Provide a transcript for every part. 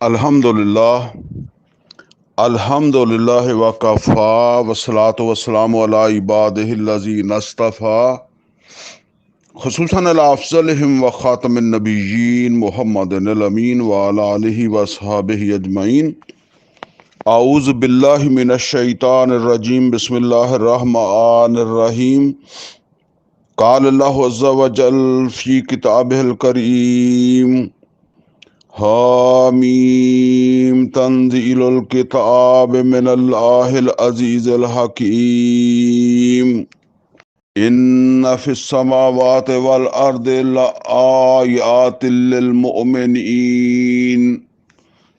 अल्हम्दुलिल्लाह अल्हम्दुलिल्लाह वकफ़ा वस्सलातु वस्सलामु अला इबादिहिल्लज़ीना इस्तफ़ा खुसूसन अला अफ़ज़लिहिम व ख़ातमिन नबिय्यीन मुहम्मदिनिल अमीन व अला आलिहि व अस्हाबिहि अजमईन। आऊज़ु बिल्लाहि मिनश शैतानिर रजीम बिस्मिल्लाहिर रहमानिर रहीम। क़ाल अल्लाहु अज़्ज़ा व जल फ़ी किताबिहिल करीम हामीम तंज़ीलुल किताब मिनल्लाहिल अज़ीज़िल हकीम। इन्ना फ़िस्समावाति वल अर्दि लआयातिल लिल मुमिनीन।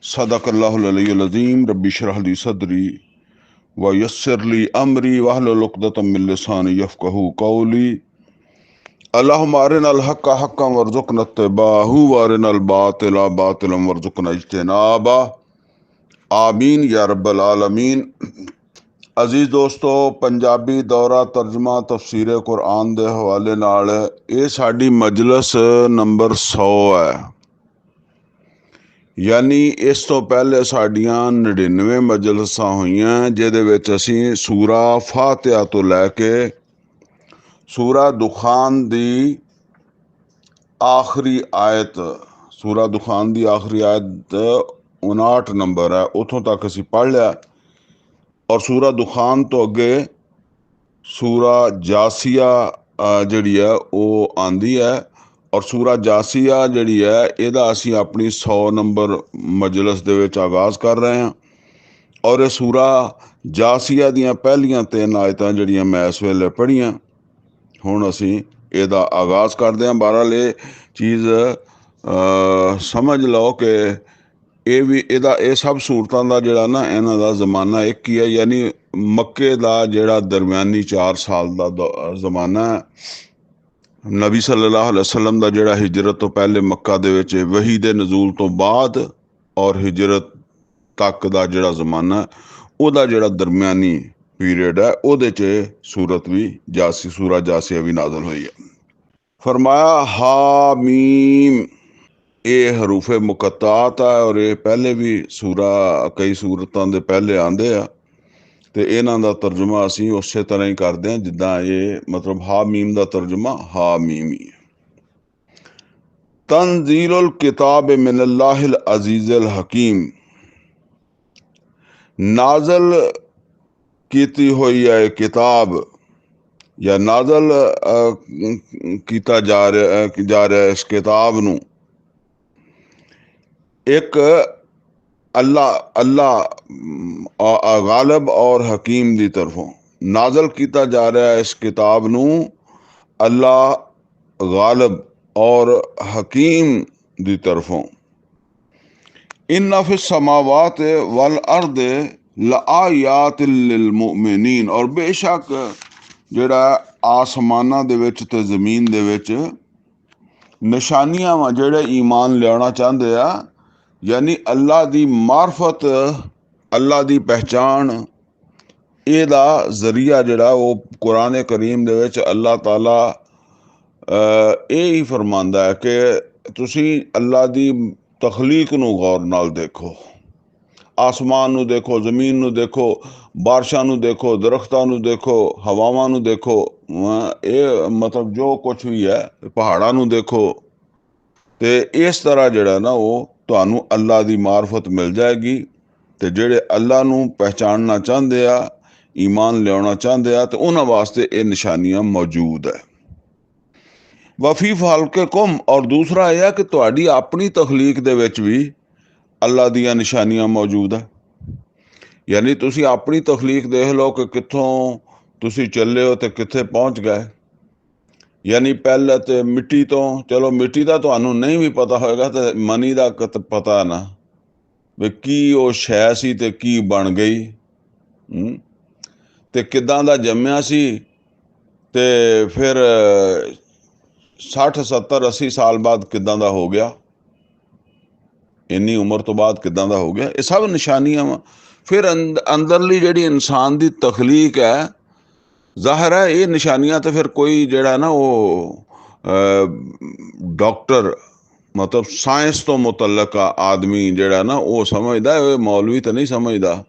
सदक़ल्लाहुल अलियुल अज़ीम। रब्बि इश्रह ली सदरी व यस्सिर ली अमरी वहलुल उक़दतम मिन लिसानी यफ़क़हू क़ौली। अल्लाहुम्मा अरिनल हक़्क़ हक़्क़न वरज़ुक़ना इत्तिबाअहू व अरिनल बातिला बातिलन वरज़ुक़ना इज्तिनाबा। आमीन या रब्बल आलमीन। अजीज दोस्तों, पंजाबी दौरा तर्जमा तफसीर कुरान के हवाले नाल ये साडी मजलिस नंबर 100 है। यानी इस तो पहले साडियां 99 मजलिसां होईयां जिहदे विच असीं सूरा फातिहा तो लैके सूरा दुखान दी आखिरी आयत, सूरा दुखान दी आखिरी आयत 59 नंबर है, उतों तक असीं पढ़ लिया। और सूरा दुखान तो अगे सूरा जासिया जिहड़ी है वो आंदी है। और सूरा जासिया जिहड़ी है इहदा असीं अपनी 100 नंबर मजलिस दे विच आगाज़ कर रहे हैं। और ये सूरा जासिया दियां पहलियां 3 आयतां जिहड़ियां मैं इस वेले पढ़ियां, हुण असीं ਇਹਦਾ आगाज़ करते हैं। बहरहाल ये चीज़ समझ लो कि ये भी ये सब सूरतां दा जिहड़ा ना इन्हां दा ज़माना एक ही है। यानी मक्के दा जिहड़ा दरम्यानी 4 साल दा ज़माना है। नबी सल्लल्लाहु अलैहि वसल्लम दा जिहड़ा हिजरत तो पहले मक्का दे विच वही दे नज़ूल तो बाद और हिजरत तक दा जिहड़ा ज़माना है ਉਹਦਾ ਜਿਹੜਾ दरम्यानी पीरियड है ਉਹਦੇ 'ਚ सूरत भी सूरा जासिया भी नाज़िल हुई है। फरमाया हामीम, ये हरूफे मुकत्तात है और ये पहले भी सूरा कई सूरतां दे पहले आंदे आ ते इन्हां दा तर्जुमा असीं उस तरह ही करते हैं जिद्दां ये मतलब हामीम दा तर्जुमा हामीम ही है। तंज़ीलुल किताब मिनल्लाहिल अज़ीज़िल हकीम, नाज़िल कीती हुई है किताब या नाज़िल कीता जा रहा इस किताब नूं एक अल्लाह गालिब और हकीम दी तरफों नाज़िल कीता जा रहा है इस किताब नूं अल्लाह गालिब और हकीम दी तरफों। इन्ना फिस समावात वल अर्द लआयातिल लिल मुमिनीन, और बेशक जिहड़ा आसमानां दे विच ते ज़मीन दे विच निशानियां वा जिहड़े ईमान लियाना चाहते आ। यानी अल्लाह दी मार्फत, अल्लाह दी पहचान, ਇਹਦਾ ਜ਼ਰੀਆ ਜਿਹੜਾ ਉਹ ਕੁਰਾਨ ਕਰੀਮ ਦੇ ਵਿੱਚ अल्लाह ताला ਇਹ ਹੀ फरमांदा है कि ਤੁਸੀਂ अल्लाह दी तखलीक नूं गौर नाल देखो। आसमान नूं देखो, ज़मीन नूं देखो, बारिशां नूं देखो, दरख्तां नूं देखो, हवावां नूं देखो, ये मतलब जो कुछ भी है, पहाड़ां नूं देखो। ते इस तरह जिहड़ा ना वो तुहानूं अल्लाह दी मार्फत मिल जाएगी। ते जिहड़े अल्लाह नूं पहचानना चाहते आ, ईमान लियाना चाहते आ, तो उन्हां वास्ते ये निशानियां मौजूद है। वफ़ी फ़ालकिकुम, और दूसरा यह है कि तुहाडी अपनी तखलीक दे विच भी अल्लाह दियां निशानियां मौजूद है। यानी तुसी अपनी तखलीक देख लो कि कित्थों तुसी चले हो ते कित्थे पहुंच गए। यानी पहले तो मिट्टी तो, चलो मिट्टी का तुहानूं नहीं भी पता होएगा तो मनी का पता ना भी की वो शै सी ते की बन गई, ते किदां दा जम्मिया सी ते फिर 60 70 80 साल बाद किदां दा हो गया, इन्नी उम्र तो बाद किदां दा हो गया। ये सब निशानियां वा। फिर अंदरली जिहड़ी इंसान दी तखलीक है, जाहिर है ये निशानियां तो फिर कोई जिहड़ा ना वो डॉक्टर ਮਤਲਬ ਸਾਇੰਸ ਤੋਂ ਮੁਤਲਕ ਆਦਮੀ ਜਿਹੜਾ ਨਾ ਉਹ ਸਮਝਦਾ, ਇਹ ਮੌਲਵੀ ਤਾਂ ਨਹੀਂ ਸਮਝਦਾ,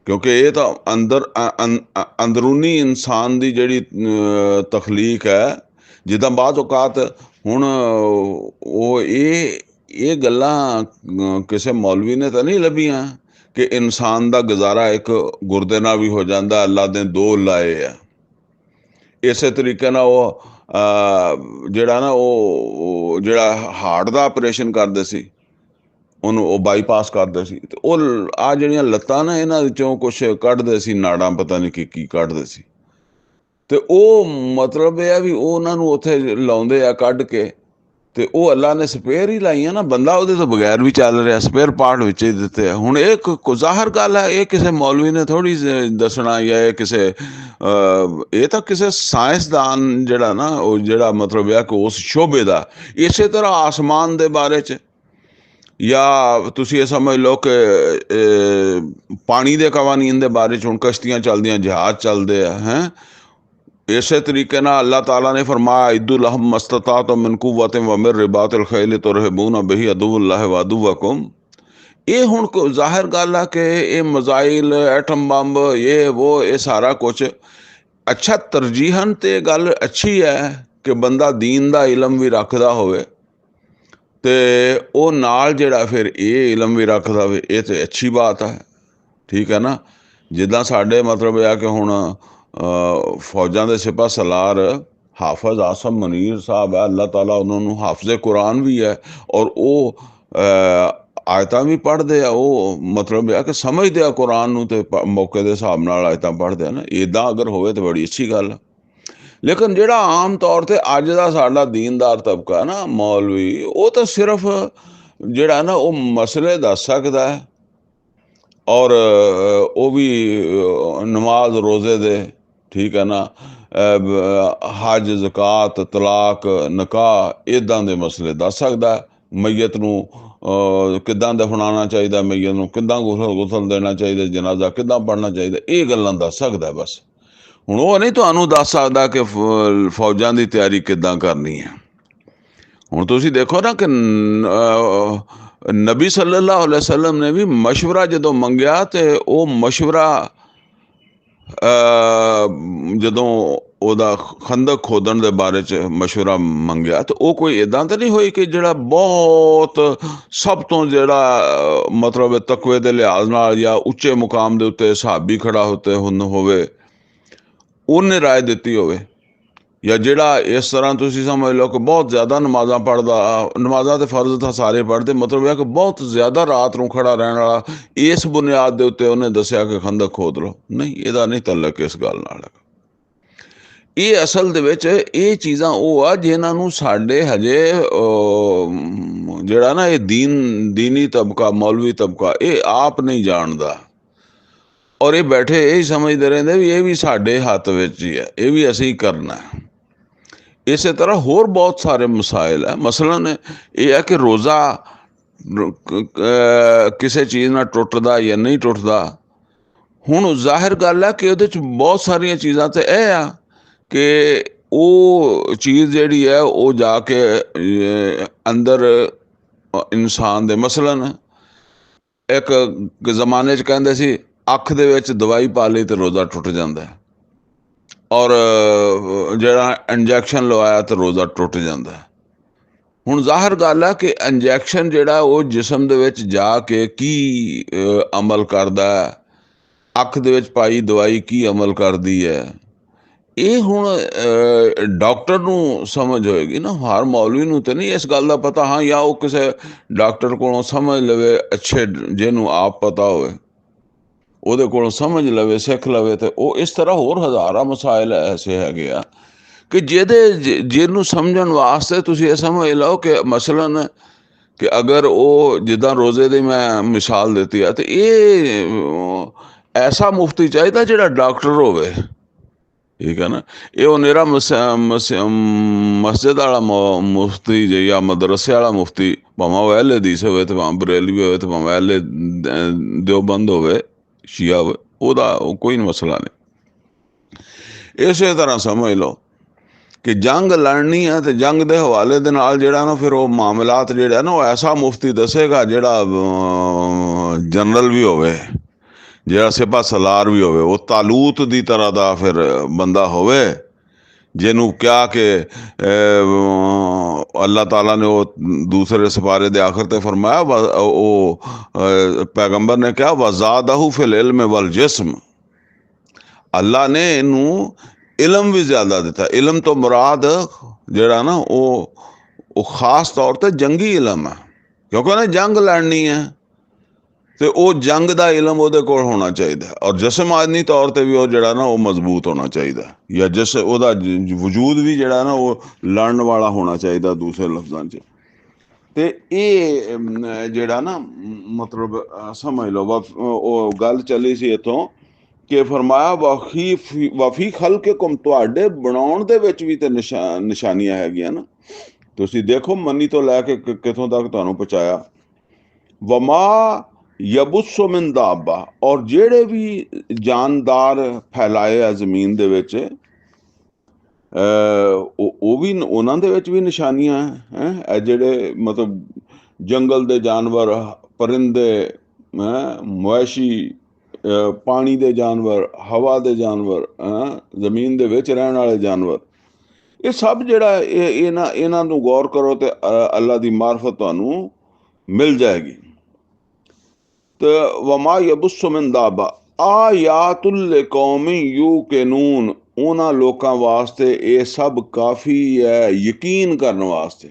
ਕਿਉਂਕਿ ਇਹ ਤਾਂ ਅੰਦਰੂਨੀ ਇਨਸਾਨ ਦੀ ਜਿਹੜੀ ਤਖਲੀਕ ਹੈ। ਜਿੱਦਾਂ ਬਾਅਦ ਔਕਾਤ ਹੁਣ ਉਹ ਇਹ ਗੱਲਾਂ ਕਿਸੇ ਮੌਲਵੀ ਨੇ ਤਾਂ ਨਹੀਂ ਲੱਭੀਆਂ ਕਿ ਇਨਸਾਨ ਦਾ ਗੁਜ਼ਾਰਾ ਇੱਕ ਗੁਰਦੇ ਨਾਲ ਵੀ ਹੋ ਜਾਂਦਾ, ਅੱਲਾ ਨੇ ਦੋ ਲਾਏ ਆ। ਇਸੇ ਤਰੀਕੇ ਨਾਲ ਉਹ ਜਿਹੜਾ ਨਾ ਉਹ ਜਿਹੜਾ ਹਾਰਟ ਦਾ ਆਪਰੇਸ਼ਨ ਕਰਦੇ ਸੀ, ਉਹਨੂੰ ਉਹ ਬਾਈਪਾਸ ਕਰਦੇ ਸੀ, ਤੇ ਉਹ ਆ ਜਿਹੜੀਆਂ ਲੱਤਾਂ ਨਾ ਇਹਨਾਂ ਵਿੱਚੋਂ ਕੁਛ ਕੱਢਦੇ ਸੀ, ਨਾੜਾਂ ਪਤਾ ਨਹੀਂ ਕੀ ਕੱਢਦੇ ਸੀ। ਤੇ ਉਹ ਮਤਲਬ ਇਹ ਆ ਵੀ ਉਹ ਉਹਨਾਂ ਨੂੰ ਉੱਥੇ ਲਾਉਂਦੇ ਆ ਕੱਢ ਕੇ, ਤੇ ਉਹ ਅੱਲਾ ਨੇ ਸਪੇਅਰ ਹੀ ਲਾਈਆਂ ਨਾ, ਬੰਦਾ ਉਹਦੇ ਤੋਂ ਬਗੈਰ ਵੀ ਚੱਲ ਰਿਹਾ, ਸਪੇਅਰ ਪਾਰਟ ਵਿੱਚ ਹੀ ਦਿੱਤੇ ਆ। ਹੁਣ ਇਹ ਜ਼ਾਹਰ ਗੱਲ ਹੈ, ਇਹ ਕਿਸੇ ਮੌਲਵੀ ਨੇ ਥੋੜੀ ਦੱਸਣਾ, ਜਾਂ ਇਹ ਕਿਸੇ ਇਹ ਤਾਂ ਕਿਸੇ ਸਾਇੰਸਦਾਨ ਜਿਹੜਾ ਨਾ ਉਹ ਜਿਹੜਾ ਮਤਲਬ ਹੈ ਕਿ ਉਸ ਸ਼ੋਬੇ ਦਾ। ਇਸੇ ਤਰ੍ਹਾਂ ਆਸਮਾਨ ਦੇ ਬਾਰੇ 'ਚ, ਜਾਂ ਤੁਸੀਂ ਇਹ ਸਮਝ ਲਓ ਕਿ ਪਾਣੀ ਦੇ ਕਵਾਨੀਨ ਦੇ ਬਾਰੇ 'ਚ, ਹੁਣ ਕਸ਼ਤੀਆਂ ਚੱਲਦੀਆਂ, ਜਹਾਜ਼ ਚੱਲਦੇ ਆ ਹੈਂ। ਇਸੇ ਤਰੀਕੇ ਨਾਲ ਅੱਲਾਹ ਤਾਲਾ ਨੇ ਫਰਮਾਇਆ, ਇਦੁ ਲਹਮ ਮਸਤਤਾਤੁਮ ਮਿਨ ਕੁव्वतिन व मिन रिबातिल खैल तुरहिबून बिही अदुव्वुल्लाहि व अदुव्वकुम। ਇਹ ਹੁਣ ਜ਼ਾਹਿਰ ਗੱਲ ਆ ਕਿ ਇਹ ਮਜ਼ਾਈਲ, ਐਟਮ ਬੰਬ, ਇਹ ਸਾਰਾ ਕੁਛ ਅੱਛਾ ਤਰਜੀਹਨ ਤੇ ਗੱਲ ਅੱਛੀ ਹੈ ਕਿ ਬੰਦਾ ਦੀਨ ਦਾ ਇਲਮ ਵੀ ਰੱਖਦਾ ਹੋਵੇ, ਤੇ ਉਹ ਨਾਲ ਜਿਹੜਾ ਫਿਰ ਇਹ ਇਲਮ ਵੀ ਰੱਖਦਾ ਹੋਵੇ, ਇਹ ਤੇ ਅੱਛੀ ਬਾਤ ਹੈ, ਠੀਕ ਹੈ ਨਾ। ਜਿੱਦਾਂ ਸਾਡੇ ਮਤਲਬ ਇਹ ਆ ਕਿ ਹੁਣ ਫੌਜਾਂ ਦੇ ਸਿਪਾਹ ਸਲਾਰ ਹਾਫਜ਼ ਆਸਮ ਮਨੀਰ ਸਾਹਿਬ ਹੈ, ਅੱਲਾਹ ਤਾਲਾ ਉਹਨਾਂ ਨੂੰ ਹਾਫਜ਼ੇ ਕੁਰਾਨ ਵੀ ਹੈ, ਔਰ ਉਹ ਆਇਤਾਂ ਵੀ ਪੜ੍ਹਦੇ ਆ। ਉਹ ਮਤਲਬ ਇਹ ਆ ਕਿ ਸਮਝਦੇ ਆ ਕੁਰਾਨ ਨੂੰ, ਤੇ ਮੌਕੇ ਦੇ ਹਿਸਾਬ ਨਾਲ ਆਇਤਾਂ ਪੜ੍ਹਦੇ ਆ ਨਾ। ਇੱਦਾਂ ਅਗਰ ਹੋਵੇ ਤਾਂ ਬੜੀ ਅੱਛੀ ਗੱਲ ਆ। ਲੇਕਿਨ ਜਿਹੜਾ ਆਮ ਤੌਰ 'ਤੇ ਅੱਜ ਦਾ ਸਾਡਾ ਦੀਨਦਾਰ ਤਬਕਾ ਨਾ, ਮੌਲਵੀ, ਉਹ ਤਾਂ ਸਿਰਫ ਜਿਹੜਾ ਨਾ ਉਹ ਮਸਲੇ ਦੱਸ ਸਕਦਾ ਹੈ, ਔਰ ਉਹ ਵੀ ਨਮਾਜ਼ ਰੋਜ਼ੇ ਦੇ, ਠੀਕ ਹੈ ਨਾ, ਹਜ, ਜ਼ਕਾਤ, ਤਲਾਕ, ਨਿਕਾਹ, ਇੱਦਾਂ ਦੇ ਮਸਲੇ ਦੱਸ ਸਕਦਾ। ਮਈਅਤ ਨੂੰ ਕਿੱਦਾਂ ਦਫਨਾਉਣਾ ਚਾਹੀਦਾ, ਮਈਅਤ ਨੂੰ ਕਿੱਦਾਂ ਗੁਸਲ ਦੇਣਾ ਚਾਹੀਦਾ, ਜਨਾਜ਼ਾ ਕਿੱਦਾਂ ਪੜ੍ਹਨਾ ਚਾਹੀਦਾ, ਇਹ ਗੱਲਾਂ ਦੱਸ ਸਕਦਾ ਬਸ। ਹੁਣ ਉਹ ਨਹੀਂ ਤੁਹਾਨੂੰ ਦੱਸ ਸਕਦਾ ਕਿ ਫੌਜਾਂ ਦੀ ਤਿਆਰੀ ਕਿੱਦਾਂ ਕਰਨੀ ਹੈ। ਹੁਣ ਤੁਸੀਂ ਦੇਖੋ ਨਾ ਕਿ ਨਬੀ ਸੱਲੱਲਾਹੁ ਅਲੈਹਿ ਵਸੱਲਮ ਨੇ ਵੀ ਮਸ਼ਵਰਾ ਜਦੋਂ ਮੰਗਿਆ, ਤੇ ਉਹ ਮਸ਼ਵਰਾ ਜਦੋਂ ਉਹਦਾ ਖੰਦਕ ਖੋਦਣ ਦੇ ਬਾਰੇ 'ਚ ਮਸ਼ਵਰਾ ਮੰਗਿਆ, ਤੇ ਉਹ ਕੋਈ ਇੱਦਾਂ ਤਾਂ ਨਹੀਂ ਹੋਈ ਕਿ ਜਿਹੜਾ ਬਹੁਤ ਸਭ ਤੋਂ ਜਿਹੜਾ ਮਤਲਬ ਤਕਵੇ ਦੇ ਲਿਹਾਜ਼ ਨਾਲ ਜਾਂ ਉੱਚੇ ਮੁਕਾਮ ਦੇ ਉੱਤੇ ਸਹਾਬੀ ਖੜਾ ਹੋਵੇ, ਉਹਨੇ ਰਾਏ ਦਿੱਤੀ ਹੋਵੇ, ਜਾਂ ਜਿਹੜਾ ਇਸ ਤਰ੍ਹਾਂ ਤੁਸੀਂ ਸਮਝ ਲਓ ਕਿ ਬਹੁਤ ਜ਼ਿਆਦਾ ਨਮਾਜ਼ਾਂ ਪੜ੍ਹਦਾ, ਨਮਾਜ਼ਾਂ ਤੇ ਫਰਜ਼ ਤਾਂ ਸਾਰੇ ਪੜ੍ਹਦੇ, ਮਤਲਬ ਇਹ ਕਿ ਬਹੁਤ ਜ਼ਿਆਦਾ ਰਾਤ ਨੂੰ ਖੜਾ ਰਹਿਣ ਵਾਲਾ, ਇਸ ਬੁਨਿਆਦ ਦੇ ਉੱਤੇ ਉਹਨੇ ਦੱਸਿਆ ਕਿ ਖੰਦਕ ਖੋਦ ਲਓ। ਨਹੀਂ, ਇਹਦਾ ਨਹੀਂ ਤਾਲੁਕ ਇਸ ਗੱਲ ਨਾਲ। ਇਹ ਅਸਲ ਦੇ ਵਿੱਚ ਇਹ ਚੀਜ਼ਾਂ ਉਹ ਆ ਜਿਨ੍ਹਾਂ ਨੂੰ ਸਾਡੇ ਹਜੇ ਜਿਹੜਾ ਨਾ ਇਹ ਦੀਨੀ ਤਬਕਾ, ਮੌਲਵੀ ਤਬਕਾ, ਇਹ ਆਪ ਨਹੀਂ ਜਾਣਦਾ, ਔਰ ਇਹ ਬੈਠੇ ਇਹ ਸਮਝਦੇ ਰਹਿੰਦੇ ਵੀ ਇਹ ਵੀ ਸਾਡੇ ਹੱਥ ਵਿੱਚ ਹੀ ਹੈ, ਇਹ ਵੀ ਅਸੀਂ ਕਰਨਾ ਹੈ। ਇਸੇ ਤਰ੍ਹਾਂ ਹੋਰ ਬਹੁਤ ਸਾਰੇ ਮਸਾਇਲ ਹੈ। ਮਸਲਨ ਇਹ ਹੈ ਕਿ ਰੋਜ਼ਾ ਕਿਸੇ ਚੀਜ਼ ਨਾਲ ਟੁੱਟਦਾ ਜਾਂ ਨਹੀਂ ਟੁੱਟਦਾ। ਹੁਣ ਜ਼ਾਹਿਰ ਗੱਲ ਹੈ ਕਿ ਉਹਦੇ 'ਚ ਬਹੁਤ ਸਾਰੀਆਂ ਚੀਜ਼ਾਂ ਤੇ ਇਹ ਆ ਕਿ ਉਹ ਚੀਜ਼ ਜਿਹੜੀ ਹੈ ਉਹ ਜਾ ਕੇ ਅੰਦਰ ਇਨਸਾਨ ਦੇ, ਮਸਲਨ ਇੱਕ ਜ਼ਮਾਨੇ 'ਚ ਕਹਿੰਦੇ ਸੀ ਅੱਖ ਦੇ ਵਿੱਚ ਦਵਾਈ ਪਾ ਲਈ ਤੇ ਰੋਜ਼ਾ ਟੁੱਟ ਜਾਂਦਾ, ਔਰ ਜਿਹੜਾ ਇੰਜੈਕਸ਼ਨ ਲਵਾਇਆ ਤਾਂ ਰੋਜ਼ਾ ਟੁੱਟ ਜਾਂਦਾ। ਹੁਣ ਜ਼ਾਹਿਰ ਗੱਲ ਹੈ ਕਿ ਇੰਜੈਕਸ਼ਨ ਜਿਹੜਾ ਉਹ ਜਿਸਮ ਦੇ ਵਿੱਚ ਜਾ ਕੇ ਕੀ ਅਮਲ ਕਰਦਾ, ਅੱਖ ਦੇ ਵਿੱਚ ਪਾਈ ਦਵਾਈ ਕੀ ਅਮਲ ਕਰਦੀ ਹੈ, ਇਹ ਹੁਣ ਡਾਕਟਰ ਨੂੰ ਸਮਝ ਹੋਏਗੀ ਨਾ, ਹਰ ਮੌਲਵੀ ਨੂੰ ਤਾਂ ਨਹੀਂ ਇਸ ਗੱਲ ਦਾ ਪਤਾ। ਹਾਂ, ਜਾਂ ਉਹ ਕਿਸੇ ਡਾਕਟਰ ਕੋਲੋਂ ਸਮਝ ਲਵੇ, ਅੱਛੇ ਜਿਹਨੂੰ ਆਪ ਪਤਾ ਹੋਵੇ, ਉਹਦੇ ਕੋਲੋਂ ਸਮਝ ਲਵੇ, ਸਿੱਖ ਲਵੇ, ਤੇ ਉਹ ਇਸ ਤਰ੍ਹਾਂ ਹੋਰ ਹਜ਼ਾਰਾਂ ਮਸਾਇਲ ਐਸੇ ਹੈਗੇ ਆ ਕਿ ਜਿਹਨੂੰ ਸਮਝਣ ਵਾਸਤੇ ਤੁਸੀਂ ਇਹ ਸਮਝ ਲਓ ਕਿ ਮਸਲਨ ਕਿ ਅਗਰ ਉਹ ਜਿੱਦਾਂ ਰੋਜ਼ੇ ਦੀ ਮੈਂ ਮਿਸਾਲ ਦਿੱਤੀ ਆ, ਤੇ ਇਹ ਐਸਾ ਮੁਫਤੀ ਚਾਹੀਦਾ ਜਿਹੜਾ ਡਾਕਟਰ ਹੋਵੇ, ਠੀਕ ਹੈ ਨਾ। ਇਹ ਉਹ ਨਿਹਰਾ ਮਸਜਿਦ ਵਾਲਾ ਮੁਫਤੀ ਜਾਂ ਮਦਰਸੇ ਵਾਲਾ ਮੁਫਤੀ, ਭਾਵੇਂ ਉਹ ਅਹਿਲੇ ਹਦੀਸ ਹੋਵੇ, ਤੇ ਭਾਵੇਂ ਬਰੇਲਵੀ ਹੋਵੇ, ਤੇ ਭਾਵੇਂ ਅਹਿਲੇ ਦਿਓਬੰਦ ਹੋਵੇ, ਸ਼ੀਆ ਹੋਵੇ, ਉਹਦਾ ਕੋਈ ਮਸਲਾ ਨਹੀਂ। ਇਸੇ ਤਰ੍ਹਾਂ ਸਮਝ ਲਓ ਕਿ ਜੰਗ ਲੜਨੀ ਹੈ, ਤੇ ਜੰਗ ਦੇ ਹਵਾਲੇ ਦੇ ਨਾਲ ਜਿਹੜਾ ਨਾ ਫਿਰ ਉਹ ਮਾਮਲਾਤ ਜਿਹੜਾ ਨਾ ਉਹ ਐਸਾ ਮੁਫਤੀ ਦੱਸੇਗਾ ਜਿਹੜਾ ਜਨਰਲ ਵੀ ਹੋਵੇ, ਜਿਹੜਾ ਸਿਪਾਹ ਸਲਾਰ ਵੀ ਹੋਵੇ, ਉਹ ਤਾਲੂਤ ਦੀ ਤਰ੍ਹਾਂ ਦਾ ਫਿਰ ਬੰਦਾ ਹੋਵੇ, ਜਿਹਨੂੰ ਕਿਹਾ ਕਿ ਅੱਲਾਹ ਤਾਲਾ ਨੇ ਉਹ ਦੂਸਰੇ ਸਿਪਾਰੇ ਦੇ ਆਖਰ ਤੇ ਫਰਮਾਇਆ, ਉਹ ਪੈਗੰਬਰ ਨੇ ਕਿਹਾ ਵਜ਼ਾਦਹੂ ਫਿਲ ਇਲਮ ਵਲ ਜਿਸਮ, ਅੱਲਾ ਨੇ ਇਹਨੂੰ ਇਲਮ ਵੀ ਜ਼ਿਆਦਾ ਦਿੱਤਾ। ਇਲਮ ਤੋਂ ਮੁਰਾਦ ਜਿਹੜਾ ਨਾ ਉਹ ਖਾਸ ਤੌਰ ਤੇ ਜੰਗੀ ਇਲਮ ਹੈ, ਕਿਉਂਕਿ ਉਹਨੇ ਜੰਗ ਲੜਨੀ ਹੈ, ਤੇ ਉਹ ਜੰਗ ਦਾ ਇਲਮ ਉਹਦੇ ਕੋਲ ਹੋਣਾ ਚਾਹੀਦਾ। ਔਰ ਜਿਸਮਾਨੀ ਤੌਰ ਤੇ ਵੀ ਉਹ ਜਿਹੜਾ ਨਾ ਉਹ ਮਜ਼ਬੂਤ ਹੋਣਾ ਚਾਹੀਦਾ, ਜਾਂ ਜਿਸ ਉਹਦਾ ਵਜੂਦ ਵੀ ਜਿਹੜਾ ਨਾ ਉਹ ਲੜਨ ਵਾਲਾ ਹੋਣਾ ਚਾਹੀਦਾ ਦੂਸਰੇ ਲਫ਼ਜ਼ਾਂ 'ਚ। ਤੇ ਇਹ ਜਿਹੜਾ ਨਾ ਮਤਲਬ ਸਮਝ ਲਓ ਉਹ ਗੱਲ ਚੱਲੀ ਸੀ ਇੱਥੋਂ ਕਿ ਫਰਮਾਇਆ ਵਫੀ ਖਲਕਿਕੁਮ, ਤੁਹਾਡੇ ਬਣਾਉਣ ਦੇ ਵਿੱਚ ਵੀ ਤੇ ਨਿਸ਼ਾਨੀਆਂ ਹੈਗੀਆਂ ਨਾ। ਤੁਸੀਂ ਦੇਖੋ ਮੰਨੀ ਤੋਂ ਲੈ ਕੇ ਕਿੱਥੋਂ ਤੱਕ ਤੁਹਾਨੂੰ ਪਹੁੰਚਾਇਆ। ਵਮਾ ਯਬੁਸੁ ਮਿਨ ਦਾਬਾ, ਔਰ ਜਿਹੜੇ ਵੀ ਜਾਨਦਾਰ ਫੈਲਾਏ ਆ ਜ਼ਮੀਨ ਦੇ ਵਿੱਚ, ਉਹ ਵੀ ਉਹਨਾਂ ਦੇ ਵਿੱਚ ਵੀ ਨਿਸ਼ਾਨੀਆਂ ਹੈ। ਇਹ ਜਿਹੜੇ ਮਤਲਬ ਜੰਗਲ ਦੇ ਜਾਨਵਰ, ਪਰਿੰਦੇ, ਮਵੇਸ਼ੀ, ਪਾਣੀ ਦੇ ਜਾਨਵਰ, ਹਵਾ ਦੇ ਜਾਨਵਰ, ਜ਼ਮੀਨ ਦੇ ਵਿੱਚ ਰਹਿਣ ਵਾਲੇ ਜਾਨਵਰ, ਇਹ ਸਭ ਜਿਹੜਾ ਇਹਨਾਂ ਨੂੰ ਗੌਰ ਕਰੋ ਤੇ ਅੱਲਾ ਦੀ ਮਾਰਫਤ ਤੁਹਾਨੂੰ ਮਿਲ ਜਾਏਗੀ। ਤੇ ਵਮਾ ਯਬੁਸੁ ਮਿਨ ਦਾਬਾ ਆਯਾਤੁਲ ਲਿਕੌਮਿ ਯੂਕਿਨੂਨ, ਉਹਨਾਂ ਲੋਕਾਂ ਵਾਸਤੇ ਇਹ ਸਭ ਕਾਫੀ ਹੈ ਯਕੀਨ ਕਰਨ ਵਾਸਤੇ,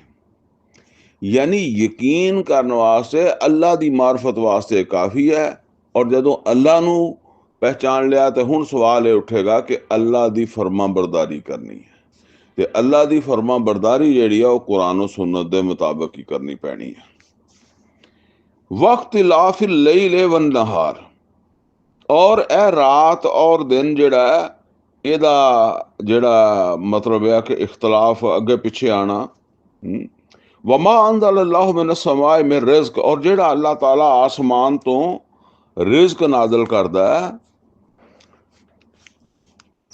ਯਾਨੀ ਯਕੀਨ ਕਰਨ ਵਾਸਤੇ, ਅੱਲਾ ਦੀ ਮਾਰਫਤ ਵਾਸਤੇ ਕਾਫੀ ਹੈ। ਔਰ ਜਦੋਂ ਅੱਲਾ ਨੂੰ ਪਹਿਚਾਣ ਲਿਆ ਤੇ ਹੁਣ ਸਵਾਲ ਇਹ ਉੱਠੇਗਾ ਕਿ ਅੱਲਾ ਦੀ ਫਰਮਾਂ ਬਰਦਾਰੀ ਕਰਨੀ ਹੈ, ਤੇ ਅੱਲਾ ਦੀ ਫਰਮਾਂ ਬਰਦਾਰੀ ਜਿਹੜੀ ਆ ਉਹ ਕੁਰਾਨ ਸੁਨਨਤ ਦੇ ਮੁਤਾਬਕ ਹੀ ਕਰਨੀ ਪੈਣੀ ਹੈ। ਵਕਤ ਇਲਾਫਿਲ ਲੈਲ वन नहार, ਔਰ ਇਹ ਰਾਤ ਔਰ ਦਿਨ ਜਿਹੜਾ ਹੈ ਇਹਦਾ ਜਿਹੜਾ ਮਤਲਬ ਹੈ ਕਿ ਇਖਤਲਾਫ ਅੱਗੇ ਪਿੱਛੇ ਆਣਾ। ਵਮਾ ਅੰਜ਼ਲ ਅੱਲਾਹੁ ਮਿਨ समाए मिन रिज़्क़, ਔਰ ਜਿਹੜਾ ਅੱਲਾਹ ਤਾਲਾ ਆਸਮਾਨ ਤੋਂ ਰਿਜ਼ਕ ਨਾਜ਼ਲ ਕਰਦਾ ਹੈ।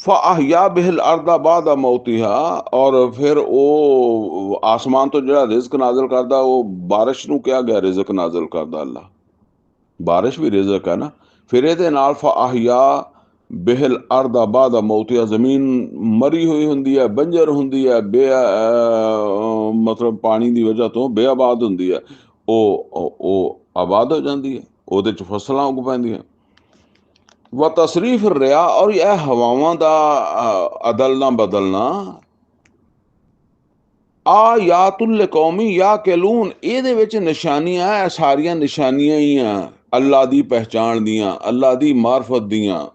ਫਅਹਿਯਾ ਬਿਹਿਲ ਅਰਦਾ ਬਾਦਾ ਮੌਤਿਹਾ, ਔਰ ਫਿਰ ਉਹ ਆਸਮਾਨ ਤੋਂ ਜਿਹੜਾ ਰਿਜ਼ਕ ਨਾਜ਼ਲ ਕਰਦਾ, ਉਹ ਬਾਰਿਸ਼ ਨੂੰ ਕਿਹਾ ਗਿਆ ਰਿਜ਼ਕ ਨਾਜ਼ਲ ਕਰਦਾ ਅੱਲਾ, ਬਾਰਿਸ਼ ਵੀ ਰਿਜ਼ਕ ਹੈ ਨਾ। ਫਿਰ ਇਹਦੇ ਨਾਲ ਫਅਹਿਯਾ ਬਿਹਿਲ ਅਰਦਾ ਬਾਦਾ ਮੌਤਿਹਾ, ਜ਼ਮੀਨ ਮਰੀ ਹੋਈ ਹੁੰਦੀ ਹੈ, ਬੰਜਰ ਹੁੰਦੀ ਹੈ, ਮਤਲਬ ਪਾਣੀ ਦੀ ਵਜ੍ਹਾ ਤੋਂ ਬੇਆਬਾਦ ਹੁੰਦੀ ਹੈ, ਉਹ ਆਬਾਦ ਹੋ ਜਾਂਦੀ ਹੈ, ਉਹਦੇ 'ਚ ਫਸਲਾਂ ਉੱਗ ਪੈਂਦੀਆਂ। व तसरीफ रिया, और यह हवावां दा अदलना बदलना। आयातुल कौमी या कलून, ਇਹਦੇ ਵਿੱਚ ਨਿਸ਼ਾਨੀਆਂ ਹੈ, ਸਾਰੀਆਂ ਨਿਸ਼ਾਨੀਆਂ ਹੀ ਆ ਅੱਲਾ ਦੀ ਪਹਿਚਾਣ ਦੀਆਂ, ਅੱਲਾ ਦੀ ਮਾਰਫਤ ਦੀਆਂ,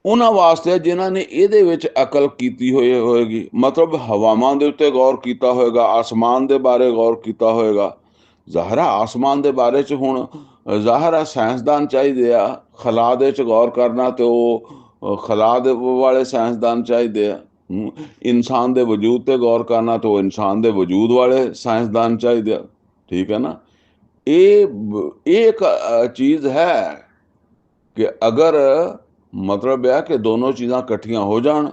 ਉਹਨਾਂ ਵਾਸਤੇ ਜਿਨ੍ਹਾਂ ਨੇ ਇਹਦੇ ਵਿੱਚ ਅਕਲ ਕੀਤੀ ਹੋਏਗੀ। ਮਤਲਬ ਹਵਾਵਾਂ ਦੇ ਉੱਤੇ ਗੌਰ ਕੀਤਾ ਹੋਏਗਾ, ਆਸਮਾਨ ਦੇ ਬਾਰੇ ਗੌਰ ਕੀਤਾ ਹੋਏਗਾ। ਜ਼ਾਹਰ ਹੈ ਆਸਮਾਨ ਦੇ ਬਾਰੇ 'ਚ ਹੁਣ ਜ਼ਾਹਰ ਹੈ ਸਾਇੰਸਦਾਨ ਚਾਹੀਦੇ ਆ, ਖਲਾ ਦੇ 'ਚ ਗੌਰ ਕਰਨਾ ਤੇ ਉਹ ਖਲਾ ਦੇ ਵਾਲੇ ਸਾਇੰਸਦਾਨ ਚਾਹੀਦੇ ਆ। ਇਨਸਾਨ ਦੇ ਵਜੂਦ ਤੇ ਗੌਰ ਕਰਨਾ ਤੇ ਉਹ ਇਨਸਾਨ ਦੇ ਵਜੂਦ ਵਾਲੇ ਸਾਇੰਸਦਾਨ ਚਾਹੀਦੇ ਆ। ਠੀਕ ਹੈ ਨਾ। ਇਹ ਇੱਕ ਚੀਜ਼ ਹੈ ਕਿ ਅਗਰ ਮਤਲਬ ਹੈ ਕਿ ਦੋਨੋਂ ਚੀਜ਼ਾਂ ਇਕੱਠੀਆਂ ਹੋ ਜਾਣ,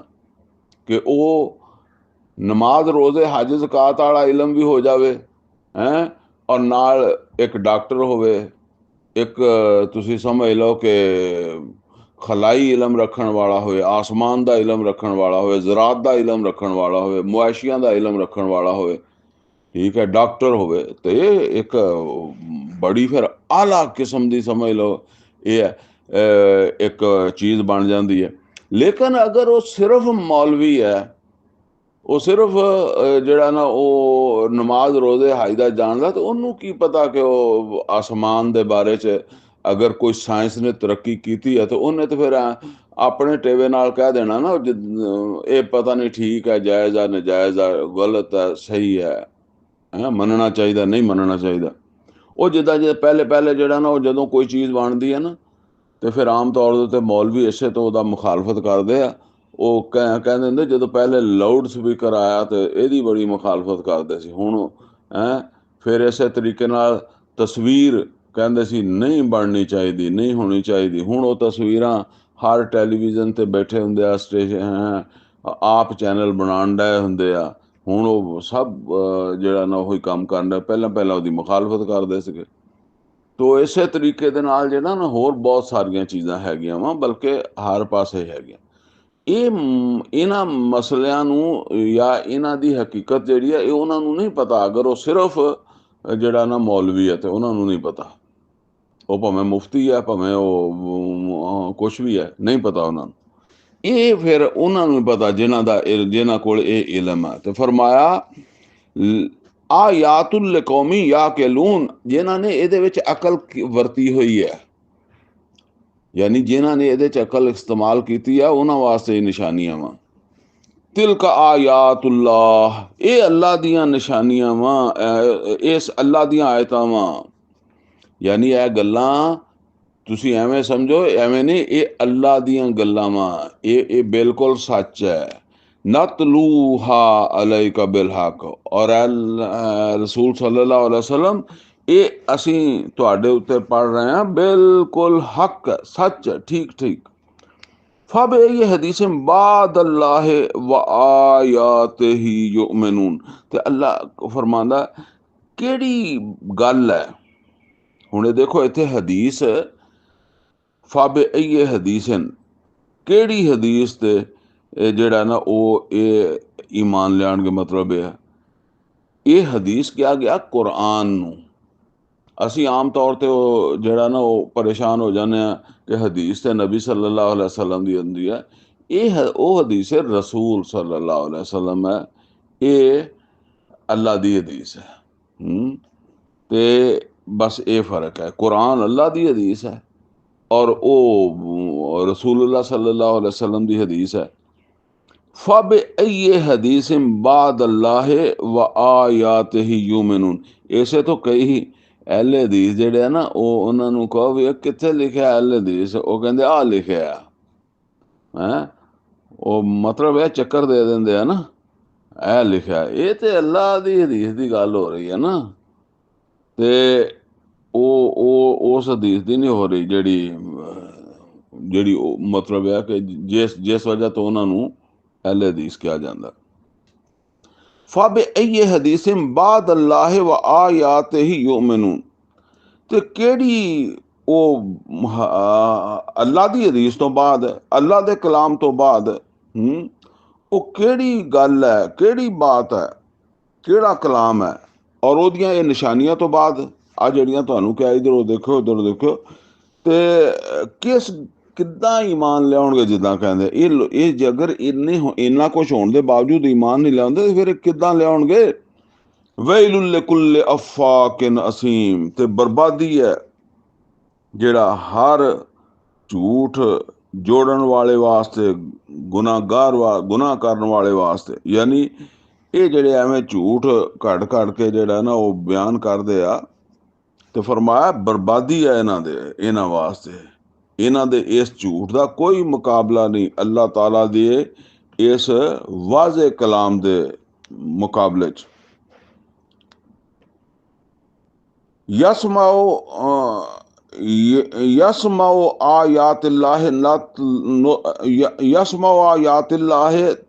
ਕਿ ਉਹ ਨਮਾਜ਼, ਰੋਜ਼ੇ, ਹਜ, ਜ਼ਕਾਤ ਵਾਲਾ ਇਲਮ ਵੀ ਹੋ ਜਾਵੇ ਹੈ, ਔਰ ਨਾਲ ਇੱਕ ਡਾਕਟਰ ਹੋਵੇ, ਇੱਕ ਤੁਸੀਂ ਸਮਝ ਲਓ ਕਿ ਖਲਾਈ ਇਲਮ ਰੱਖਣ ਵਾਲਾ ਹੋਵੇ, ਆਸਮਾਨ ਦਾ ਇਲਮ ਰੱਖਣ ਵਾਲਾ ਹੋਵੇ, ਜ਼ਰਾਤ ਦਾ ਇਲਮ ਰੱਖਣ ਵਾਲਾ ਹੋਵੇ, ਮੁਆਸ਼ੀਆਂ ਦਾ ਇਲਮ ਰੱਖਣ ਵਾਲਾ ਹੋਵੇ, ਠੀਕ ਹੈ, ਡਾਕਟਰ ਹੋਵੇ, ਤੇ ਇੱਕ ਬੜੀ ਫਿਰ ਆਲਾ ਕਿਸਮ ਦੀ ਸਮਝ ਲਓ ਇਹ ਹੈ ਇੱਕ ਚੀਜ਼ ਬਣ ਜਾਂਦੀ ਹੈ। ਲੇਕਿਨ ਅਗਰ ਉਹ ਸਿਰਫ ਮੌਲਵੀ ਹੈ, ਉਹ ਸਿਰਫ ਜਿਹੜਾ ਨਾ ਉਹ ਨਮਾਜ਼, ਰੋਜ਼ੇ, ਹਜ ਦਾ ਜਾਣਦਾ, ਤੇ ਉਹਨੂੰ ਕੀ ਪਤਾ ਕਿ ਉਹ ਆਸਮਾਨ ਦੇ ਬਾਰੇ 'ਚ ਅਗਰ ਕੋਈ ਸਾਇੰਸ ਨੇ ਤਰੱਕੀ ਕੀਤੀ ਹੈ ਤਾਂ ਉਹਨੇ ਤਾਂ ਫਿਰ ਆਪਣੇ ਟੇਵੇ ਨਾਲ ਕਹਿ ਦੇਣਾ ਨਾ ਇਹ ਪਤਾ ਨਹੀਂ ਠੀਕ ਹੈ, ਜਾਇਜ਼ ਆ, ਨਜਾਇਜ਼ ਆ, ਗਲਤ ਹੈ, ਸਹੀ ਹੈ, ਮੰਨਣਾ ਚਾਹੀਦਾ, ਨਹੀਂ ਮੰਨਣਾ ਚਾਹੀਦਾ। ਉਹ ਜਿੱਦਾਂ ਜੇ ਪਹਿਲੇ ਜਿਹੜਾ ਨਾ ਉਹ ਜਦੋਂ ਕੋਈ ਚੀਜ਼ ਬਣਦੀ ਹੈ ਨਾ, ਤੇ ਫਿਰ ਆਮ ਤੌਰ ਦੇ ਉੱਤੇ ਮੌਲਵੀ ਇਸੇ ਤੋਂ ਉਹਦਾ ਮੁਖਾਲਫਤ ਕਰਦੇ ਆ। ਉਹ ਕਹਿੰਦੇ ਹੁੰਦੇ ਜਦੋਂ ਪਹਿਲੇ ਲਾਊਡ ਸਪੀਕਰ ਆਇਆ ਤੇ ਇਹਦੀ ਬੜੀ ਮੁਖਾਲਫਤ ਕਰਦੇ ਸੀ। ਹੁਣ ਫਿਰ ਇਸੇ ਤਰੀਕੇ ਨਾਲ ਤਸਵੀਰ ਕਹਿੰਦੇ ਸੀ ਨਹੀਂ ਬਣਨੀ ਚਾਹੀਦੀ, ਨਹੀਂ ਹੋਣੀ ਚਾਹੀਦੀ। ਹੁਣ ਉਹ ਤਸਵੀਰਾਂ ਹਰ ਟੈਲੀਵਿਜ਼ਨ ਤੇ ਬੈਠੇ ਹੁੰਦੇ ਆ, ਸਟੇਸ਼ਨ ਆਪ ਚੈਨਲ ਬਣਾਉਣ ਡਏ ਹੁੰਦੇ ਆ। ਹੁਣ ਉਹ ਸਭ ਜਿਹੜਾ ਨਾ ਉਹੀ ਕੰਮ ਕਰਨ ਡਿਆ, ਪਹਿਲਾਂ ਉਹਦੀ ਮੁਖਾਲਫਤ ਕਰਦੇ ਸੀਗੇ। ਤੋ ਇਸੇ ਤਰੀਕੇ ਦੇ ਨਾਲ ਜਿਹੜਾ ਨਾ ਹੋਰ ਬਹੁਤ ਸਾਰੀਆਂ ਚੀਜ਼ਾਂ ਹੈਗੀਆਂ ਵਾ, ਬਲਕਿ ਹਰ ਪਾਸੇ ਹੈਗੀਆਂ। ਇਹਨਾਂ ਮਸਲਿਆਂ ਨੂੰ ਜਾਂ ਇਹਨਾਂ ਦੀ ਹਕੀਕਤ ਜਿਹੜੀ ਹੈ ਇਹ ਉਹਨਾਂ ਨੂੰ ਨਹੀਂ ਪਤਾ। ਅਗਰ ਉਹ ਸਿਰਫ ਜਿਹੜਾ ਨਾ ਮੌਲਵੀ ਹੈ ਤੇ ਉਹਨਾਂ ਨੂੰ ਨਹੀਂ ਪਤਾ। ਉਹ ਭਾਵੇਂ ਮੁਫਤੀ ਹੈ, ਭਾਵੇਂ ਉਹ ਕੁਛ ਵੀ ਹੈ, ਨਹੀਂ ਪਤਾ ਉਹਨਾਂ ਨੂੰ। ਇਹ ਫਿਰ ਉਹਨਾਂ ਨੂੰ ਪਤਾ ਜਿਨ੍ਹਾਂ ਕੋਲ ਇਹ ਇਲਮ ਹੈ। ਤੇ ਫਰਮਾਇਆ ਆਯਾਤੁਲ ਕੌਮੀ ਯਾਕਿਲੂਨ, ਜਿਨ੍ਹਾਂ ਨੇ ਇਹਦੇ ਵਿੱਚ ਅਕਲ ਵਰਤੀ ਹੋਈ ਹੈ, ਯਾਨੀ ਜਿਨ੍ਹਾਂ ਨੇ ਇਹਦੇ ਚ ਅਕਲ ਇਸਤੇਮਾਲ ਕੀਤੀ ਆ, ਉਹਨਾਂ ਵਾਸਤੇ ਨਿਸ਼ਾਨੀਆਂ ਵਾ। ਤਿਲਕ ਆਯਾਤੁल्लाह, ਇਹ ਅੱਲਾ ਦੀਆਂ ਨਿਸ਼ਾਨੀਆਂ ਵਾ, ਇਸ ਅੱਲਾ ਦੀਆਂ ਆਇਤਾਂ ਵਾ। ਯਾਨੀ ਇਹ ਗੱਲਾਂ ਤੁਸੀਂ ਐਵੇਂ ਸਮਝੋ, ਐਵੇਂ ਨਹੀਂ, ਇਹ ਅੱਲਾ ਦੀਆਂ ਗੱਲਾਂ ਵਾ, ਇਹ ਬਿਲਕੁਲ ਸੱਚ ਹੈ। ਨਤਲੂਹਾ ਅਲੈਕਾ ਬਿਲਹਕ, ਔਰ ਰਸੂਲ ਸੱਲੱਲਾਹੁ ਅਲੈहि ਵਸੱਲਮ, ਇਹ ਅਸੀਂ ਤੁਹਾਡੇ ਉੱਤੇ ਪੜ੍ਹ ਰਹੇ ਹਾਂ ਬਿਲਕੁਲ ਹੱਕ, ਸੱਚ, ਠੀਕ ਠੀਕ। ਫਬ ਇਹ ਹਦੀਸ ਬਾਦ ਅੱਲਾਹ व ਆਯਾਤਿhi ਯੁਮਿਨੂਨ, ਤੇ ਅੱਲਾ ਫਰਮਾਂਦਾ ਕਿਹੜੀ ਗੱਲ ਹੈ। ਹੁਣ ਇਹ ਦੇਖੋ ਇੱਥੇ ਹਦੀਸ, ਫਬ ਇਹ ਹਦੀਸਨ, ਕਿਹੜੀ ਹਦੀਸ ਤੇ ਜਿਹੜਾ ਨਾ ਉਹ ਇਹ ਈਮਾਨ ਲਿਆਉਣਗੇ, ਮਤਲਬ ਇਹ ਹਦੀਸ ਕਿਹਾ ਗਿਆ ਕੁਰਾਨ ਨੂੰ। ਅਸੀਂ ਆਮ ਤੌਰ ਤੇ ਉਹ ਜਿਹੜਾ ਨਾ ਉਹ ਪਰੇਸ਼ਾਨ ਹੋ ਜਾਂਦੇ ਆ ਕਿ ਹਦੀਸ ਤੇ ਨਬੀ ਸੱਲੱਲਾਹੁ ਅਲੈहि ਵਸੱਲਮ ਦੀ ਹੁੰਦੀ ਹੈ। ਇਹ ਉਹ ਹਦੀਸ ਹੈ ਰਸੂਲ ਸੱਲੱਲਾਹੁ ਅਲੈहि ਵਸੱਲਮ ਹੈ, ਇਹ ਅੱਲਾ ਦੀ ਹਦੀਸ ਹੈ। ਤੇ ਬਸ ਇਹ ਫਰਕ ਹੈ, ਕੁਰਾਨ ਅੱਲਾ ਦੀ ਹਦੀਸ ਹੈ ਔਰ ਉਹ ਰਸੂਲੁल्लाह सल्लल्लाहु अलैहि वसल्लम ਦੀ ਹਦੀਸ ਹੈ। ਫਬ ਇਹ ਹਦੀਸ ਬਾਦ ਅੱਲਾਹ व ਆਯਾਤਿhi ਯੂਮਿਨੂਨ, ਇਸੇ ਤੋਂ ਕਈ ਅਹਿਲੇ ਹਦੀਸ ਜਿਹੜੇ ਆ ਨਾ, ਉਹ ਉਹਨਾਂ ਨੂੰ ਕਹੋ ਵੀ ਕਿੱਥੇ ਲਿਖਿਆ ਅਹਿਲੇ ਹਦੀਸ, ਉਹ ਕਹਿੰਦੇ ਆ ਲਿਖਿਆ ਹੈ। ਉਹ ਮਤਲਬ ਇਹ ਚੱਕਰ ਦੇ ਦਿੰਦੇ ਆ ਨਾ, ਇਹ ਲਿਖਿਆ, ਇਹ ਤੇ ਅੱਲਾ ਦੀ ਹਦੀਸ ਦੀ ਗੱਲ ਹੋ ਰਹੀ ਹੈ ਨਾ, ਤੇ ਉਹ ਉਸ ਹਦੀਸ ਦੀ ਨਹੀਂ ਹੋ ਰਹੀ ਜਿਹੜੀ ਉਹ ਮਤਲਬ ਹੈ ਕਿ ਜਿਸ ਵਜ੍ਹਾ ਤੋਂ ਉਹਨਾਂ ਨੂੰ ਅਹਿਲੇ ਹਦੀਸ ਕਿਹਾ ਜਾਂਦਾ। ਫਬ ਇਹ ਹਦੀਸ ਬਾਦ ਅੱਲਾਹ व ਆਯਾਤਿhi ਯੁਮਿਨੂਨ, ਤੇ ਕਿਹੜੀ ਉਹ ਅੱਲਾ ਦੀ ਹਦੀਸ ਤੋਂ ਬਾਅਦ, ਅੱਲਾ ਦੇ ਕਲਾਮ ਤੋਂ ਬਾਅਦ ਉਹ ਕਿਹੜੀ ਗੱਲ ਹੈ, ਕਿਹੜੀ ਬਾਤ ਹੈ, ਕਿਹੜਾ ਕਲਾਮ ਹੈ, ਔਰ ਉਹਦੀਆਂ ਇਹ ਨਿਸ਼ਾਨੀਆਂ ਤੋਂ ਬਾਅਦ ਆ ਜਿਹੜੀਆਂ ਤੁਹਾਨੂੰ ਕਿਹਾ, ਇੱਧਰੋਂ ਦੇਖੋ ਉੱਧਰ ਦੇਖੋ, ਤੇ ਕਿੱਦਾਂ ਈਮਾਨ ਲਿਆਉਣਗੇ। ਜਿੱਦਾਂ ਕਹਿੰਦੇ ਇਹ ਜੇ ਅਗਰ ਇੰਨਾ ਕੁਛ ਹੋਣ ਦੇ ਬਾਵਜੂਦ ਈਮਾਨ ਨਹੀਂ ਲਿਆਉਂਦੇ, ਫਿਰ ਕਿੱਦਾਂ ਲਿਆਉਣਗੇ। ਵੈਲੁਲ ਲਿਕੁੱਲ ਅਫਾਕਿਨ ਅਸੀਮ, ਤੇ ਬਰਬਾਦੀ ਹੈ ਜਿਹੜਾ ਹਰ ਝੂਠ ਜੋੜਨ ਵਾਲੇ ਵਾਸਤੇ, ਗੁਨਾਹ ਕਰਨ ਵਾਲੇ ਵਾਸਤੇ। ਯਾਨੀ ਇਹ ਜਿਹੜੇ ਐਵੇਂ ਝੂਠ ਘੜ ਕੇ ਜਿਹੜਾ ਨਾ ਉਹ ਬਿਆਨ ਕਰਦੇ ਆ, ਤੇ ਫਰਮਾਇਆ ਬਰਬਾਦੀ ਹੈ ਇਹਨਾਂ ਵਾਸਤੇ। ਇਹਨਾਂ ਦੇ ਇਸ ਝੂਠ ਦਾ ਕੋਈ ਮੁਕਾਬਲਾ ਨਹੀਂ ਅੱਲਾਹ ਤਾਲਾ ਦੇ ਇਸ ਵਾਜ਼ੇ ਕਲਾਮ ਦੇ ਮੁਕਾਬਲੇ 'ਚ। ਯਸਮਾਉ ਆਯਾਤਿल्लाह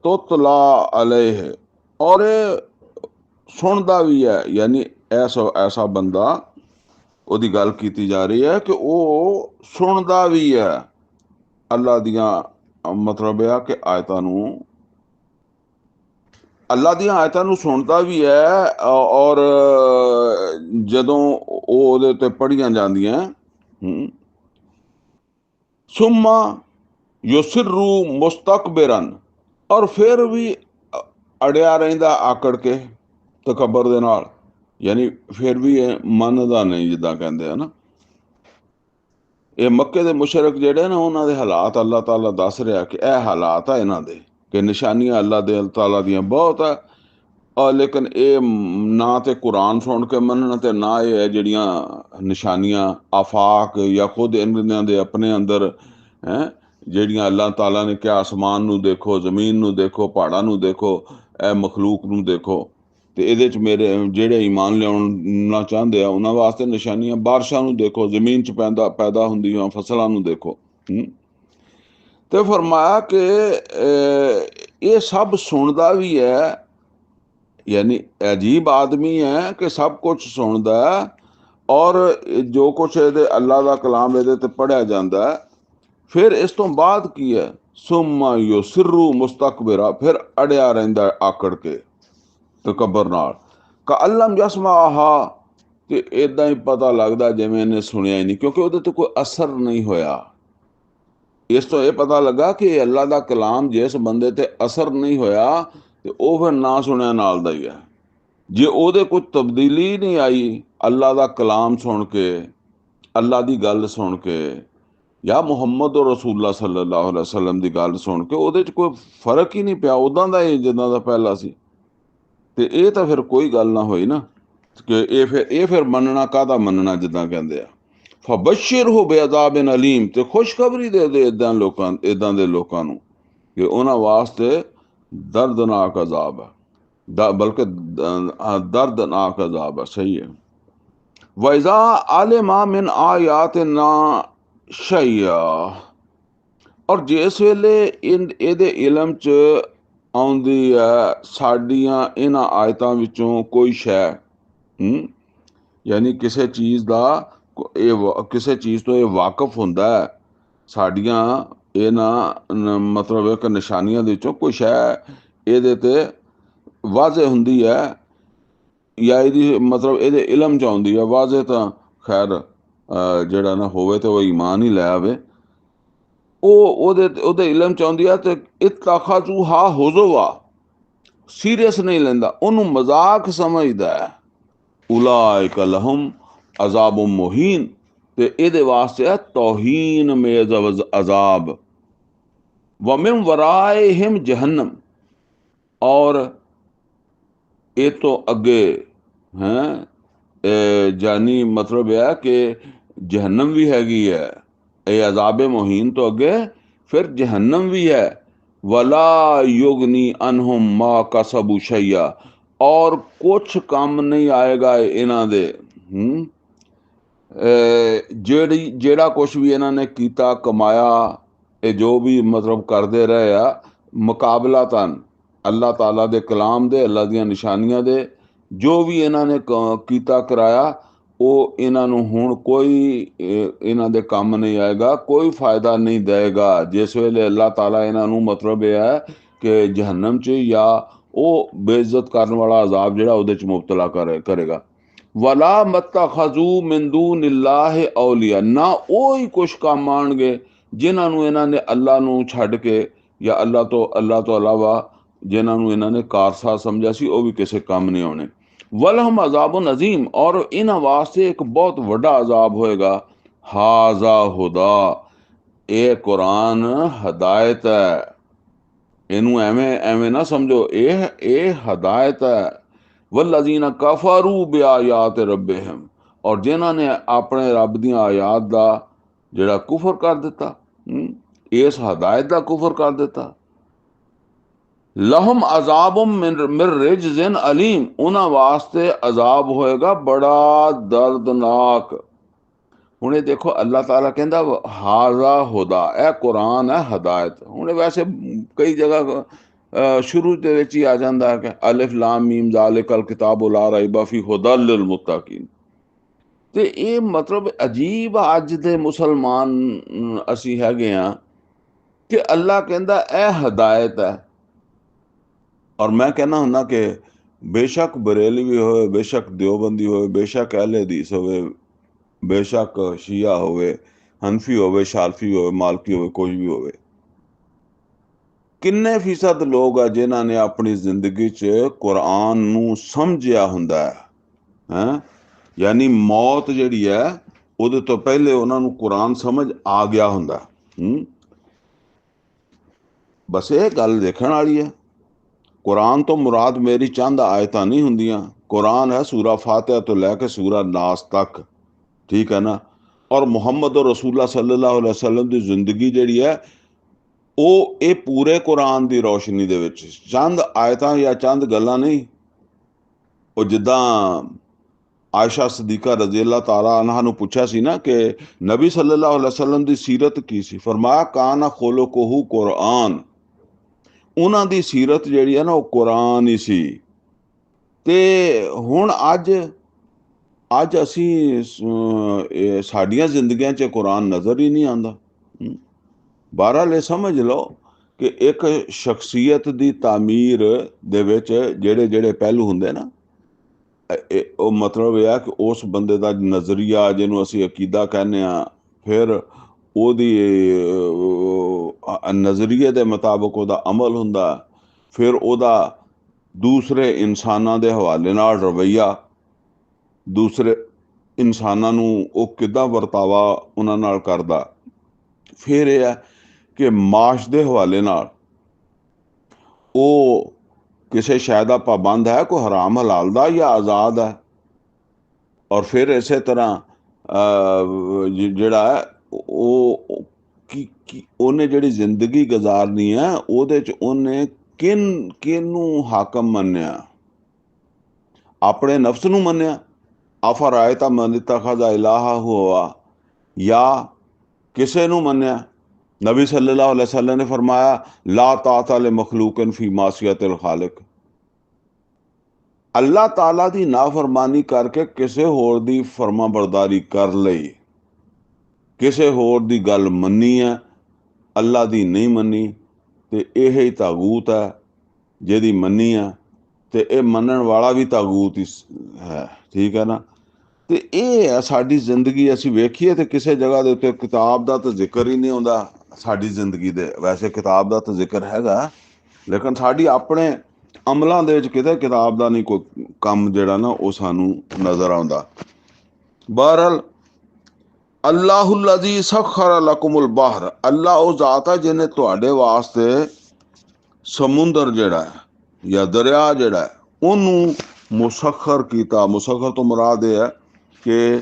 ਤੁਤਲਾ ਅਲੈਹ, ਔਰ ਸੁਣਦਾ ਵੀ ਹੈ। ਯਾਨੀ ਐਸਾ ਬੰਦਾ, ਉਹਦੀ ਗੱਲ ਕੀਤੀ ਜਾ ਰਹੀ ਹੈ ਕਿ ਉਹ ਸੁਣਦਾ ਵੀ ਹੈ ਅੱਲਾ ਦੀਆਂ, ਮਤਲਬ ਇਹ ਆ ਕਿ ਆਇਤਾਂ ਨੂੰ, ਅੱਲਾ ਦੀਆਂ ਆਇਤਾਂ ਨੂੰ ਸੁਣਦਾ ਵੀ ਹੈ। ਔਰ ਜਦੋਂ ਉਹ ਉਹਦੇ ਉੱਤੇ ਪੜ੍ਹੀਆਂ ਜਾਂਦੀਆਂ, ਸੁੰਮਾ ਯੁਸਿਰਰੂ ਮੁਸਤਕਬਿਰਨ, ਔਰ ਫਿਰ ਵੀ ਅੜਿਆ ਰਹਿੰਦਾ ਆਕੜ ਕੇ, ਤਕੱਬਰ ਦੇ ਨਾਲ। ਯਾਨੀ ਫਿਰ ਵੀ ਇਹ ਮੰਨਦਾ ਨਹੀਂ, ਜਿੱਦਾਂ ਕਹਿੰਦੇ ਆ ਨਾ। ਇਹ ਮੱਕੇ ਦੇ ਮੁਸ਼ਰਿਕ ਜਿਹੜੇ ਨਾ, ਉਹਨਾਂ ਦੇ ਹਾਲਾਤ ਅੱਲਾਹ ਤਾਲਾ ਦੱਸ ਰਿਹਾ ਕਿ ਇਹ ਹਾਲਾਤ ਆ ਇਹਨਾਂ ਦੇ, ਕਿ ਨਿਸ਼ਾਨੀਆਂ ਅੱਲਾਹ ਦੇ ਤਾਲਾ ਦੀਆਂ ਬਹੁਤ ਆ, ਲੇਕਿਨ ਇਹ ਨਾ ਤੇ ਕੁਰਾਨ ਸੁਣ ਕੇ ਮੰਨਣ, ਤੇ ਨਾ ਇਹ ਜਿਹੜੀਆਂ ਨਿਸ਼ਾਨੀਆਂ ਆਫਾਕ ਜਾਂ ਖੁਦ ਇਹਨਾਂ ਦੇ ਆਪਣੇ ਅੰਦਰ ਜਿਹੜੀਆਂ ਅੱਲਾਹ ਤਾਲਾ ਨੇ ਕਿਹਾ, ਆਸਮਾਨ ਨੂੰ ਦੇਖੋ, ਜ਼ਮੀਨ ਨੂੰ ਦੇਖੋ, ਪਹਾੜਾਂ ਨੂੰ ਦੇਖੋ, ਇਹ ਮਖਲੂਕ ਨੂੰ ਦੇਖੋ, ਤੇ ਇਹਦੇ 'ਚ ਮੇਰੇ ਜਿਹੜੇ ਈਮਾਨ ਲਿਆਉਣਾ ਚਾਹੁੰਦੇ ਆ ਉਹਨਾਂ ਵਾਸਤੇ ਨਿਸ਼ਾਨੀਆਂ, ਬਾਰਿਸ਼ਾਂ ਨੂੰ ਦੇਖੋ, ਜ਼ਮੀਨ 'ਚ ਪੈਦਾ ਹੁੰਦੀਆਂ ਫਸਲਾਂ ਨੂੰ ਦੇਖੋ। ਤੇ ਫਰਮਾਇਆ ਕਿ ये सब सुनता भी है, यानी अजीब आदमी है कि सब कुछ सुनता है और जो कुछ ये अल्लाह का कलाम ये पढ़िया जाता है। फिर इस तो बाद की है, सुम्मा यो सिर्रू मुस्तकबिरा, फिर अड़िया रहिंदा आकड़ के तकबर नाल, का अल्लम जसमा आहा, कि इदा ही पता लगता जिवें इन्हें सुनिया ही नहीं, क्योंकि वो तो कोई असर नहीं होया। इस तो यह पता लगा कि अल्लाह का कलाम जिस बंदे ते असर नहीं होया तो वह फिर ना सुनिया नाल दा ही है। जे ਉਹਦੇ कुछ तब्दीली नहीं आई अल्लाह का कलाम सुन के, अल्लाह की गल सुन के, या मुहम्मद और रसूलुल्लाह सल्लल्लाहु अलैहि वसल्लम की गल सुन के, ਉਹਦੇ कोई फर्क ही नहीं पिया, उदा का ही जिदा का पहला सी। ते ਇਹ ਤਾਂ फिर कोई गल ना होई ना कि ये फिर मनना काहदा मनना, जिदा कहते हैं फबशिर हो बेअज़ाबिन अलीम, ते खुशखबरी दे दे इदां दे लोकां नूं कि उन्हां वास्ते दर्दनाक अजाब है, बल्कि दर्दनाक अजाब है, सही है। वैज़ा आलिमा मिन आयात ना शैया, और जिस वेले इहदे इलम च आउंदी है साडियां इन्हां आयतां विचों कोई शै, यानी किसी चीज़ का किसी चीज़ तो ये वाकफ होंदा है, साडियां इन्हां मतलब एक निशानियां दे विचों कोई शै इहदे ते वाज़े हुंदी है, या इहदी मतलब इहदे इलम च आउंदी है। वाज़े तां खैर जिहड़ा ना होवे ते वो ईमान ही लै आवे, ਉਹਦੇ इलम च आउंदी है, ते इत्तखज़ू हा हुज़ुवा, सीरियस नहीं लैंदा, ਉਹਨੂੰ मजाक समझदा है। उलाइक लहुम अजाब मुहीन, ते इहदे वास्ते है तौहीन मेज अजाब। व मिन वराइहिम जहन्नम, और ये तो अगे हैं जानी मतलब है कि जहन्नम भी हैगी है, ये अजाब मुहीन तो अगे फिर जहन्नम भी है। वला युगनी अनहुम मा कसबु शैया, और कुछ काम नहीं आएगा इन्हां दे जेड़ा कुछ भी इन्होंने किया कमाया, ये जो भी मतलब करते रहे आ मुकाबला तन अल्लाह ताला दे कलाम दे, अल्लाह दियां निशानियां दे, जो भी इन्होंने किया कराया, वो इन्हों हुण कोई इन्हां दे काम नहीं आएगा, कोई फायदा नहीं देगा। जिस वेले अल्लाह ताला इन्हों मतलब यह है कि जहन्नम च या वो बेइज्जत करने वाला अजाब जिहड़ा उहदे च मुबतला करेगा। वला मत्तखज़ू मिन दूनिल्लाहि औलिया, ना वो ही कुछ काम आउणगे जिन्होंने इन्होंने अल्लाह नूं छड्ड के या अल्लाह तो अलावा जिन्होंने इन्होंने कारसाज समझा सी, वो भी किसी काम नहीं आने। वलहम अजाबुन अजीम, और इन्हां वास्ते एक बहुत वड्डा अजाब होएगा। हाजा हुदा, ये कुरान हदायत है, इनू एवें एवें ना समझो, ये हदायत है। वल्लज़ीना कफरू बिआयात रब्बिहिम, और जिन्होंने अपने रब दी आयात का जिहड़ा कुफर कर दिता, इस हदायत का कुफर कर दिता। लहुम अजाबुम मिन रिजजिन अलीम, उन्हां वास्ते अजाब होएगा बड़ा दर्दनाक। हुणे देखो अल्लाह ताला कहंदा हाजा हुदा, ए कुरान है हदायत। हुणे वैसे कई जगह शुरू दे विच ही आ जांदा है कि अलिफ लाम मीम ज़ालिकल किताबु ला रैब फीह हुदल लिल मुत्तकीन। ते ये मतलब अजीब अज दे मुसलमान असी हैगे आ कि अल्लाह कहंदा ए हदायत है, और मैं कहना हुंदा कि बेशक बरेलवी होए, बेशक देवबंदी होए, बेशक अहले हदीस होए, बेशक शिया होवे, हनफी होवे, शारफी होवे, मालकी होवे, कोई भी होवे, किन्ने फीसद लोग आ जिन्हां ने अपनी जिंदगी च कुरान नूं समझिया हुंदा है, यानी मौत जिहड़ी है ਉਹਦੇ ਤੋਂ ਪਹਿਲੇ ਉਹਨਾਂ ਨੂੰ ਕੁਰਾਨ ਸਮਝ ਆ ਗਿਆ ਹੁੰਦਾ। बस ये गल देखने वाली है। कुरान तो मुराद मेरी चंद आयतां नहीं हुंदियां, कुरान है सूरा फातिहा तो लैके सूरा नास तक, ठीक है ना। और मुहम्मद और रसूलुल्लाह सल्लल्लाहु अलैहि वसल्लम की जिंदगी जिहड़ी है वो ये पूरे कुरान की रोशनी दे विच चंद आयतां या चंद गल्लां नहीं। वो जिद्दां आयशा सदीका रजी अल्लाह ताला अन्हा नूं पुछया सी ना कि नबी सल्लल्लाहु अलैहि वसल्लम की सीरत की सी, फरमाया काना खुलुकुहु कुरान, ਉਹਨਾਂ ਦੀ ਸੀਰਤ ਜਿਹੜੀ ਹੈ ਨਾ ਉਹ ਕੁਰਾਨ ਹੀ ਸੀ। ਤੇ ਹੁਣ ਅੱਜ ਅਸੀਂ ਸਾਡੀਆਂ ਜ਼ਿੰਦਗੀਆਂ 'ਚ ਕੁਰਾਨ ਨਜ਼ਰ ਹੀ ਨਹੀਂ ਆਉਂਦਾ। ਬਹਰਹਾਲ ਇਹ ਸਮਝ ਲਓ ਕਿ ਇੱਕ ਸ਼ਖਸੀਅਤ ਦੀ ਤਾਮੀਰ ਦੇ ਵਿੱਚ ਜਿਹੜੇ ਜਿਹੜੇ ਪਹਿਲੂ ਹੁੰਦੇ ਨਾ, ਉਹ ਮਤਲਬ ਇਹ ਆ ਕਿ ਉਸ ਬੰਦੇ ਦਾ ਨਜ਼ਰੀਆ, ਜਿਹਨੂੰ ਅਸੀਂ ਅਕੀਦਾ ਕਹਿੰਦੇ ਆ, ਫਿਰ ਉਹਦੀ ਨਜ਼ਰੀਏ ਦੇ ਮੁਤਾਬਕ ਉਹਦਾ ਅਮਲ ਹੁੰਦਾ, ਫਿਰ ਉਹਦਾ ਦੂਸਰੇ ਇਨਸਾਨਾਂ ਦੇ ਹਵਾਲੇ ਨਾਲ ਰਵੱਈਆ, ਦੂਸਰੇ ਇਨਸਾਨਾਂ ਨੂੰ ਉਹ ਕਿੱਦਾਂ ਵਰਤਾਵਾ ਉਹਨਾਂ ਨਾਲ ਕਰਦਾ, ਫਿਰ ਇਹ ਹੈ ਕਿ ਮਾਸ਼ ਦੇ ਹਵਾਲੇ ਨਾਲ ਉਹ ਕਿਸੇ ਸ਼ੈ ਦਾ ਪਾਬੰਦ ਹੈ, ਕੋਈ ਹਰਾਮ ਹਲਾਲ ਦਾ ਜਾਂ ਆਜ਼ਾਦ ਹੈ। ਔਰ ਫਿਰ ਇਸੇ ਤਰ੍ਹਾਂ ਜਿਹੜਾ ਹੈ ਉਹ ਉਹਨੇ ਜਿਹੜੀ ਜ਼ਿੰਦਗੀ ਗੁਜ਼ਾਰਨੀ ਹੈ ਉਹਦੇ 'ਚ ਉਹਨੇ ਕਿਹਨੂੰ ਹਾਕਮ ਮੰਨਿਆ, ਆਪਣੇ ਨਫਸ ਨੂੰ ਮੰਨਿਆ, ਅਫਰਾਇਤਾ ਮਨ ਇਤਖਜ਼ਾ ਇਲਾਹਾ ਹੁਆ, ਜਾਂ ਕਿਸੇ ਨੂੰ ਮੰਨਿਆ। नबी सल्लल्लाहु अलैहि वसल्लम ने फरमाया ला ताअता ले मखलूकन फी मासियतिल खालिक, अल्लाह ताला दी नाफरमानी करके किसे होर दी फरमा बरदारी कर लई, किसे होर दी गल मन्नी है, अल्लाह दी नहीं मन्नी, ते यह ही तागूत है जिहदी मन्नी है, ते यह मनण वाला भी तागूत ही है। ठीक है ना। ਤੇ ਇਹ ਹੈ ਸਾਡੀ ਜ਼ਿੰਦਗੀ। ਅਸੀਂ ਵੇਖੀਏ ਤੇ ਕਿਸੇ ਜਗ੍ਹਾ ਦੇ ਉੱਤੇ ਕਿਤਾਬ ਦਾ ਤਾਂ ਜ਼ਿਕਰ ਹੀ ਨਹੀਂ ਆਉਂਦਾ ਸਾਡੀ ਜ਼ਿੰਦਗੀ ਦੇ। ਵੈਸੇ ਕਿਤਾਬ ਦਾ ਤਾਂ ਜ਼ਿਕਰ ਹੈਗਾ, ਲੇਕਿਨ ਸਾਡੀ ਆਪਣੇ ਅਮਲਾਂ ਦੇ ਵਿੱਚ ਕਿਤੇ ਕਿਤਾਬ ਦਾ ਨਹੀਂ ਕੋਈ ਕੰਮ ਜਿਹੜਾ ਨਾ ਉਹ ਸਾਨੂੰ ਨਜ਼ਰ ਆਉਂਦਾ। ਬਹਰਹਾਲ ਅੱਲਾਹੁ ਲੱਜ਼ੀ ਸਖਰ ਲਕੁਮੁਲ ਬਹਰ, ਅੱਲਾ ਉਹ ਜ਼ਾਤ ਹੈ ਜਿਹਨੇ ਤੁਹਾਡੇ ਵਾਸਤੇ ਸਮੁੰਦਰ ਜਿਹੜਾ ਹੈ ਜਾਂ ਦਰਿਆ ਜਿਹੜਾ ਹੈ ਉਹਨੂੰ ਮੁਸਖਰ ਕੀਤਾ। ਮੁਸਖਰ ਤੋਂ ਮੁਰਾਦ ਇਹ ਹੈ ਕਿ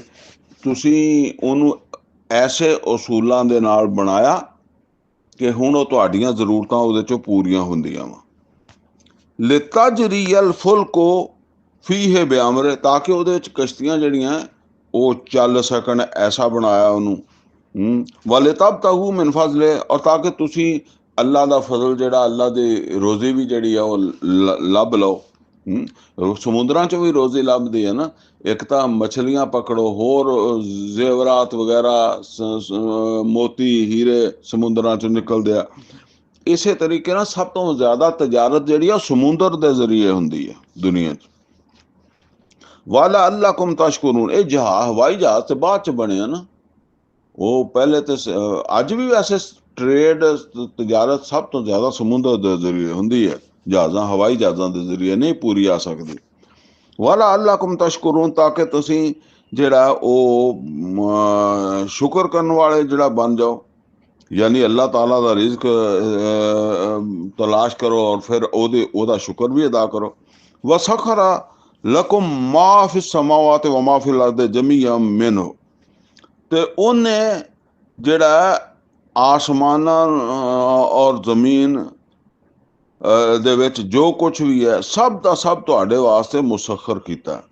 ਤੁਸੀਂ ਉਹਨੂੰ ਐਸੇ ਅਸੂਲਾਂ ਦੇ ਨਾਲ ਬਣਾਇਆ ਕਿ ਹੁਣ ਉਹ ਤੁਹਾਡੀਆਂ ਜ਼ਰੂਰਤਾਂ ਉਹਦੇ 'ਚੋਂ ਪੂਰੀਆਂ ਹੁੰਦੀਆਂ ਵਾ। ਲਿਤਜਰੀਅਲ ਫੁਲਕੋ ਫੀਹ ਬਿਅਮਰੇ, ਤਾਂ ਕਿ ਉਹਦੇ ਵਿੱਚ ਕਸ਼ਤੀਆਂ ਜਿਹੜੀਆਂ ਉਹ ਚੱਲ ਸਕਣ, ਐਸਾ ਬਣਾਇਆ ਉਹਨੂੰ। ਵਾਲੇ ਤਬ ਤਹੂ ਮਿਨ ਫਜ਼ਲੇ, ਔਰ ਤਾਂ ਕਿ ਤੁਸੀਂ ਅੱਲਾ ਦਾ ਫਜ਼ਲ ਜਿਹੜਾ, ਅੱਲਾ ਦੀ ਰੋਜ਼ੀ ਵੀ ਜਿਹੜੀ ਆ ਉਹ ਲੱਭ ਲਓ। ਸਮੁੰਦਰਾਂ 'ਚੋਂ ਵੀ ਰੋਜ਼ੀ ਲੱਭਦੀ ਹੈ ਨਾ। ਇੱਕ ਤਾਂ ਮਛਲੀਆਂ ਪਕੜੋ, ਹੋਰ ਜ਼ੇਵਰਾਤ ਵਗੈਰਾ, ਮੋਤੀ ਹੀਰੇ ਸਮੁੰਦਰਾਂ 'ਚੋਂ ਨਿਕਲਦੇ ਆ। ਇਸੇ ਤਰੀਕੇ ਨਾਲ ਸਭ ਤੋਂ ਜ਼ਿਆਦਾ ਤਜਾਰਤ ਜਿਹੜੀ ਆ ਸਮੁੰਦਰ ਦੇ ਜ਼ਰੀਏ ਹੁੰਦੀ ਹੈ ਦੁਨੀਆ 'ਚ। ਵਾਲਾ ਅੱਲਾ ਕੁਮ ਤਸ਼ਕੁरून, ਇਹ ਜਹਾਜ਼, ਹਵਾਈ ਜਹਾਜ਼ ਤੇ ਬਾਅਦ 'ਚ ਬਣਿਆ ਨਾ। ਉਹ ਪਹਿਲੇ ਤੇ ਅੱਜ ਵੀ ਵੈਸੇ ਟ੍ਰੇਡ ਤਜਾਰਤ ਸਭ ਤੋਂ ਜ਼ਿਆਦਾ ਸਮੁੰਦਰ ਦੇ ਜ਼ਰੀਏ ਹੁੰਦੀ ਹੈ। ਜਹਾਜ਼ਾਂ, ਹਵਾਈ ਜਹਾਜ਼ਾਂ ਦੇ ਜ਼ਰੀਏ ਨਹੀਂ ਪੂਰੀ ਆ ਸਕਦੀ। ਵਾਲਾ ਅੱਲਾ ਕੁਮ ਤਸ਼ਕੁरून, ਤਾਂ ਕਿ ਤੁਸੀਂ ਜਿਹੜਾ ਉਹ ਸ਼ੁਕਰ ਕਰਨ ਵਾਲੇ ਜਿਹੜਾ ਬਣ ਜਾਓ, ਯਾਨੀ ਅੱਲਾਹ ਤਾਲਾ ਦਾ ਰਿਜ਼ਕ ਤਲਾਸ਼ ਕਰੋ ਔਰ ਫਿਰ ਉਹਦਾ ਸ਼ੁਕਰ ਵੀ ਅਦਾ ਕਰੋ। ਵਸਖਰਾ ਲਕੁਮ ਮਾ ਫਿ ਸਮਾਵਾਤ ਵ ਮਾ ਫਿਲ ਅਰਦ ਜਮੀਅਨ ਮਿਨਹੁ, ਤੇ ਉਹਨੇ ਜਿਹੜਾ ਆਸਮਾਨਾਂ ਔਰ ਜ਼ਮੀਨ ਦੇ ਵਿੱਚ ਜੋ ਕੁਛ ਵੀ ਹੈ ਸਭ ਦਾ ਸਭ ਤੁਹਾਡੇ ਵਾਸਤੇ ਮੁਸਖਰ ਕੀਤਾ।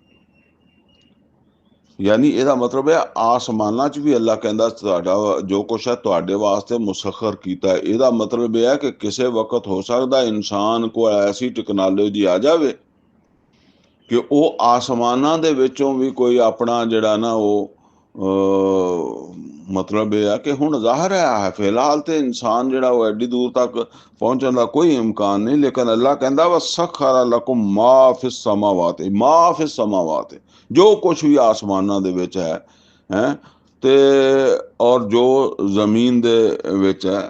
ਯਾਨੀ ਇਹਦਾ ਮਤਲਬ ਹੈ ਆਸਮਾਨਾਂ 'ਚ ਵੀ ਅੱਲਾ ਕਹਿੰਦਾ ਤੁਹਾਡਾ ਜੋ ਕੁਛ ਹੈ ਤੁਹਾਡੇ ਵਾਸਤੇ ਮੁਸਖਰ ਕੀਤਾ। ਇਹਦਾ ਮਤਲਬ ਇਹ ਹੈ ਕਿ ਕਿਸੇ ਵਕਤ ਹੋ ਸਕਦਾ ਇਨਸਾਨ ਕੋਲ ਐਸੀ ਟੈਕਨੋਲੋਜੀ ਆ ਜਾਵੇ ਕਿ ਉਹ ਆਸਮਾਨਾਂ ਦੇ ਵਿੱਚੋਂ ਵੀ ਕੋਈ ਆਪਣਾ ਜਿਹੜਾ ਨਾ ਉਹ ਮਤਲਬ ਇਹ ਆ ਕਿ ਹੁਣ ਜ਼ਾਹਰ ਹੈ ਫਿਲਹਾਲ ਤੇ ਇਨਸਾਨ ਜਿਹੜਾ ਉਹ ਐਡੀ ਦੂਰ ਤੱਕ ਪਹੁੰਚਣ ਦਾ ਕੋਈ ਇਮਕਾਨ ਨਹੀਂ, ਲੇਕਿਨ ਅੱਲਾ ਕਹਿੰਦਾ ਵਾ ਸਖਰ ਲਕੁਮ ਮਾ ਫਿ ਸਮਾਵਾਤ, ਮਾ ਫਿ ਸਮਾਵਾਤ, ਜੋ ਕੁਛ ਵੀ ਆਸਮਾਨਾਂ ਦੇ ਵਿੱਚ ਹੈ ਤੇ ਔਰ ਜੋ ਜ਼ਮੀਨ ਦੇ ਵਿੱਚ ਹੈ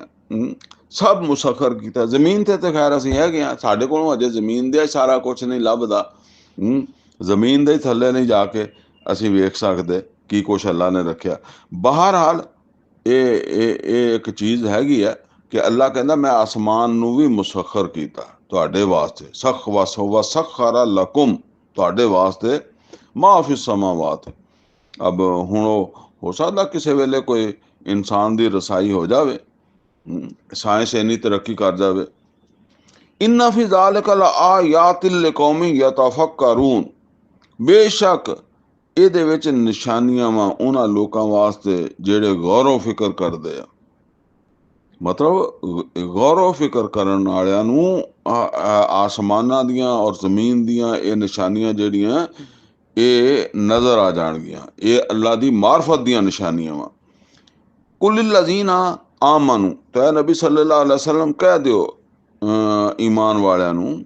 ਸਭ ਮੁਸਖਰ ਕੀਤਾ। ਜ਼ਮੀਨ ਤੇ ਖੈਰ ਅਸੀਂ ਹੈਗੇ ਹਾਂ, ਸਾਡੇ ਕੋਲੋਂ ਅਜੇ ਜ਼ਮੀਨ ਦੇ ਸਾਰਾ ਕੁਛ ਨਹੀਂ ਲੱਭਦਾ। ਜ਼ਮੀਨ ਦੇ ਥੱਲੇ ਨਹੀਂ ਜਾ ਕੇ ਅਸੀਂ ਵੇਖ ਸਕਦੇ ਕੀ ਕੁਛ ਅੱਲਾ ਨੇ ਰੱਖਿਆ। ਬਹਰਹਾਲ ਇਹ ਇੱਕ ਚੀਜ਼ ਹੈਗੀ ਹੈ ਕਿ ਅੱਲਾ ਕਹਿੰਦਾ ਮੈਂ ਆਸਮਾਨ ਨੂੰ ਵੀ ਮੁਸਖਰ ਕੀਤਾ ਤੁਹਾਡੇ ਵਾਸਤੇ। ਸਖਰ ਲਕੁਮ, ਤੁਹਾਡੇ ਵਾਸਤੇ ਮਾ ਫਿ ਸਮਾਵਾਤ। ਅਬ ਹੁਣ ਉਹ ਹੋ ਸਕਦਾ ਕਿਸੇ ਵੇਲੇ ਕੋਈ ਇਨਸਾਨ ਦੀ ਰਸਾਈ ਹੋ ਜਾਵੇ, ਸਾਇੰਸ ਇੰਨੀ ਤਰੱਕੀ ਕਰ ਜਾਵੇ। ਇੰਨਾ ਫੀ ਜ਼ਾਲਿਕਾ ਲਆਯਾਤਿਨ ਲਿਕੌਮਿਨ ਯਤਫੱਕरून, ਬੇਸ਼ੱਕ ਇਹਦੇ ਵਿੱਚ ਨਿਸ਼ਾਨੀਆਂ ਵਾ ਉਹਨਾਂ ਲੋਕਾਂ ਵਾਸਤੇ ਜਿਹੜੇ ਗੌਰੋ ਫਿਕਰ ਕਰਦੇ ਆ। ਮਤਲਬ ਗੌਰ ਫਿਕਰ ਕਰਨ ਵਾਲਿਆਂ ਨੂੰ ਆਸਮਾਨਾਂ ਦੀਆਂ ਔਰ ਜ਼ਮੀਨ ਦੀਆਂ ਇਹ ਨਿਸ਼ਾਨੀਆਂ ਜਿਹੜੀਆਂ ਇਹ ਨਜ਼ਰ ਆ ਜਾਣਗੀਆਂ। ਇਹ ਅੱਲਾ ਦੀ ਮਾਰਫਤ ਦੀਆਂ ਨਿਸ਼ਾਨੀਆਂ ਵਾ। ਕੁਲ ਲਜ਼ੀਨਾ ਆਮਨੂ, ਤੇ ਨਬੀ ਸੱਲੱਲਾਹੁ ਅਲੈहि ਵਸੱਲਮ ਕਹਿ ਦਿਓ ਈਮਾਨ ਵਾਲਿਆਂ ਨੂੰ,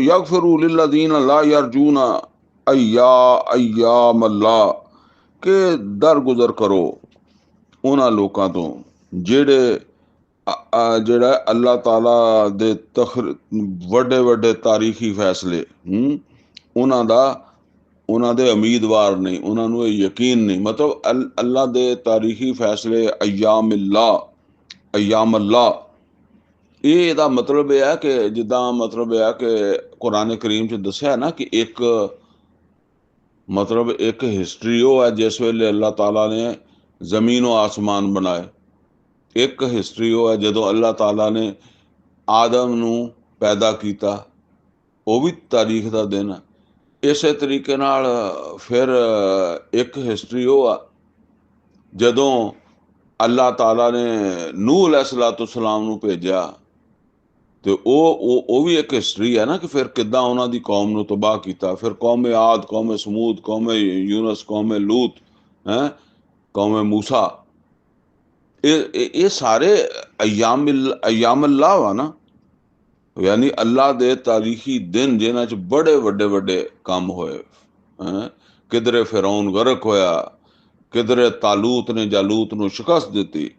ਯਗਫਿਰੂ ਲਿਲਜ਼ੀਨਾ ਲਾ ਯਰਜੂਨਾ ਅਯਾਮ ਅੱਲਾ, ਕਿ ਦਰਗੁਜ਼ਰ ਕਰੋ ਉਹਨਾਂ ਲੋਕਾਂ ਤੋਂ ਜਿਹੜੇ ਜਿਹੜਾ ਅੱਲਾਹ ਤਾਲਾ ਦੇ ਵੱਡੇ ਵੱਡੇ ਤਾਰੀਖੀ ਫੈਸਲੇ ਉਹਨਾਂ ਦੇ ਉਮੀਦਵਾਰ ਨਹੀਂ, ਉਹਨਾਂ ਨੂੰ ਇਹ ਯਕੀਨ ਨਹੀਂ। ਮਤਲਬ ਅੱਲਾ ਦੇ ਤਾਰੀਖੀ ਫੈਸਲੇ ਅਯਾਮ ਅੱਲਾ, ਇਹ ਇਹਦਾ ਮਤਲਬ ਇਹ ਹੈ ਕਿ ਜਿੱਦਾਂ ਮਤਲਬ ਇਹ ਹੈ ਕਿ ਕੁਰਾਨ ਕਰੀਮ 'ਚ ਦੱਸਿਆ ਨਾ ਕਿ ਇੱਕ ਮਤਲਬ ਇੱਕ ਹਿਸਟਰੀ ਉਹ ਹੈ ਜਿਸ ਵੇਲੇ ਅੱਲਾਹ ਤਾਲਾ ਨੇ ਜ਼ਮੀਨ व ਆਸਮਾਨ ਬਣਾਏ। ਇੱਕ ਹਿਸਟਰੀ ਉਹ ਹੈ ਜਦੋਂ ਅੱਲਾਹ ਤਾਲਾ ਨੇ ਆਦਮ ਨੂੰ ਪੈਦਾ ਕੀਤਾ, ਉਹ ਵੀ ਤਾਰੀਖ ਦਾ ਦਿਨ ਹੈ। ਇਸੇ ਤਰੀਕੇ ਨਾਲ ਫਿਰ ਇੱਕ ਹਿਸਟਰੀ ਉਹ ਆ ਜਦੋਂ ਅੱਲਾਹ ਤਾਲਾ ਨੇ ਨੂਹ अलैहिस्सलाम ਨੂੰ ਭੇਜਿਆ, ਤੇ ਉਹ ਵੀ ਇੱਕ ਹਿਸਟਰੀ ਹੈ ਨਾ ਕਿ ਫਿਰ ਕਿੱਦਾਂ ਉਹਨਾਂ ਦੀ ਕੌਮ ਨੂੰ ਤਬਾਹ ਕੀਤਾ। ਫਿਰ ਕੌਮ ਆਦ, ਕੌਮ ਸਮੂਦ, ਕੌਮ ਯੂਨਸ, ਕੌਮ ਲੂਤ, ਕੌਮ ਮੂਸਾ, ਇਹ ਸਾਰੇ ਅਯਾਮ ਅੱਲਾ ਵਾ ਨਾ, ਯਾਨੀ ਅੱਲਾ ਦੇ ਤਾਰੀਖੀ ਦਿਨ ਜਿਨ੍ਹਾਂ 'ਚ ਬੜੇ ਵੱਡੇ ਵੱਡੇ ਕੰਮ ਹੋਏ। ਕਿਧਰੇ ਫਿਰੌਨ ਗਰਕ ਹੋਇਆ, ਕਿਧਰੇ ਤਾਲੂਤ ਨੇ ਜਾਲੂਤ ਨੂੰ ਸ਼ਿਕਸਤ ਦਿੱਤੀ।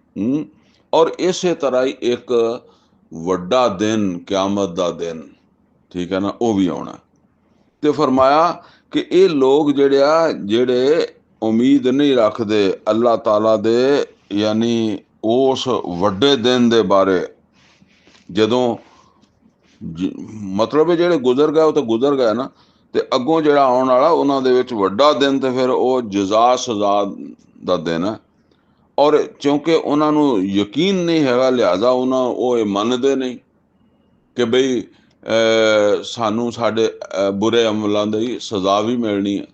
ਔਰ ਇਸੇ ਤਰ੍ਹਾਂ ਹੀ ਇੱਕ ਵੱਡਾ ਦਿਨ ਕਿਆਮਤ ਦਾ ਦਿਨ, ਠੀਕ ਹੈ ਨਾ, ਉਹ ਵੀ ਆਉਣਾ। ਤੇ ਫਰਮਾਇਆ ਕਿ ਇਹ ਲੋਕ ਜਿਹੜੇ ਉਮੀਦ ਨਹੀਂ ਰੱਖਦੇ ਅੱਲਾਹ ਤਾਲਾ ਦੇ ਯਾਨੀ ਉਸ ਵੱਡੇ ਦਿਨ ਦੇ ਬਾਰੇ, ਜਦੋਂ ਮਤਲਬ ਜਿਹੜੇ ਗੁਜ਼ਰ ਗਏ ਉਹ ਤਾਂ ਗੁਜ਼ਰ ਗਏ ਨਾ, ਤੇ ਅੱਗੋਂ ਜਿਹੜਾ ਆਉਣ ਵਾਲਾ ਉਹਨਾਂ ਦੇ ਵਿੱਚ ਵੱਡਾ ਦਿਨ, ਤੇ ਫਿਰ ਉਹ ਜਜ਼ਾ ਸਜ਼ਾ ਦਾ ਦਿਨ ਹੈ। ਔਰ ਕਿਉਂਕਿ ਉਹਨਾਂ ਨੂੰ ਯਕੀਨ ਨਹੀਂ ਹੈਗਾ, ਲਿਹਾਜ਼ਾ ਉਹ ਇਹ ਮੰਨਦੇ ਨਹੀਂ ਕਿ ਬਈ ਸਾਨੂੰ ਸਾਡੇ ਬੁਰੇ ਅਮਲਾਂ ਦੀ ਸਜ਼ਾ ਵੀ ਮਿਲਣੀ ਹੈ।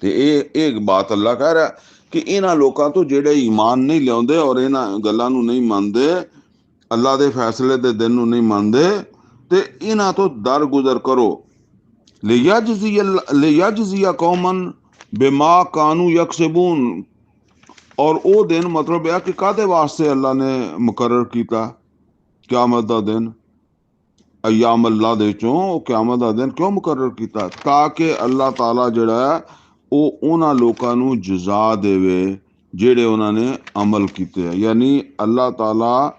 ਤੇ ਇਹ ਬਾਤ ਅੱਲਾ ਕਹਿ ਰਿਹਾ ਕਿ ਇਹਨਾਂ ਲੋਕਾਂ ਤੋਂ ਜਿਹੜੇ ਈਮਾਨ ਨਹੀਂ ਲਿਆਉਂਦੇ ਔਰ ਇਹਨਾਂ ਗੱਲਾਂ ਨੂੰ ਨਹੀਂ ਮੰਨਦੇ, ਅੱਲਾ ਦੇ ਫੈਸਲੇ ਦੇ ਦਿਨ ਨੂੰ ਨਹੀਂ ਮੰਨਦੇ, ਤੇ ਇਹਨਾਂ ਤੋਂ ਦਰਗੁਜ਼ਰ ਕਰੋ। ਲਿਯਜਜ਼ੀਆ ਕੌਮਨ ਬਿਮਾ ਕਾਨੂ ਯਕਸਿਬੂਨ, ਔਰ ਉਹ ਦਿਨ ਮਤਲਬ ਇਹ ਕਿ ਕਾਹਦੇ ਵਾਸਤੇ ਅੱਲਾ ਨੇ ਮੁਕਰਰ ਕੀਤਾ ਕਿਆਮਤ ਦਾ ਦਿਨ, ਅਯਾਮ ਅੱਲਾ ਦੇ ਚੋਂ ਉਹ ਕਿਆਮਤ ਦਾ ਦਿਨ ਕਿਉਂ ਮੁਕਰਰ ਕੀਤਾ? ਤਾਂ ਕਿ ਅੱਲਾਹ ਤਾਲਾ ਜਿਹੜਾ ਉਹ ਉਹਨਾਂ ਲੋਕਾਂ ਨੂੰ ਜਜ਼ਾ ਦੇਵੇ ਜਿਹੜੇ ਉਹਨਾਂ ਨੇ ਅਮਲ ਕੀਤੇ ਆ। ਯਾਨੀ ਅੱਲਾਹ ਤਾਲਾ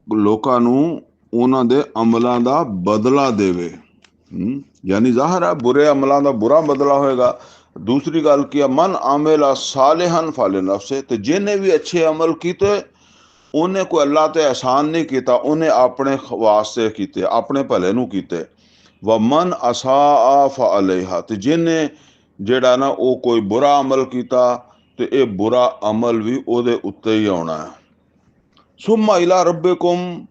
ਲੋਕਾਂ ਨੂੰ ਉਹਨਾਂ ਦੇ ਅਮਲਾਂ ਦਾ ਬਦਲਾ ਦੇਵੇ। ਯਾਨੀ ਜ਼ਾਹਰ ਹੈ ਬੁਰੇ ਅਮਲਾਂ ਦਾ ਬੁਰਾ ਬਦਲਾ ਹੋਏਗਾ। ਦੂਸਰੀ ਗੱਲ ਕੀ ਆ, ਮਨ ਆਮਿਲਾ ਸਾਲਿਹਨ ਫਲਿਨਫਸੇ, ਤੇ ਜਿਹਨੇ ਵੀ ਅੱਛੇ ਅਮਲ ਕੀਤੇ ਉਹਨੇ ਕੋਈ ਅੱਲਾ ਤੇ ਅਹਿਸਾਨ ਨਹੀਂ ਕੀਤਾ, ਉਹਨੇ ਆਪਣੇ ਵਾਸਤੇ ਕੀਤੇ, ਆਪਣੇ ਭਲੇ ਨੂੰ ਕੀਤੇ। ਵ ਮਨ ਅਸਾ ਫਅਲੈਹਾ, ਤੇ ਜਿਹਨੇ ਜਿਹੜਾ ਨਾ ਉਹ ਕੋਈ ਬੁਰਾ ਅਮਲ ਕੀਤਾ ਤੇ ਇਹ ਬੁਰਾ ਅਮਲ ਵੀ ਉਹਦੇ ਉੱਤੇ ਹੀ ਆਉਣਾ ਹੈ। ਸੁੰਮਾ ਇਲਾ ਰੱਬਿਕੁਮ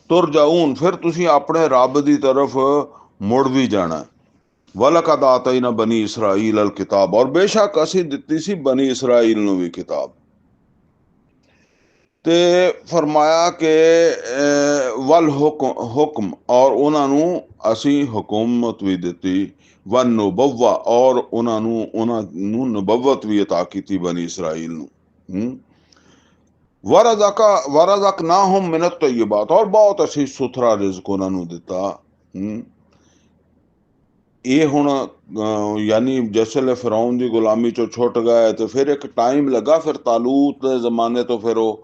ਤੁਰਜਾਊਨ, ਫਿਰ ਤੁਸੀਂ ਆਪਣੇ ਰੱਬ ਦੀ ਤਰਫ ਮੁੜ ਵੀ ਜਾਣਾ। ਵਲਕਦ ਆਤੈਨਾ ਬਨੀ ਇਸਰਾਈਲ ਅਲ ਕਿਤਾਬ, ਔਰ ਬੇਸ਼ੱਕ ਅਸੀਂ ਦਿੱਤੀ ਸੀ ਬਨੀ ਇਸਰਾਈਲ ਨੂੰ ਵੀ ਕਿਤਾਬ। ਤੇ ਫਰਮਾਇਆ ਕਿ ਵਲ ਹੁਕਮ, ਔਰ ਉਹਨਾਂ ਨੂੰ ਅਸੀਂ ਹੁਕੂਮਤ ਵੀ ਦਿੱਤੀ। ਵਨ ਨੁਬੱਵਾ, ਔਰ ਉਹਨਾਂ ਨੂੰ ਨਬੁਵਤ ਵੀ ਅਤਾ ਕੀਤੀ ਬਨੀ ਇਸਰਾਈਲ ਨੂੰ। ਵਰਜ਼ਕਨਾਹੁਮ ਮਿਨ ਅਤ-ਤਯਿਬਾਤ, ਔਰ ਬਹੁਤ ਅਸੀਂ ਸੁਥਰਾ ਰਿਜ਼ਕ ਉਹਨਾਂ ਨੂੰ ਦਿੱਤਾ। ਇਹ ਹੁਣ ਯਾਨੀ ਜਿਸ ਵੇਲੇ ਫਿਰੌਨ ਦੀ ਗੁਲਾਮੀ ਚੋਂ ਛੁੱਟ ਗਏ ਤੇ ਫਿਰ ਇੱਕ ਟਾਈਮ ਲੱਗਾ, ਫਿਰ ਤਾਲੂਤ ਦੇ ਜ਼ਮਾਨੇ ਤੋਂ ਫਿਰ ਉਹ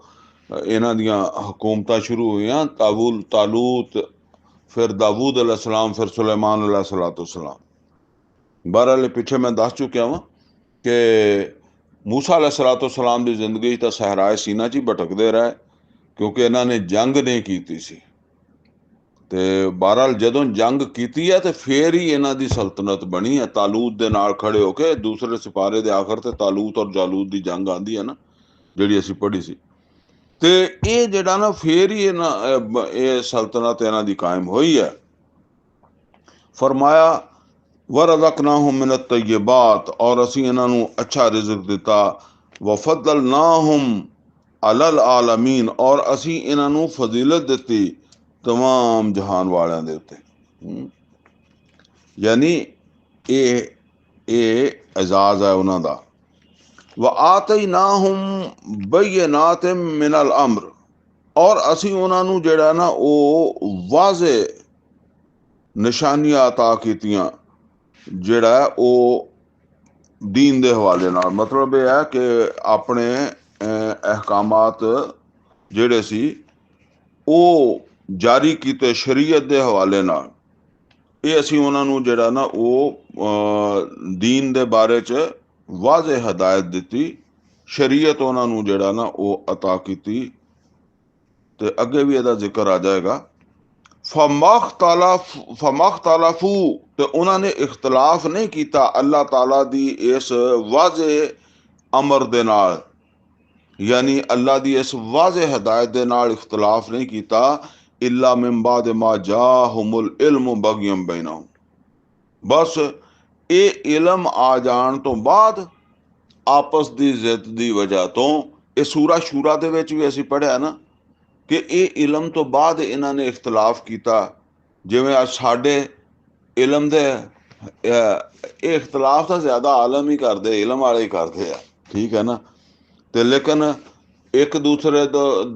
ਇਹਨਾਂ ਦੀਆਂ ਹਕੂਮਤਾਂ ਸ਼ੁਰੂ ਹੋਈਆਂ। ਤਾਲੂਤ, ਫਿਰ ਦਾਊਦ अलैहिस्सलाम, ਫਿਰ ਸੁਲੈਮਾਨ अलैहिस्सलाम। ਬਹਰਹਾਲ ਪਿੱਛੇ ਮੈਂ ਦੱਸ ਚੁੱਕਿਆ ਵਾਂ ਕਿ ਮੂਸਾ अलैहिस्सलाम ਦੀ ਜ਼ਿੰਦਗੀ ਤਾਂ ਸਹਿਰਾਏ ਸੀਨਾ 'ਚ ਹੀ ਭਟਕਦੇ ਰਹੇ, ਕਿਉਂਕਿ ਇਹਨਾਂ ਨੇ ਜੰਗ ਨਹੀਂ ਕੀਤੀ ਸੀ। ਤੇ ਬਹਰਹਾਲ ਜਦੋਂ ਜੰਗ ਕੀਤੀ ਹੈ ਤੇ ਫਿਰ ਹੀ ਇਹਨਾਂ ਦੀ ਸਲਤਨਤ ਬਣੀ ਹੈ, ਤਾਲੂਤ ਦੇ ਨਾਲ ਖੜੇ ਹੋ ਕੇ। ਦੂਸਰੇ ਸਿਪਾਰੇ ਦੇ ਆਖਰ ਤੇ ਤਾਲੂਤ ਔਰ ਜਾਲੂਤ ਦੀ ਜੰਗ ਆਉਂਦੀ ਹੈ ਨਾ, ਜਿਹੜੀ ਅਸੀਂ ਪੜ੍ਹੀ ਸੀ। ਤੇ ਇਹ ਜਿਹੜਾ ਨਾ ਫਿਰ ਹੀ ਇਹ ਸਲਤਨਤ ਇਹਨਾਂ ਦੀ ਕਾਇਮ ਹੋਈ ਹੈ। ਫਰਮਾਇਆ वरज़क़नाहुम मिनत तय्यबात, और असी इन्हां नूं अच्छा रिज़्क दिता। वफ़द्दलनाहुम अलल आलमीन, और असी इन्हां नूं फजीलत दिती तमाम जहान वालियां दे उत्ते। यानी ਇਹ एजाज़ है उन्हां दा। व आतैनाहुम बय्यनातिम मिनल अम्र, और असी उन्हां नूं ਜਿਹੜਾ ना ਉਹ वाज़े निशानियां अता कीतियां, ਜਿਹੜਾ ਉਹ दीन दे हवाले नाल। मतलब ਇਹ है कि अपने अहकामात ਜਿਹੜੇ ਸੀ ਉਹ ਜਾਰੀ ਕੀਤੇ शरीयत ਦੇ हवाले नाल। ਇਹ ਅਸੀਂ ਉਹਨਾਂ ਨੂੰ ਜਿਹੜਾ ਨਾ ਉਹ दीन ਦੇ ਬਾਰੇ 'ਚ वाज़े हदायत ਦਿੱਤੀ, शरीयत ਉਹਨਾਂ ਨੂੰ ਜਿਹੜਾ ਨਾ ਉਹ अता ਕੀਤੀ। ਤੇ ਅੱਗੇ ਵੀ ਇਹਦਾ ਜ਼ਿਕਰ ਆ ਜਾਏਗਾ। फमख्तलफू, ਤੇ ਉਹਨਾਂ ਨੇ इख्तलाफ नहीं ਕੀਤਾ अल्लाह ताला ਦੀ ਇਸ वाज़े अमर ਦੇ ਨਾਲ, यानी अल्लाह ਦੀ ਇਸ वाज़े हदायत ਦੇ ਨਾਲ इख्तलाफ नहीं ਕੀਤਾ। इल्ला मिन बाद मा जाहुमुल इल्म बग़यम बैनहुम, बस ਇਹ इलम आ ਜਾਣ ਤੋਂ ਬਾਅਦ ਆਪਸ ਦੀ ਜ਼ਿੱਦ ਦੀ ਵਜ੍ਹਾ ਤੋਂ। ਇਹ ਸੂਰਾ ਸ਼ੂਰਾ ਦੇ ਵਿੱਚ ਵੀ ਅਸੀਂ ਪੜ੍ਹਿਆ ਨਾ ਕਿ ਇਹ ਇਲਮ ਤੋਂ ਬਾਅਦ ਇਹਨਾਂ ਨੇ ਇਖਤਲਾਫ ਕੀਤਾ। ਜਿਵੇਂ ਅੱਜ ਸਾਡੇ ਇਲਮ ਦੇ ਇਹ ਇਖਤਲਾਫ ਤਾਂ ਜ਼ਿਆਦਾ ਆਲਮ ਹੀ ਕਰਦੇ, ਇਲਮ ਵਾਲੇ ਹੀ ਕਰਦੇ ਆ, ਠੀਕ ਹੈ ਨਾ। ਤੇ ਲੇਕਿਨ ਇੱਕ ਦੂਸਰੇ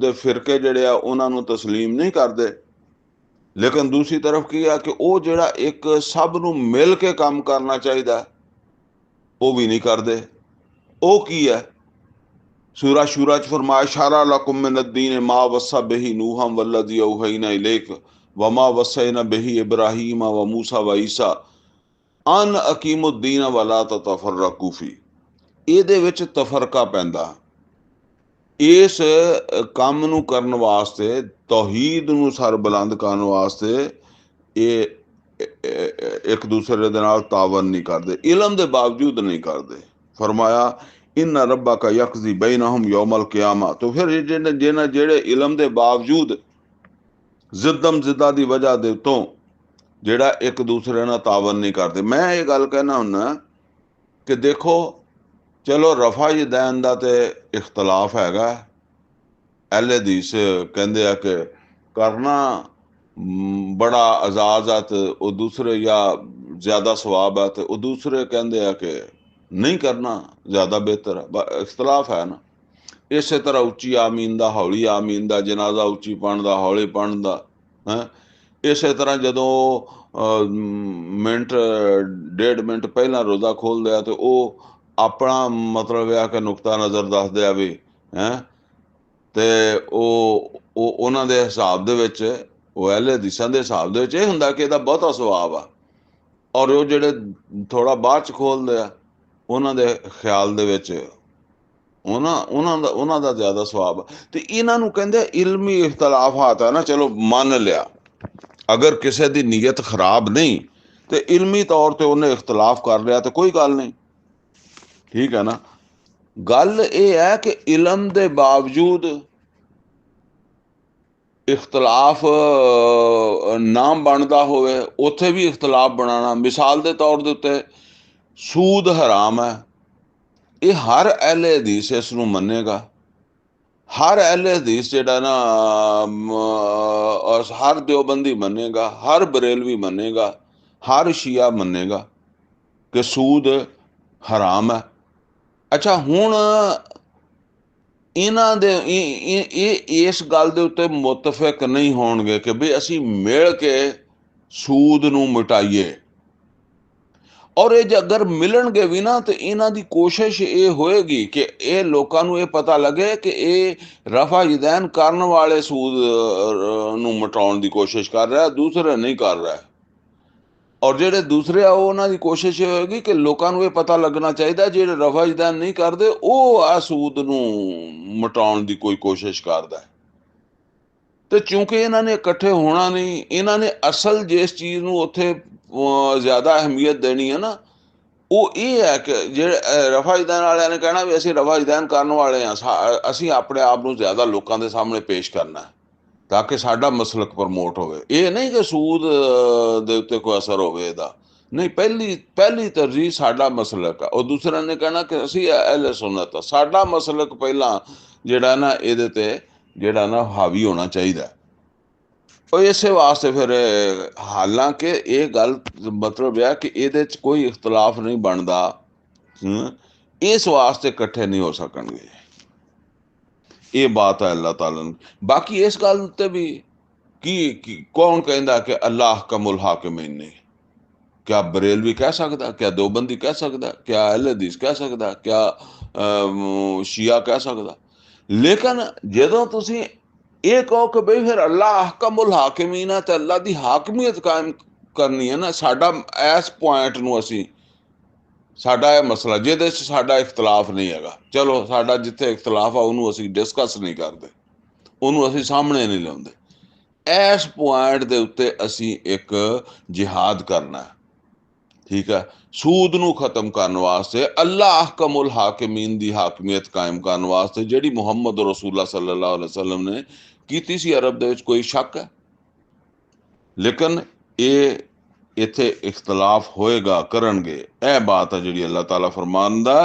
ਦੇ ਫਿਰਕੇ ਜਿਹੜੇ ਆ ਉਹਨਾਂ ਨੂੰ ਤਸਲੀਮ ਨਹੀਂ ਕਰਦੇ। ਲੇਕਿਨ ਦੂਸਰੀ ਤਰਫ ਕੀ ਆ ਕਿ ਉਹ ਜਿਹੜਾ ਇੱਕ ਸਭ ਨੂੰ ਮਿਲ ਕੇ ਕੰਮ ਕਰਨਾ ਚਾਹੀਦਾ ਉਹ ਵੀ ਨਹੀਂ ਕਰਦੇ। ਉਹ ਕੀ ਹੈ? सूरा शूरा च फरमाया शारा लकुम मिन अद्दीन मा वस्सा बिही नूहम वल्लज़ी औहयना इलैक वमा वस्सैना बिही इब्राहीम व मूसा व ईसा अन अकीमुद्दीन वला ततफर्रकू फी। ਇਹਦੇ ਵਿੱਚ ਤਫਰਕਾ ਪੈਂਦਾ। ਇਸ ਕੰਮ ਨੂੰ ਕਰਨ ਵਾਸਤੇ, ਤੌਹੀਦ ਨੂੰ ਸਰ ਬੁਲੰਦ ਕਰਨ ਵਾਸਤੇ ਇਹ ਇੱਕ ਦੂਸਰੇ ਦੇ ਨਾਲ ਤਾਵਨ ਨਹੀਂ ਕਰਦੇ, ਇਲਮ ਦੇ ਬਾਵਜੂਦ ਨਹੀਂ ਕਰਦੇ। ਫਰਮਾਇਆ इन्ना रब्बा का यकज़ी बैनहुम यौमल क़ियामा। तो फिर जिन्हें जेड़े इलम के बावजूद जिद्दम जिद्दा की वजह दे तो जेड़ा एक दूसरे नाल तावन नहीं करते। मैं ये गल कहना हुन्ना कि देखो, चलो रफा यदैन दा ते इख्तलाफ हैगा, अहले हदीस कहंदे आ कि करना बड़ा अजाज है तो वो दूसरे, या ज्यादा सवाब है तो वो दूसरे कहंदे आ कि नहीं करना ज़्यादा बेहतर है। इख्तलाफ है ना। इस तरह उच्ची आमीन दा, हौली आमीन दा, जनाजा उच्ची पढ़न दा, हौली पढ़न दा है। इस तरह जदों मिनट डेढ़ मिनट पहला रोज़ा खोल दिया तो वो अपना मतलब है कि नुकता नज़र दस दिया भी है, तो उन्हां दे हिसाब दे विच, वो अहले हदीसां दे हिसाब दे विच इह हुंदा कि इहदा बहुता सवाब आ, और वो जिहड़े थोड़ा बाद च खोलदे आ ਉਹਨਾਂ ਦੇ ਖਿਆਲ ਦੇ ਵਿੱਚ ਉਹਨਾਂ ਦਾ ਜ਼ਿਆਦਾ ਸਵਾਬ। ਤੇ ਇਹਨਾਂ ਨੂੰ ਕਹਿੰਦੇ ਇਲਮੀ ਇਖਤਲਾਫਾਤ ਹੈ ਨਾ। ਚਲੋ ਮੰਨ ਲਿਆ ਅਗਰ ਕਿਸੇ ਦੀ ਨੀਅਤ ਖਰਾਬ ਨਹੀਂ ਤੇ ਇਲਮੀ ਤੌਰ ਤੇ ਉਹਨੇ ਇਖਤਲਾਫ ਕਰ ਲਿਆ ਤੇ ਕੋਈ ਗੱਲ ਨਹੀਂ, ਠੀਕ ਹੈ ਨਾ। ਗੱਲ ਇਹ ਹੈ ਕਿ ਇਲਮ ਦੇ ਬਾਵਜੂਦ ਇਖਤਲਾਫ ਨਾ ਬਣਦਾ ਹੋਵੇ, ਉੱਥੇ ਵੀ ਇਖਤਲਾਫ ਬਣਾਉਣਾ। ਮਿਸਾਲ ਦੇ ਤੌਰ ਦੇ ਉੱਤੇ सूद हराम है, ये हर अहले हदीस इस नूं मन्नेगा। हर अहले हदीस जिहड़ा ना हर देवबंदी मन्नेगा, हर बरेलवी मन्नेगा, हर शिया मन्नेगा कि सूद हराम है। अच्छा, हुण इन्हां दे इस गल दे उत्ते मुतफिक नहीं होणगे कि भी असीं मिल के सूद नूं मिटाईए। और ये अगर मिलणगे भी ना तो इन्हां दी कोशिश ये होएगी कि ये लोकां नूं ये पता लगे कि ये रफा यदैन करन वाले सूद नूं मिटाउण दी कोशिश कर रहा है, दूसरे नहीं कर रहा है। और जिहड़े दूसरे आ उन्हां दी कोशिश ये होएगी कि लोकां नूं ये पता लगना चाहिए जिहड़े रफा यदैन नहीं करदे ਉਹ आ सूद नूं मिटाउण दी कोई कोशिश करदा है। ਤੇ ਚूंकि ਇਹਨਾਂ ਨੇ ਇਕੱਠੇ ਹੋਣਾ ਨਹੀਂ, ਇਹਨਾਂ ਨੇ ਅਸਲ ਜਿਸ ਚੀਜ਼ ਨੂੰ ਉੱਥੇ ਜ਼ਿਆਦਾ ਅਹਿਮੀਅਤ ਦੇਣੀ ਹੈ ਨਾ, ਉਹ ਇਹ ਹੈ ਕਿ ਜਿਹੜੇ ਰਫਾ ਯदैन ਵਾਲਿਆਂ ਨੇ ਕਹਿਣਾ ਵੀ ਅਸੀਂ ਰਫਾ ਯदैन ਕਰਨ ਵਾਲੇ ਹਾਂ, ਅਸੀਂ ਆਪਣੇ ਆਪ ਨੂੰ ਜ਼ਿਆਦਾ ਲੋਕਾਂ ਦੇ ਸਾਹਮਣੇ ਪੇਸ਼ ਕਰਨਾ ਤਾਂ ਕਿ ਸਾਡਾ ਮਸਲਕ ਪ੍ਰਮੋਟ ਹੋਵੇ। ਇਹ ਨਹੀਂ ਕਿ ਸੂਦ ਦੇ ਉੱਤੇ ਕੋਈ ਅਸਰ ਹੋਵੇ ਇਹਦਾ, नहीं, पहली तरजीह साडा मसलक है। और दूसरा ने कहना कि असी अहले सुन्नत आ। साडा मसलक पहला जिहड़ा ना इहदे ते जिहड़ा ना हावी होना चाहिए। और इस वास्ते फिर हालांकि ये गल मतलब है कि इहदे च कोई इख्तलाफ नहीं बनता, इस वास्ते इकट्ठे नहीं हो सकणगे। ये बात है अल्लाह ताला ने। बाकी इस गल ते भी की कौन कहता कि अल्लाह कमुल हाकिमीन नहीं? क्या बरेलवी कह सकता, क्या देवबंदी कह सकता, क्या अहले हदीस कह सकता, क्या शिया कह सकता? लेकिन जदों तुसीं ਇਹ ਕਹੋ ਕਿ ਬਈ ਫਿਰ ਅੱਲਾ ਅਹਕਮੁਲ ਹਾਕਿਮੀਨ ਹੈ ਤੇ ਅੱਲਾ ਦੀ ਹਾਕਮੀਅਤ ਕਾਇਮ ਕਰਨੀ ਹੈ ਨਾ, ਸਾਡਾ ਇਸ ਪੁਆਇੰਟ ਨੂੰ ਅਸੀਂ ਸਾਡਾ ਇਹ ਮਸਲਾ ਜਿਹਦੇ 'ਚ ਸਾਡਾ ਇਖਤਲਾਫ ਨਹੀਂ ਹੈਗਾ, ਚਲੋ ਸਾਡਾ ਜਿੱਥੇ ਇਖਤਲਾਫ ਆ ਉਹਨੂੰ ਅਸੀਂ ਡਿਸਕਸ ਨਹੀਂ ਕਰਦੇ, ਉਹਨੂੰ ਅਸੀਂ ਸਾਹਮਣੇ ਨਹੀਂ ਲਿਆਉਂਦੇ। ਇਸ ਪੁਆਇੰਟ ਦੇ ਉੱਤੇ ਅਸੀਂ ਇੱਕ ਜਿਹਾਦ ਕਰਨਾ, ਠੀਕ ਹੈ, ਸੂਦ ਨੂੰ ਖਤਮ ਕਰਨ ਵਾਸਤੇ, ਅੱਲਾ ਅਹਕਮੁਲ ਹਾਕਿਮੀਨ ਦੀ ਹਾਕਮੀਅਤ ਕਾਇਮ ਕਰਨ ਵਾਸਤੇ, ਜਿਹੜੀ ਮੁਹੰਮਦ ਰਸੂਲullah सल्लल्लाहु अलैहि वसल्लम ने ਕੀਤੀ ਸੀ। ਅਰਬ ਦੇ ਵਿੱਚ ਕੋਈ ਸ਼ੱਕ ਹੈ? ਲੇਕਿਨ ਇਹ ਇੱਥੇ ਇਖਤਲਾਫ ਹੋਏਗਾ, ਕਰਨਗੇ। ਇਹ ਬਾਤ ਹੈ ਜਿਹੜੀ ਅੱਲਾਹ ਤਾਲਾ ਫਰਮਾਉਂਦਾ,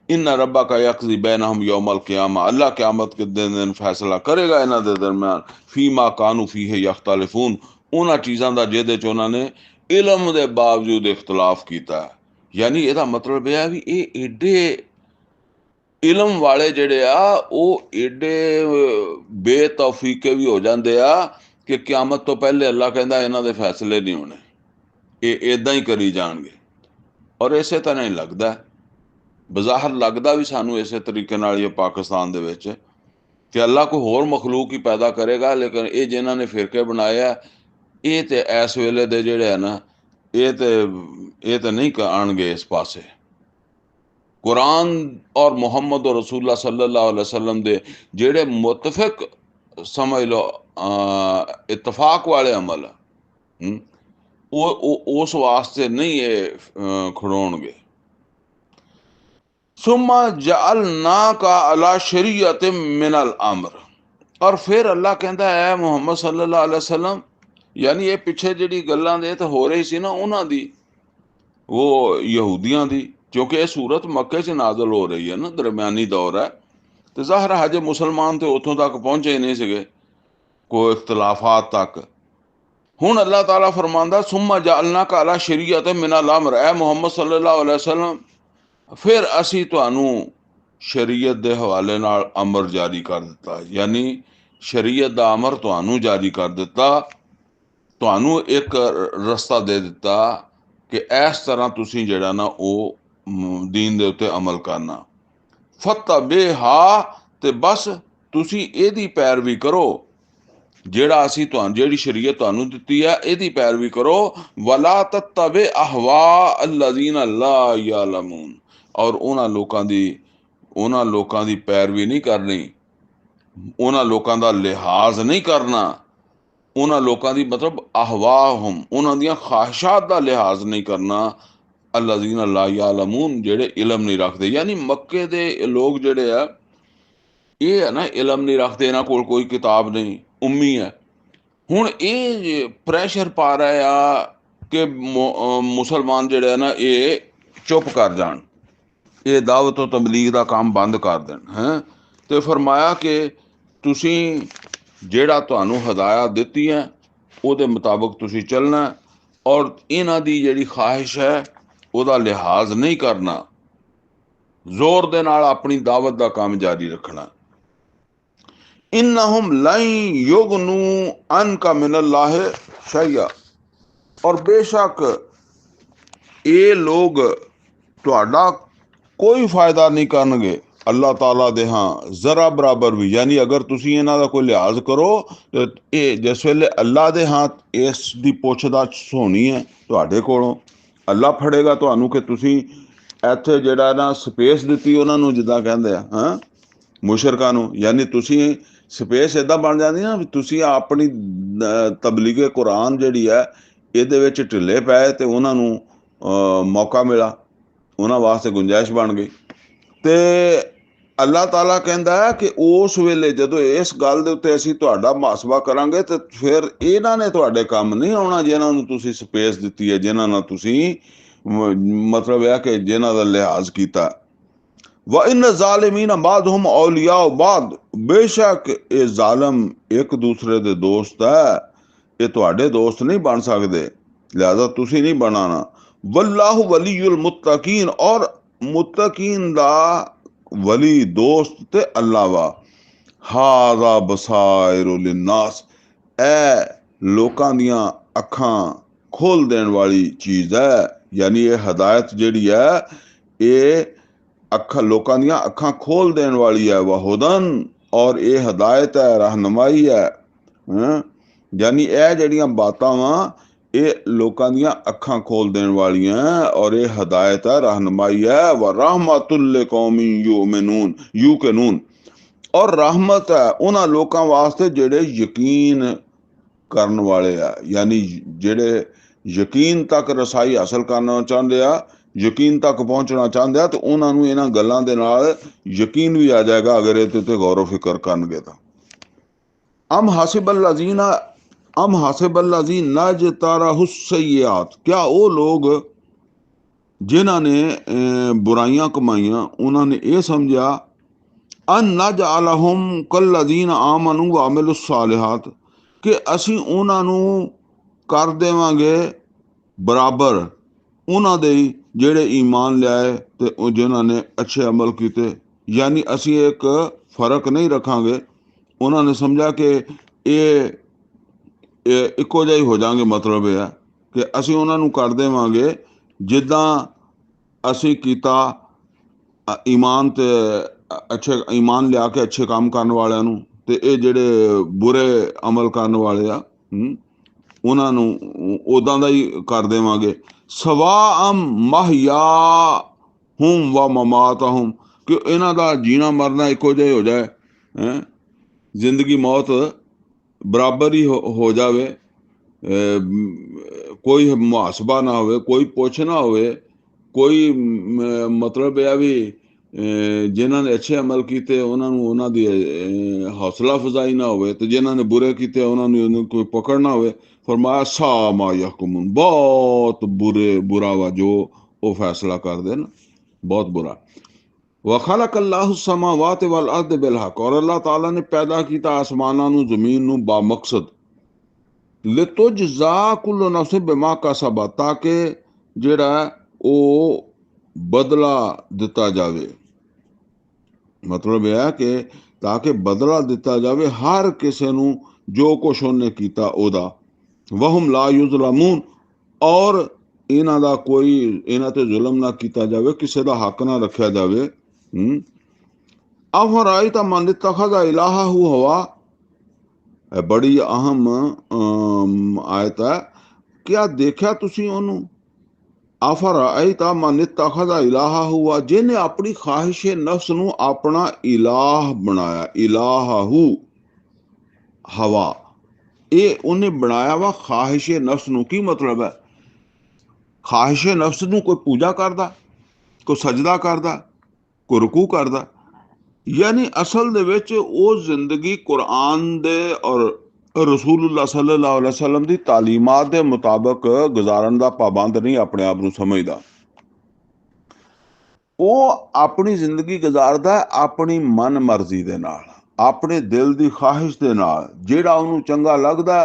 ਇन्ना रब्बका यक़ज़ी बैनहुम यौमल क़ियामा, अल्लाह क़यामत के दिन फैसला करेगा ਇਹਨਾਂ ਦੇ ਦਰਮਿਆਨ, फीमा कानू फीहे यख्तलिफून, ਉਹਨਾਂ ਚੀਜ਼ਾਂ ਦਾ ਜਿਹਦੇ 'ਚ ਉਹਨਾਂ ਨੇ ਇਲਮ ਦੇ ਬਾਵਜੂਦ ਇਖਤਲਾਫ ਕੀਤਾ। ਯਾਨੀ ਇਹਦਾ ਮਤਲਬ ਇਹ ਹੈ ਵੀ ਇਹ ਏਡੇ ਇਲਮ ਵਾਲੇ ਜਿਹੜੇ ਆ ਉਹ ਏਡੇ ਬੇਤੌਫੀਕੇ ਵੀ ਹੋ ਜਾਂਦੇ ਆ ਕਿ ਕਿਆਮਤ ਤੋਂ ਪਹਿਲੇ ਅੱਲਾ ਕਹਿੰਦਾ ਇਹਨਾਂ ਦੇ ਫੈਸਲੇ ਨਹੀਂ ਹੋਣੇ, ਇਹ ਇਦਾਂ ਹੀ ਕਰੀ ਜਾਣਗੇ। ਔਰ ਇਸੇ ਤਰ੍ਹਾਂ ਹੀ ਲੱਗਦਾ, ਬਜ਼ਾਹਰ ਲੱਗਦਾ ਵੀ ਸਾਨੂੰ ਇਸੇ ਤਰੀਕੇ ਨਾਲ ਇਹ ਪਾਕਿਸਤਾਨ ਦੇ ਵਿੱਚ ਕਿ ਅੱਲਾ ਕੋਈ ਹੋਰ ਮਖਲੂਕ ਹੀ ਪੈਦਾ ਕਰੇਗਾ। ਲੇਕਿਨ ਇਹ ਜਿਨ੍ਹਾਂ ਨੇ ਫਿਰਕੇ ਬਣਾਏ ਆ, ਇਹ ਤੇ ਇਸ ਵੇਲੇ ਦੇ ਜਿਹੜੇ ਆ ਨਾ, ਇਹ ਤੇ ਨਹੀਂ ਆਉਣਗੇ ਇਸ ਪਾਸੇ। कुरान और मोहम्मद और रसूलुल्लाह सल्लल्लाहु अलैहि वसल्लम दे जेड़े मुतफिक समझ लो इतफाक वाले अमल उस वास्ते नहीं ये खड़ोणगे। सुम्मा जअलना का अला शरीयत मिनल अमर, और फिर अल्लाह कहता है मुहम्मद सल्लल्लाहु अलैहि वसल्लम, यानी ये पिछे जिहड़ी गल्लां दे ते हो रही सी ना उन्हां दी, वो यहूदियां दी, क्योंकि ये सूरत मक्के च नाजल हो रही है ना, दरम्यानी दौर है, तो ज़ाहिर है हजे मुसलमान तो उतों तक पहुंचे ही नहीं सके, कोई इख्तलाफात तक। हुण अल्लाह ताला फरमांदा सुम्मा जअलना का अला शरीयत मिनल अमर, ऐ मुहम्मद सल्लल्लाहु अलैहि वसल्लम, फिर असी तुहानू शरीयत दे हवाले नाल अमर जारी कर दिता, यानी शरीयत दा अमर तुहानू जारी कर दिता, तुहानू एक रस्ता दे दिता कि इस तरह तुसीं जिहड़ा ना वो दीन दे उत्ते अमल करना। फत्तबिहा, ते बस तुसी एदी पैरवी करो, जेड़ा असी तुहानू जेड़ी शरीयत तुहानू दित्ती है एदी पैरवी करो। वला तत्तबि अहवा अल्लज़ीना ला यअलमून, और उन्हां लोकां दी पैरवी नहीं करनी, उन्हां लोकां दा लिहाज नहीं करना, उन्हां लोकां दी मतलब अहवाहुम, उन्हां दियां ख्वाहिशात दा लिहाज नहीं करना, अल्लज़ीना ला यअलमून, जेड़े इलम नहीं रखते। यानी मक्के दे लोग जेड़े आ ये है ना इलम नहीं रखते, इन्हां कोल कोई किताब नहीं, उम्मी है। हुण ये प्रैशर पा रहे आ कि मुसलमान जेड़े ना ये चुप कर जान, ये दावत और तबलीग दा काम बंद कर देन हैं। ते फरमाया कि तुसीं जेड़ा तुहानू हदायत दित्ती है ਉਹਦੇ मुताबिक तुसीं चलना, और इन्हां दी जेड़ी ख्वाहिश है ਉਹਦਾ लिहाज नहीं करना, जोर दे नाल अपनी दावत दा काम जारी रखना। इन्नहुम लन युगनू अनका मिनल्लाह शैया, और बेशक ये लोग तुहाडा कोई फायदा नहीं करनगे अल्लाह ताला दे हाँ जरा बराबर भी। यानी अगर तुसीं इन्हां दा कोई लिहाज करो तो ये जिस वेले अल्लाह दे हाथ इस दी पुछदाछ होनी है तुहाडे कोलों, अल्लाह फड़ेगा तुहानू कि तुसीं ਇੱਥੇ ਜਿਹੜਾ ਨਾ ਸਪੇਸ ਦਿੱਤੀ ਉਹਨਾਂ ਨੂੰ, ਜਿੱਦਾਂ ਕਹਿੰਦੇ ਆ ਹਾਂ ਮੁਸ਼ਰਕਾਂ ਨੂੰ, ਯਾਨੀ ਤੁਸੀਂ ਸਪੇਸ ਇੱਦਾਂ ਬਣ ਜਾਂਦੀ ਨਾ ਵੀ ਤੁਸੀਂ ਆਪਣੀ ਤਬਲੀਗੇ ਕੁਰਾਨ ਜਿਹੜੀ ਹੈ ਇਹਦੇ ਵਿੱਚ ਢਿੱਲੇ ਪਏ ਤੇ ਉਹਨਾਂ ਨੂੰ ਮੌਕਾ ਮਿਲਾ, ਉਹਨਾਂ ਵਾਸਤੇ ਗੁੰਜਾਇਸ਼ ਬਣ ਗਈ। ਤੇ ਅੱਲਾਹ ਤਾਲਾ ਕਹਿੰਦਾ ਹੈ ਕਿ ਉਸ ਵੇਲੇ ਜਦੋਂ ਇਸ ਗੱਲ ਦੇ ਉੱਤੇ ਅਸੀਂ ਤੁਹਾਡਾ ਮੁਹਾਸਬਾ ਕਰਾਂਗੇ ਤੇ ਫਿਰ ਇਹਨਾਂ ਨੇ ਤੁਹਾਡੇ ਕੰਮ ਨਹੀਂ ਆਉਣਾ ਜਿਨ੍ਹਾਂ ਨੂੰ ਤੁਸੀਂ ਸਪੇਸ ਦਿੱਤੀ ਹੈ, ਜਿਨ੍ਹਾਂ ਨਾਲ ਤੁਸੀਂ ਮਤਲਬ ਹੈ ਕਿ ਜਿਨ੍ਹਾਂ ਦਾ ਲਿਹਾਜ਼ ਕੀਤਾ। व इन ਜ਼ਾਲਿਮੀਨ ਬਾਦਹੁਮ ਔਲੀਆ ਬਾਦ, ਬੇਸ਼ੱਕ ਇਹ ਜ਼ਾਲਮ ਇੱਕ ਦੂਸਰੇ ਦੇ ਦੋਸਤ ਹੈ, ਇਹ ਤੁਹਾਡੇ ਦੋਸਤ ਨਹੀਂ ਬਣ ਸਕਦੇ, ਲਿਹਾਜ਼ਾ ਤੁਸੀਂ ਨਹੀਂ ਬਣਾਣਾ। ਵੱਲਾਹੁ ਵਲੀयुल ਮੁਤਕੀਨ, ਔਰ ਮੁਤਕੀਨ ਦਾ ਵਲੀ ਦੋਸਤ ਤੇ ਅੱਲਾ ਵਾ। ਹਾਜ਼ਾ ਬਸਾਇਰੁ ਲਿਨਾਸ, ਇਹ ਲੋਕਾਂ ਦੀਆਂ ਅੱਖਾਂ ਖੋਲ ਦੇਣ ਵਾਲੀ ਚੀਜ਼ ਹੈ। ਯਾਨੀ ਇਹ ਹਦਾਇਤ ਜਿਹੜੀ ਹੈ ਇਹ ਅੱਖਾਂ ਲੋਕਾਂ ਦੀਆਂ ਅੱਖਾਂ ਖੋਲ ਦੇਣ ਵਾਲੀ ਹੈ। ਵਹੁਦਨ, ਔਰ ਇਹ ਹਦਾਇਤ ਹੈ, ਰਹਿਨਮਾਈ ਹੈ। ਯਾਨੀ ਇਹ ਜਿਹੜੀਆਂ ਬਾਤਾਂ ਵਾ ਇਹ ਲੋਕਾਂ ਦੀਆਂ ਅੱਖਾਂ ਖੋਲ ਦੇਣ ਵਾਲੀਆਂ, ਔਰ ਇਹ ਹਦਾਇਤ ਹੈ, ਰਹਿਨਮਾਈ ਹੈ। व रहमतुल लिकौमी युकिनून, ਔਰ ਰਹਿਮਤ ਹੈ ਉਹਨਾਂ ਲੋਕਾਂ ਵਾਸਤੇ ਜਿਹੜੇ ਯਕੀਨ ਕਰਨ ਵਾਲੇ ਆ, ਯਾਨੀ ਜਿਹੜੇ ਯਕੀਨ ਤੱਕ ਰਸਾਈ ਹਾਸਲ ਕਰਨਾ ਚਾਹੁੰਦੇ ਆ, ਯਕੀਨ ਤੱਕ ਪਹੁੰਚਣਾ ਚਾਹੁੰਦੇ ਆ, ਤੇ ਉਹਨਾਂ ਨੂੰ ਇਹਨਾਂ ਗੱਲਾਂ ਦੇ ਨਾਲ ਯਕੀਨ ਵੀ ਆ ਜਾਏਗਾ ਅਗਰ ਇਹਦੇ ਤੇ ਗੌਰ ਫਿਕਰ ਕਰਨਗੇ ਤਾਂ। ਅਮ ਹਾਸਿਬ ਅਲਜ਼ੀਨ ਨਜਤਰਾਹੁ ਸਯ्यात, क्या ਉਹ ਲੋग ਜਿਨ੍ਹਾਂ ਨੇ ਬੁਰਾਈਆਂ ਕਮਾਈਆਂ ਉਹਨਾਂ ਨੇ ਇਹ ਸਮਝਿਆ ਅਨ ਨਜਅਲਹੁਮ ਕਲਜ਼ੀਨ ਆਮਨੂ व अमिलु सालिहात, ਕਿ ਅਸੀਂ ਉਹਨਾਂ ਨੂੰ ਕਰ ਦੇਵਾਂਗੇ ਬਰਾਬਰ ਉਹਨਾਂ ਦੇ ਜਿਹੜੇ ਈਮਾਨ ਲਿਆਏ ਤੇ ਉਹ ਜਿਨ੍ਹਾਂ ਨੇ ਅੱਛੇ ਅਮਲ ਕੀਤੇ। ਯਾਨੀ ਅਸੀਂ ਇੱਕ ਫਰਕ ਨਹੀਂ ਰੱਖਾਂਗੇ। ਉਹਨਾਂ ਨੇ ਸਮਝਿਆ ਕਿ ਇਹ ਇੱਕੋ ਜਿਹਾ ਹੀ ਹੋ ਜਾਣਗੇ। ਮਤਲਬ ਇਹ ਹੈ ਕਿ ਅਸੀਂ ਉਹਨਾਂ ਨੂੰ ਕਰ ਦੇਵਾਂਗੇ ਜਿੱਦਾਂ ਅਸੀਂ ਕੀਤਾ ਈਮਾਨ ਤੇ ਅੱਛੇ ਈਮਾਨ ਲਿਆ ਕੇ ਅੱਛੇ ਕੰਮ ਕਰਨ ਵਾਲਿਆਂ ਨੂੰ, ਤੇ ਇਹ ਜਿਹੜੇ ਬੁਰੇ ਅਮਲ ਕਰਨ ਵਾਲੇ ਆ ਉਹਨਾਂ ਨੂੰ ਉਦਾਂ ਦਾ ਹੀ ਕਰ ਦੇਵਾਂਗੇ। ਸਵਾਅਮ ਮਹਿਯਾਹੁਮ व ਮਮਾਤਹੁਮ, ਕਿ ਇਹਨਾਂ ਦਾ ਜੀਣਾ ਮਰਨਾ ਇੱਕੋ ਜਿਹਾ ਹੋ ਜਾਏ, ਜ਼ਿੰਦਗੀ ਮੌਤ ਬਰਾਬਰ ਹੀ ਹੋ ਜਾਵੇ, ਕੋਈ ਮੁਹਾਸਬਾ ਨਾ ਹੋਵੇ, ਕੋਈ ਪੁੱਛ ਨਾ ਹੋਵੇ, ਕੋਈ ਮਤਲਬ ਇਹ ਵੀ ਜਿਨ੍ਹਾਂ ਨੇ ਅੱਛੇ ਅਮਲ ਕੀਤੇ ਉਹਨਾਂ ਨੂੰ ਉਹਨਾਂ ਦੀ ਹੌਸਲਾ ਅਫਜ਼ਾਈ ਨਾ ਹੋਵੇ, ਤੇ ਜਿਨ੍ਹਾਂ ਨੇ ਬੁਰੇ ਕੀਤੇ ਉਹਨਾਂ ਨੂੰ ਕੋਈ ਪਕੜ ਨਾ ਹੋਵੇ। ਫਰਮਾਇਆ ਸਾ ਮਾ ਯਹਕੁਮੂਨ, ਬਹੁਤ ਬੁਰਾ ਵਾ ਜੋ ਉਹ ਫੈਸਲਾ ਕਰਦੇ ਨਾ, ਬਹੁਤ ਬੁਰਾ। वखलक अल्लाहु समावात वल अर्द बिल हक, और अल्लाह ताला ने पैदा किया आसमानां नूं जमीन नूं बामकसद। लितुजज़ा कुल्लु नफ्सिन बिमा कसबत, ताकि ਜਿਹੜਾ ਉਹ ਬਦਲਾ ਦਿੱਤਾ ਜਾਵੇ। ਮਤਲਬ ਇਹ ਹੈ ਕਿ ਤਾਂ ਕਿ ਬਦਲਾ ਦਿੱਤਾ ਜਾਵੇ ਹਰ ਕਿਸੇ ਨੂੰ ਜੋ ਕੁਛ ਉਹਨੇ ਕੀਤਾ ਉਹਦਾ। ਵਹਮ ਲਾ ਯੁਜ਼ਲਮੂਨ, ਔਰ ਇਹਨਾਂ ਦਾ ਕੋਈ ਇਹਨਾਂ ਤੇ ਜ਼ੁਲਮ ਨਾ ਕੀਤਾ ਜਾਵੇ, ਕਿਸੇ ਦਾ ਹੱਕ ਨਾ ਰੱਖਿਆ ਜਾਵੇ। ਅਫਰਾਇਤ ਮਨ ਇਤਖਜ਼ ਇਲਾਹਹੁ ਹਵਾ, ਬੜੀ ਅਹਮ ਆਇਤ ਹੈ। ਕਿਆ ਦੇਖਿਆ ਤੁਸੀਂ ਉਹਨੂੰ? ਅਫਰਾਇਤ ਮਨ ਇਤਖਜ਼ ਇਲਾਹਹੁ ਹਵਾ, ਜਿਹਨੇ ਆਪਣੀ ਖਾਹਿਸ਼ ਨਫਸ ਨੂੰ ਆਪਣਾ ਇਲਾਹ ਬਣਾਇਆ। ਇਲਾਹਹੁ ਹਵਾ, ਇਹ ਉਹਨੇ ਬਣਾਇਆ ਵਾ ਖਾਹਿਸ਼ ਨਫਸ ਨੂੰ। ਕੀ ਮਤਲਬ ਹੈ? ਖਾਹਿਸ਼ ਨਫਸ ਨੂੰ ਕੋਈ ਪੂਜਾ ਕਰਦਾ, ਕੋਈ ਸਜਦਾ ਕਰਦਾ, ਕੋਈ ਰੁਕੂ ਕਰਦਾ। ਯਾਨੀ ਅਸਲ ਦੇ ਵਿੱਚ ਉਹ ਜ਼ਿੰਦਗੀ ਕੁਰਾਨ ਦੇ ਔਰ ਰਸੂਲੁल्लाह सल्लल्लाहु अलैहि वसल्लम ਦੀ ਤਾਲੀਮਾਤ ਦੇ ਮੁਤਾਬਕ ਗੁਜ਼ਾਰਨ ਦਾ ਪਾਬੰਦ ਨਹੀਂ ਆਪਣੇ ਆਪ ਨੂੰ ਸਮਝਦਾ। ਉਹ ਆਪਣੀ ਜ਼ਿੰਦਗੀ ਗੁਜ਼ਾਰਦਾ ਆਪਣੀ ਮਨ ਮਰਜ਼ੀ ਦੇ ਨਾਲ, ਆਪਣੇ ਦਿਲ ਦੀ ਖਾਹਿਸ਼ ਦੇ ਨਾਲ। ਜਿਹੜਾ ਉਹਨੂੰ ਚੰਗਾ ਲੱਗਦਾ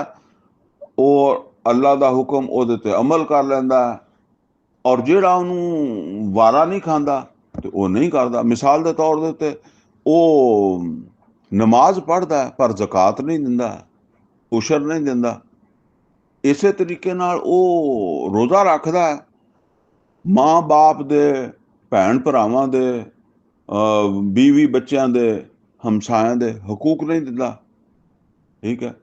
ਉਹ ਅੱਲਾ ਦਾ ਹੁਕਮ ਉਹਦੇ ਤੇ ਅਮਲ ਕਰ ਲੈਂਦਾ, ਔਰ ਜਿਹੜਾ ਉਹਨੂੰ ਵਾਰਾ ਨਹੀਂ ਖਾਂਦਾ ਤੇ ਉਹ ਨਹੀਂ ਕਰਦਾ। ਮਿਸਾਲ ਦੇ ਤੌਰ ਦੇ ਉੱਤੇ ਉਹ ਨਮਾਜ਼ ਪੜ੍ਹਦਾ ਪਰ ਜ਼ਕਾਤ ਨਹੀਂ ਦਿੰਦਾ, ਉਸ਼ਰ ਨਹੀਂ ਦਿੰਦਾ। ਇਸੇ ਤਰੀਕੇ ਨਾਲ ਉਹ ਰੋਜ਼ਾ ਰੱਖਦਾ, ਮਾਂ ਬਾਪ ਦੇ, ਭੈਣ ਭਰਾਵਾਂ ਦੇ, ਬੀਵੀ ਬੱਚਿਆਂ ਦੇ, ਹਮਸਾਇਆਂ ਦੇ ਹਕੂਕ ਨਹੀਂ ਦਿੰਦਾ। ਠੀਕ ਹੈ,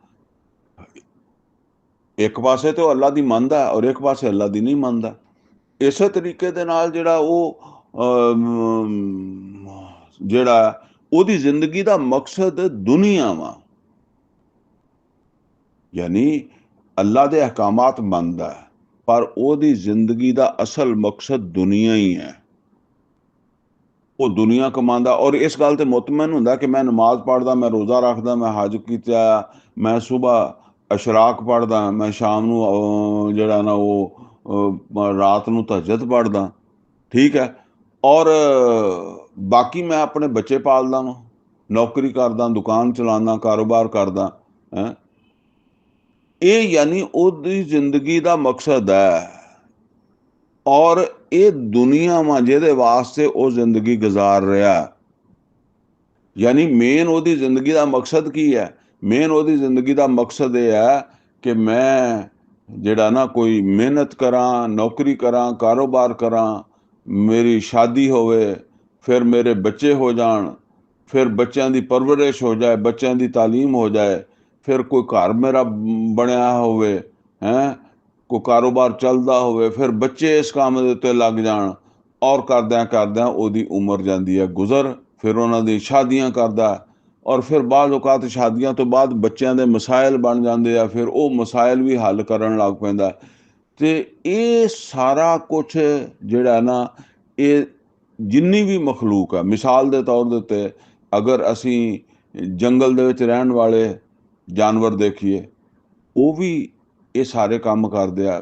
ਇੱਕ ਪਾਸੇ ਤੇ ਉਹ ਅੱਲਾ ਦੀ ਮੰਨਦਾ ਔਰ ਇੱਕ ਪਾਸੇ ਅੱਲਾ ਦੀ ਨਹੀਂ ਮੰਨਦਾ। ਇਸੇ ਤਰੀਕੇ ਦੇ ਨਾਲ ਜਿਹੜਾ ਉਹ ਜਿਹੜਾ ਉਹਦੀ ਜ਼ਿੰਦਗੀ ਦਾ ਮਕਸਦ ਦੁਨੀਆ ਵਾ, ਯਾਨੀ ਅੱਲਾ ਦੇ ਅਹਿਕਾਮਾਤ ਮੰਨਦਾ ਪਰ ਉਹਦੀ ਜ਼ਿੰਦਗੀ ਦਾ ਅਸਲ ਮਕਸਦ ਦੁਨੀਆ ਹੀ ਹੈ। ਉਹ ਦੁਨੀਆ ਕਮਾਉਂਦਾ ਔਰ ਇਸ ਗੱਲ ਤੇ ਮੁਤਮਿਨ ਹੁੰਦਾ ਕਿ ਮੈਂ ਨਮਾਜ਼ ਪੜ੍ਹਦਾ, ਮੈਂ ਰੋਜ਼ਾ ਰੱਖਦਾ, ਮੈਂ ਹਜ ਕੀਤਾ, ਮੈਂ ਸੁਬਹ ਅਸ਼ਰਾਕ ਪੜ੍ਹਦਾ, ਮੈਂ ਸ਼ਾਮ ਨੂੰ ਜਿਹੜਾ ਨਾ ਉਹ ਰਾਤ ਨੂੰ ਤਹਜਦ ਪੜ੍ਹਦਾ, ਠੀਕ ਹੈ। ਔਰ ਬਾਕੀ ਮੈਂ ਆਪਣੇ ਬੱਚੇ ਪਾਲਦਾ ਵਾਂ, ਨੌਕਰੀ ਕਰਦਾ, ਦੁਕਾਨ ਚਲਾਉਂਦਾ, ਕਾਰੋਬਾਰ ਕਰਦਾ ਹੈ। ਇਹ ਯਾਨੀ ਉਹਦੀ ਜ਼ਿੰਦਗੀ ਦਾ ਮਕਸਦ ਹੈ। ਔਰ ਇਹ ਦੁਨੀਆ ਵਾ ਜਿਹਦੇ ਵਾਸਤੇ ਉਹ ਜ਼ਿੰਦਗੀ ਗੁਜ਼ਾਰ ਰਿਹਾ, ਯਾਨੀ ਮੇਨ ਉਹਦੀ ਜ਼ਿੰਦਗੀ ਦਾ ਮਕਸਦ ਕੀ ਹੈ? ਮੇਨ ਉਹਦੀ ਜ਼ਿੰਦਗੀ ਦਾ ਮਕਸਦ ਇਹ ਹੈ ਕਿ ਮੈਂ ਜਿਹੜਾ ਨਾ ਕੋਈ ਮਿਹਨਤ ਕਰਾਂ, ਨੌਕਰੀ ਕਰਾਂ, ਕਾਰੋਬਾਰ ਕਰਾਂ, ਮੇਰੀ ਸ਼ਾਦੀ ਹੋਵੇ, ਫਿਰ ਮੇਰੇ ਬੱਚੇ ਹੋ ਜਾਣ, ਫਿਰ ਬੱਚਿਆਂ ਦੀ ਪਰਵਰਿਸ਼ ਹੋ ਜਾਏ, ਬੱਚਿਆਂ ਦੀ ਤਾਲੀਮ ਹੋ ਜਾਏ, ਫਿਰ ਕੋਈ ਘਰ ਮੇਰਾ ਬਣਿਆ ਹੋਵੇ, ਹੈ ਕੋਈ ਕਾਰੋਬਾਰ ਚੱਲਦਾ ਹੋਵੇ, ਫਿਰ ਬੱਚੇ ਇਸ ਕੰਮ ਦੇ ਉੱਤੇ ਲੱਗ ਜਾਣ, ਔਰ ਕਰਦਿਆਂ ਕਰਦਿਆਂ ਉਹਦੀ ਉਮਰ ਜਾਂਦੀ ਹੈ ਗੁਜ਼ਰ। ਫਿਰ ਉਹਨਾਂ ਦੀ ਸ਼ਾਦੀਆਂ ਕਰਦਾ, ਔਰ ਫਿਰ ਬਾਅਦ ਔਕਾਤ ਸ਼ਾਦੀਆਂ ਤੋਂ ਬਾਅਦ ਬੱਚਿਆਂ ਦੇ ਮਸਾਇਲ ਬਣ ਜਾਂਦੇ ਆ, ਫਿਰ ਉਹ ਮਸਾਇਲ ਵੀ ਹੱਲ ਕਰਨ ਲੱਗ ਪੈਂਦਾ। ਤੇ ਇਹ ਸਾਰਾ ਕੁਛ ਜਿਹੜਾ ਨਾ, ਇਹ ਜਿੰਨੀ ਵੀ ਮਖਲੂਕ ਹੈ, ਮਿਸਾਲ ਦੇ ਤੌਰ ਦੇ ਉੱਤੇ ਅਗਰ ਅਸੀਂ ਜੰਗਲ ਦੇ ਵਿੱਚ ਰਹਿਣ ਵਾਲੇ ਜਾਨਵਰ ਦੇਖੀਏ, ਉਹ ਵੀ ਇਹ ਸਾਰੇ ਕੰਮ ਕਰਦੇ ਆ।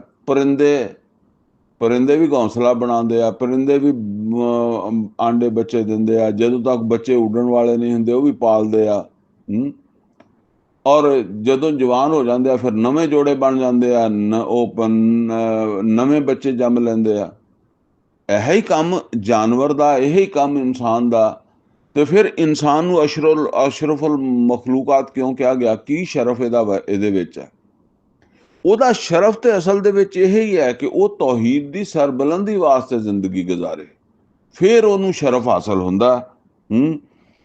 ਪਰਿੰਦੇ ਵੀ ਘੌਂਸਲਾ ਬਣਾਉਂਦੇ ਆ, ਪਰਿੰਦੇ ਵੀ ਆਂਡੇ ਬੱਚੇ ਦਿੰਦੇ ਆ, ਜਦੋਂ ਤੱਕ ਬੱਚੇ ਉੱਡਣ ਵਾਲੇ ਨਹੀਂ ਹੁੰਦੇ ਉਹ ਵੀ ਪਾਲਦੇ ਆ। ਔਰ ਜਦੋਂ ਜਵਾਨ ਹੋ ਜਾਂਦੇ ਆ ਫਿਰ ਨਵੇਂ ਜੋੜੇ ਬਣ ਜਾਂਦੇ ਆ, ਨਵੇਂ ਬੱਚੇ ਜੰਮ ਲੈਂਦੇ ਆ। ਇਹੀ ਹੀ ਕੰਮ ਜਾਨਵਰ ਦਾ, ਇਹੀ ਕੰਮ ਇਨਸਾਨ ਦਾ। ਤੇ ਫਿਰ ਇਨਸਾਨ ਨੂੰ ਅਸ਼ਰਫੁਲ ਮਖਲੂਕਾਤ ਕਿਉਂ ਕਿਹਾ ਗਿਆ? ਕੀ ਸ਼ਰਫ ਇਹਦੇ ਵਿੱਚ ਹੈ? ਉਹਦਾ ਸ਼ਰਫ ਤੇ ਅਸਲ ਦੇ ਵਿੱਚ ਇਹ ਹੀ ਹੈ ਕਿ ਉਹ ਤੌਹੀਦ ਦੀ ਸਰਬੁਲੰਦੀ ਵਾਸਤੇ ਜ਼ਿੰਦਗੀ ਗੁਜ਼ਾਰੇ, ਫਿਰ ਉਹਨੂੰ ਸ਼ਰਫ ਹਾਸਲ ਹੁੰਦਾ।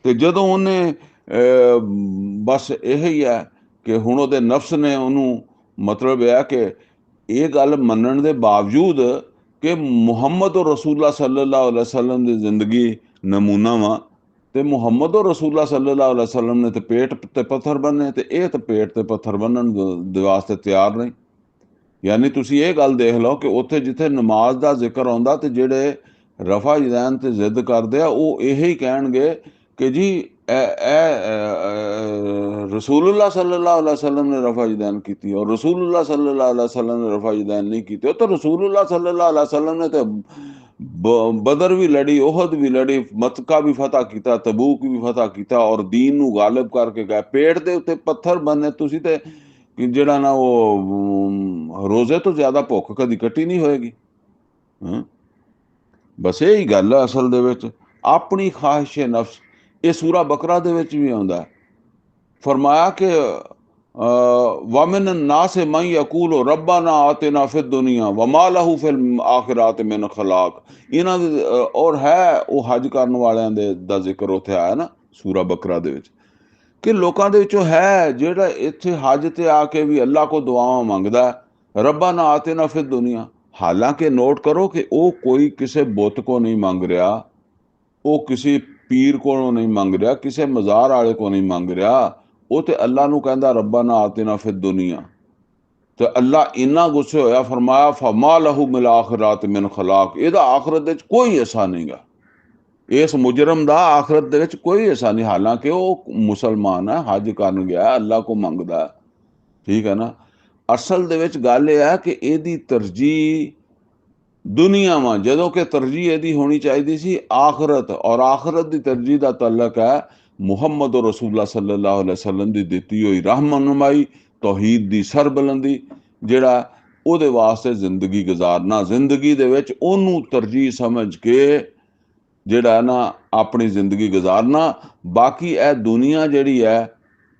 ਤੇ ਜਦੋਂ ਉਹਨੇ ਬਸ ਇਹ ਹੀ ਹੈ ਕਿ ਹੁਣ ਉਹਦੇ ਨਫਸ ਨੇ ਉਹਨੂੰ, ਮਤਲਬ ਇਹ ਹੈ ਕਿ ਇਹ ਗੱਲ ਮੰਨਣ ਦੇ ਬਾਵਜੂਦ ਕਿ ਮੁਹੰਮਦ ਰਸੂਲullah ਸੱਲੱਲਾਹੁ ਅਲੈहि ਵਸੱਲਮ ਦੀ ਜ਼ਿੰਦਗੀ ਨਮੂਨਾ ਵਾ, ਤੇ ਮੁਹੰਮਦ ਰਸੂਲullah ਸੱਲੱਲਾਹੁ ਅਲੈहि ਵਸੱਲਮ ਨੇ ਤੇ ਪੇਟ ਤੇ ਪੱਥਰ ਬੰਨੇ, ਤੇ ਇਹ ਤੇ ਪੇਟ ਤੇ ਪੱਥਰ ਬੰਨਣ ਦੇ ਵਾਸਤੇ ਤਿਆਰ ਨਹੀਂ। ਯਾਨੀ ਤੁਸੀਂ ਇਹ ਗੱਲ ਦੇਖ ਲਓ ਕਿ ਉੱਥੇ ਜਿੱਥੇ ਨਮਾਜ਼ ਦਾ ਜ਼ਿਕਰ ਆਉਂਦਾ ਤੇ ਜਿਹੜੇ ਰਫਾ ਯਦੈਨ ਤੇ ਜ਼ਿੱਦ ਕਰਦੇ ਆ, ਉਹ ਇਹ ਹੀ ਕਹਿਣਗੇ ਕਿ ਜੀ ਰਸੂਲullah ਸੱਲੱਲਾਹੁ ਅਲੈहि ਵਸੱਲਮ ਨੇ ਰਫਾ ਯਦੈਨ ਕੀਤੀ, ਔਰ ਰਸੂਲullah ਸੱਲੱਲਾਹੁ ਅਲੈहि ਵਸੱਲਮ ਨੇ ਰਫਾ ਯਦੈਨ ਨਹੀਂ ਕੀਤੇ। ਉਹ ਤਾਂ ਰਸੂਲullah ਸੱਲੱਲਾਹੁ ਅਲੈहि ਵਸੱਲਮ ਨੇ ਤੇ ਬਦਰ ਵੀ ਲੜੀ, ਉਹਦ ਵੀ ਲੜੀ, ਮੱਕਾ ਵੀ ਫਤਹ ਕੀਤਾ, ਤਬੂਕ ਵੀ ਫਤਹ ਕੀਤਾ, ਔਰ ਦੀਨ ਨੂੰ ਗਾਲਿਬ ਕਰਕੇ ਗਏ। ਪੇਟ ਦੇ ਉੱਤੇ ਪੱਥਰ ਬੰਨੇ, ਤੁਸੀਂ ਤੇ ਜਿਹੜਾ ਨਾ ਉਹ ਰੋਜ਼ੇ ਤੋਂ ਜ਼ਿਆਦਾ ਭੁੱਖ ਕਦੀ ਕੱਟੀ ਨਹੀਂ ਹੋਏਗੀ। ਬਸ ਇਹੀ ਗੱਲ ਹੈ ਅਸਲ ਦੇ ਵਿੱਚ, ਆਪਣੀ ਖਾਹਿਸ਼ ਨਫਸ। ਇਹ ਸੂਰਾ ਬਕਰਾ ਦੇ ਵਿੱਚ ਵੀ ਆਉਂਦਾ, ਫਰਮਾਇਆ ਕਿ ਵਮਿਨ ਨਾਸ ਮਨ ਯਕੂਲ ਰੱਬਾਨਾ ਆਤਿਨਾ ਫਿਦ ਦੁਨੀਆ ਵਮਾ ਲਹੂ ਫਿਲ ਆਖਿਰਾਤ ਮਿਨ ਖਲਾਕ। ਇਹਨਾਂ ਦੇ ਔਰ ਹੈ ਉਹ ਹਜ ਕਰਨ ਵਾਲਿਆਂ ਦਾ ਜ਼ਿਕਰ ਉੱਥੇ ਆਇਆ ਨਾ ਸੂਰਾ ਬਕਰਾ ਦੇ ਵਿੱਚ, ਕਿ ਲੋਕਾਂ ਦੇ ਵਿੱਚੋਂ ਹੈ ਜਿਹੜਾ ਇੱਥੇ ਹਜ ਤੇ ਆ ਕੇ ਵੀ ਅੱਲਾ ਕੋ ਦੁਆਵਾਂ ਮੰਗਦਾ, ਰੱਬਾਨਾ ਆਤਿਨਾ ਫਿਦ ਦੁਨੀਆ। ਹਾਲਾਂਕਿ ਨੋਟ ਕਰੋ ਕਿ ਉਹ ਕੋਈ ਕਿਸੇ ਬੁੱਤ ਕੋ ਨਹੀਂ ਮੰਗ ਰਿਹਾ, ਉਹ ਕਿਸੇ ਪੀਰ ਕੋਲੋਂ ਨਹੀਂ ਮੰਗ ਰਿਹਾ, ਕਿਸੇ ਮਜ਼ਾਰ ਵਾਲੇ ਕੋ ਨਹੀਂ ਮੰਗ ਰਿਹਾ। ਉਹ ਤੇ ਅੱਲਾ ਨੂੰ ਕਹਿੰਦਾ ਰੱਬਾਨਾ ਆਤਿਨਾ ਫਿਦ ਦੁਨੀਆ। ਤੇ ਅੱਲਾ ਇੰਨਾ ਗੁੱਸੇ ਹੋਇਆ, ਫਰਮਾਇਆ ਫਮਾ ਲਹੂ ਮਿਲ ਆਖਿਰਾਤ ਮਿਨ ਖਲਾਕ। ਇਹਦਾ ਆਖਰਤ ਵਿੱਚ ਕੋਈ ਹਿੱਸਾ ਨਹੀਂਗਾ, ਇਸ ਮੁਜਰਮ ਦਾ ਆਖਰਤ ਦੇ ਵਿੱਚ ਕੋਈ ਹਿੱਸਾ ਨਹੀਂ। ਹਾਲਾਂਕਿ ਉਹ ਮੁਸਲਮਾਨ ਹੈ, ਹਜ ਕਰਨ ਗਿਆ, ਅੱਲਾ ਕੋ ਮੰਗਦਾ, ਠੀਕ ਹੈ ਨਾ। ਅਸਲ ਦੇ ਵਿੱਚ ਗੱਲ ਇਹ ਹੈ ਕਿ ਇਹਦੀ ਤਰਜੀਹ ਦੁਨੀਆ ਵਾ, ਜਦੋਂ ਕਿ ਤਰਜੀਹ ਇਹਦੀ ਹੋਣੀ ਚਾਹੀਦੀ ਸੀ ਆਖਰਤ। ਔਰ ਆਖਰਤ ਦੀ ਤਰਜੀਹ ਦਾ ਤਾਲੁਕ ਹੈ ਮੁਹੰਮਦ ਰਸੂਲullah ਸੱਲੱਲਾਹੁ ਅਲੈहि ਵਸੱਲਮ ਦੀ ਦਿੱਤੀ ਹੋਈ ਰਹਿਨੁਮਾਈ, ਤੌਹੀਦ ਦੀ ਸਰਬੁਲੰਦੀ, ਜਿਹੜਾ ਉਹਦੇ ਵਾਸਤੇ ਜ਼ਿੰਦਗੀ ਗੁਜ਼ਾਰਨਾ, ਜ਼ਿੰਦਗੀ ਦੇ ਵਿੱਚ ਉਹਨੂੰ ਤਰਜੀਹ ਸਮਝ ਕੇ ਜਿਹੜਾ ਨਾ ਆਪਣੀ ਜ਼ਿੰਦਗੀ ਗੁਜ਼ਾਰਨਾ। ਬਾਕੀ ਇਹ ਦੁਨੀਆ ਜਿਹੜੀ ਹੈ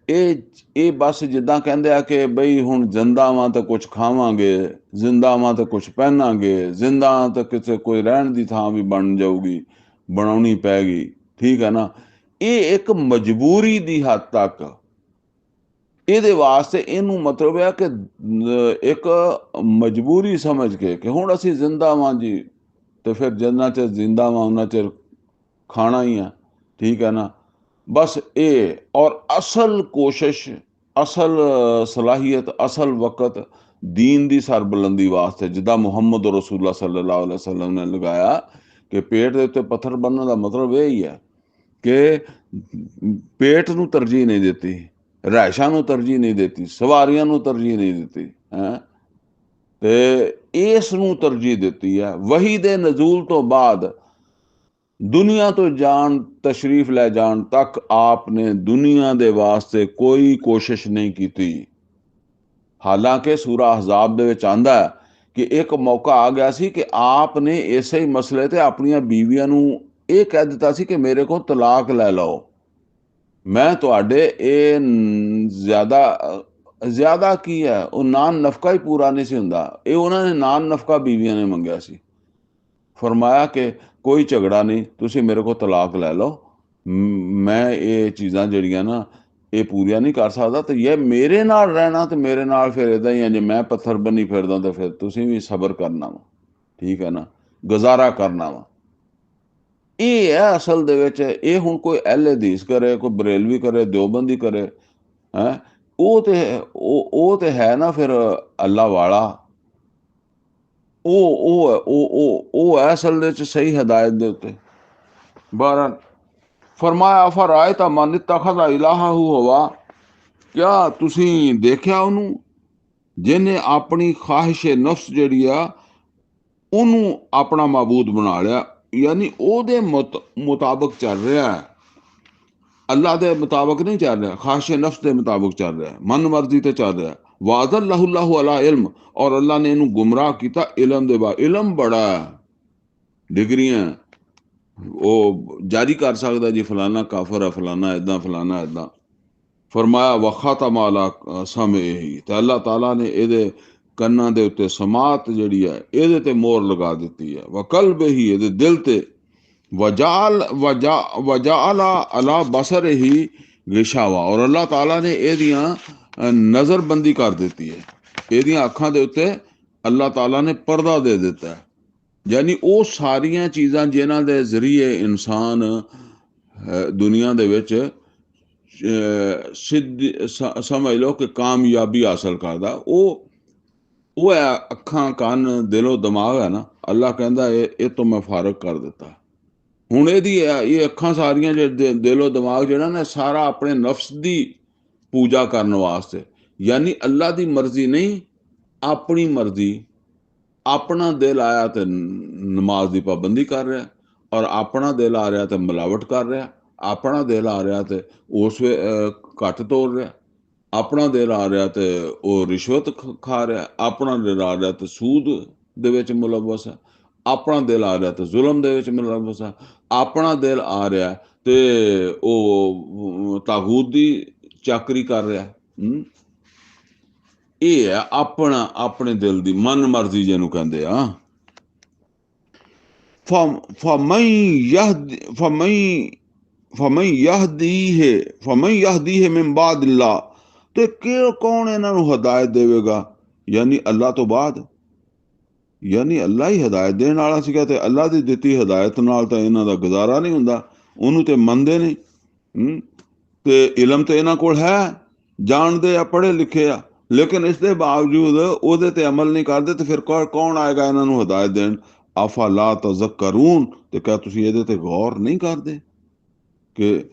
ਇਹ ਬਸ ਜਿੱਦਾਂ ਕਹਿੰਦੇ ਆ ਕਿ ਬਈ ਹੁਣ ਜ਼ਿੰਦਾ ਵਾਂ ਤਾਂ ਕੁਛ ਖਾਵਾਂਗੇ, ਜ਼ਿੰਦਾ ਵਾਂ ਤਾਂ ਕੁਛ ਪਹਿਨਾਂਗੇ, ਜ਼ਿੰਦਾ ਤਾਂ ਕਿਸੇ ਕੋਈ ਰਹਿਣ ਦੀ ਥਾਂ ਵੀ ਬਣ ਜਾਊਗੀ, ਬਣਾਉਣੀ ਪੈਗੀ, ਠੀਕ ਹੈ ਨਾ। ਇਹ ਇੱਕ ਮਜਬੂਰੀ ਦੀ ਹੱਦ ਤੱਕ ਇਹਦੇ ਵਾਸਤੇ ਇਹਨੂੰ ਮਤਲਬ ਹੈ ਕਿ ਇੱਕ ਮਜਬੂਰੀ ਸਮਝ ਕੇ ਕਿ ਹੁਣ ਅਸੀਂ ਜ਼ਿੰਦਾ ਵਾਂ ਜੀ, ਤੇ ਫਿਰ ਜਿੰਨਾ ਚਿਰ ਜ਼ਿੰਦਾ ਵਾਂ ਉਹਨਾਂ ਚਿਰ ਖਾਣਾ ਹੀ ਆ, ਠੀਕ ਹੈ ਨਾ। ਬਸ ਇਹ ਔਰ ਅਸਲ ਕੋਸ਼ਿਸ਼, ਅਸਲ ਸਲਾਹੀਅਤ, ਅਸਲ ਵਕਤ ਦੀਨ ਦੀ ਸਰਬੁਲੰਦੀ ਵਾਸਤੇ, ਜਿੱਦਾਂ ਮੁਹੰਮਦ ਰਸੂਲullah ਸੱਲੱਲਾਹੁ ਅਲੈहि ਵਸੱਲਮ ਨੇ ਲਗਾਇਆ कि पेट के उत्ते पत्थर बनने का मतलब यही है कि पेट नूं तरजीह नहीं देती, रहायशा नूं तरजीह नहीं देती, सवारियां नूं तरजीह नहीं देती है, ते इस नूं तरजीह देती है। वही दे नजूल तो बाद दुनिया तो जान तशरीफ लै जान तक आपने दुनिया दे वास्ते कोई कोशिश नहीं की थी। हालांकि सूरा अहज़ाब दे विच आंदा है कि एक मौका आ गया सी कि आपने इसे ही मसले ते अपनी बीवियां नूं ਇਹ कह दिता सी कि मेरे को तलाक लै लो, मैं तुहाडे ज्यादा की है वो नान नफका ही पूरा नहीं सी हुंदा, ये उन्होंने नान नफका बीवियां ने मंगया सी। फरमाया कि कोई झगड़ा नहीं, तुसी मेरे को तलाक लै लो, मैं ये चीज़ां जड़ियां ना ये पूरियां नहीं कर सकदा, तो ये मेरे नाल रहना तो मेरे नाल फिर इदां ही है, जे मैं पत्थर बनी फिरदा तो फिर तुसी भी सबर करना वा, ठीक है ना, गुजारा करना वा। ये है असल दे विच, ये हुण कोई अहले हदीस करे, कोई बरेलवी करे, देवबंदी करे, है वो ते है ना फिर अल्लाह वाला, वो है असल दे विच सही हिदायत दे उत्ते। बहरहाल फरमाया फरायता मन इत्तखज़ इलाहहु हवा, क्या तुसी देखिया उन्हों जिन्हें अपनी ख्वाहिश नफ्स जिहड़ी आ ਉਹਨੂੰ अपना मबूद बना लिया, यानी ਉਹਦੇ मुताबिक चल रहा है, अल्लाह के मुताबिक नहीं चल रहा, ख्वाहिश नफ्स के मुताबिक चल रहा है, मन मर्जी ते चल रहा है। वाज़ल्लहु अला इल्म, और अल्लाह ने इन्हू गुमराह किया इलम दे बाद। इलम बड़ा है, डिग्रियां वो जारी कर सकता जी, फलाना काफर है, फलाना इदा, फलाना इदा। फरमाया वखातम अला समइही, ते अल्लाह ताला ने ਇਹਦੇ ਕੰਨਾਂ ਦੇ ਉੱਤੇ समात ਜਿਹੜੀ है ਇਹਦੇ ਤੇ मोहर लगा ਦਿੱਤੀ है, वक़ल्बिही ਇਹਦੇ दिल ते, वजाअला अला बसरिही गिशावा, और अल्लाह ताला ने ਇਹਦੀਆਂ नज़रबंदी कर ਦਿੱਤੀ है, ਇਹਦੀਆਂ ਅੱਖਾਂ ਦੇ ਉੱਤੇ अल्लाह ताला ने पर्दा दे ਦਿੱਤਾ है। यानी वो सारियां चीज़ां जिन्हां दे जरिए इंसान दुनिया दे विच समझ लो कि कामयाबी हासिल करदा, वो है अखां कान दिलो दिमाग है ना, अल्लाह कहता ये तो मैं फारग कर दिता। हुण ये अखां सारियां दिलो दिमाग जिहड़ा ना सारा अपने नफ्स दी पूजा करने वास्ते, यानी अल्लाह दी मर्जी नहीं, अपनी मर्जी, अपना दिल आया तो नमाज की पाबंदी कर रहा, और अपना दिल आ रहा तो मिलावट कर रहा, अपना दिल आ रहा तो उस घट तोड़ रहा, अपना दिल आ रहा तो वह रिश्वत खा रहा, अपना दिल आ रहा तो सूद दे विच मुलवस है, अपना दिल आ रहा तो जुल्म दे विच मुलवस है, अपना दिल आ रहा तो वह तागूत दी चाकरी कर रहा। ये है अपना अपने दिल की मन मर्जी जिन्हों कहते आ। फमन यहदीह मिन बादिल्लाह, तो कौन इन्हों हदायत देवेगा, यानी अल्लाह तो बाद, यानी अल्लाह ही हदायत देने वाला सीगा, ते अल्लाह की दी हदायत नाल तो इन्हों का गुजारा नहीं हुंदा, उन्होंने तो मनते नहीं, ते इलम तो इन्हों कोल है, जानते आ, पढ़े लिखे आ, लेकिन इसके बावजूद ਉਹਦੇ ਤੇ अमल नहीं करते, तो फिर कौन आएगा इन्हों हदायत देन। अफला तज़क्करून, तो क्या तुसी ਇਹਦੇ ਤੇ गौर नहीं करते कि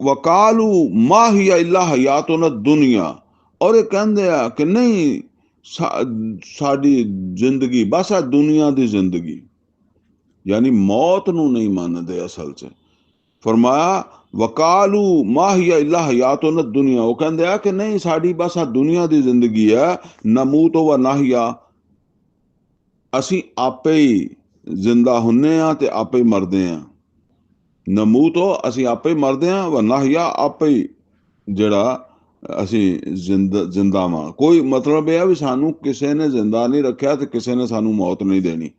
वकालू मा हिया इल्ला हयातुन दुनिया, और ये कहते हैं कि नहीं साड़ी जिंदगी बस है दुनिया की जिंदगी, यानी मौत नू नहीं मानते असल च। फरमाया वकालू माहिया इल्ला हयातुन दुनिया, वो कहते हैं कि नहीं साड़ी बस आ दुनिया की जिंदगी है, नमूत व नाहिया, असी आपे ही जिंदा हुन्ने आ ते आपे ही मरदे आ, नमूत असी आपे ही मरदे आ, व नाहिया आपे ही जड़ा असी जिंदा वां। कोई मतलब यह भी सानू किसी ने जिंदा नहीं रखा, तो किसी ने सानू मौत नहीं देनी।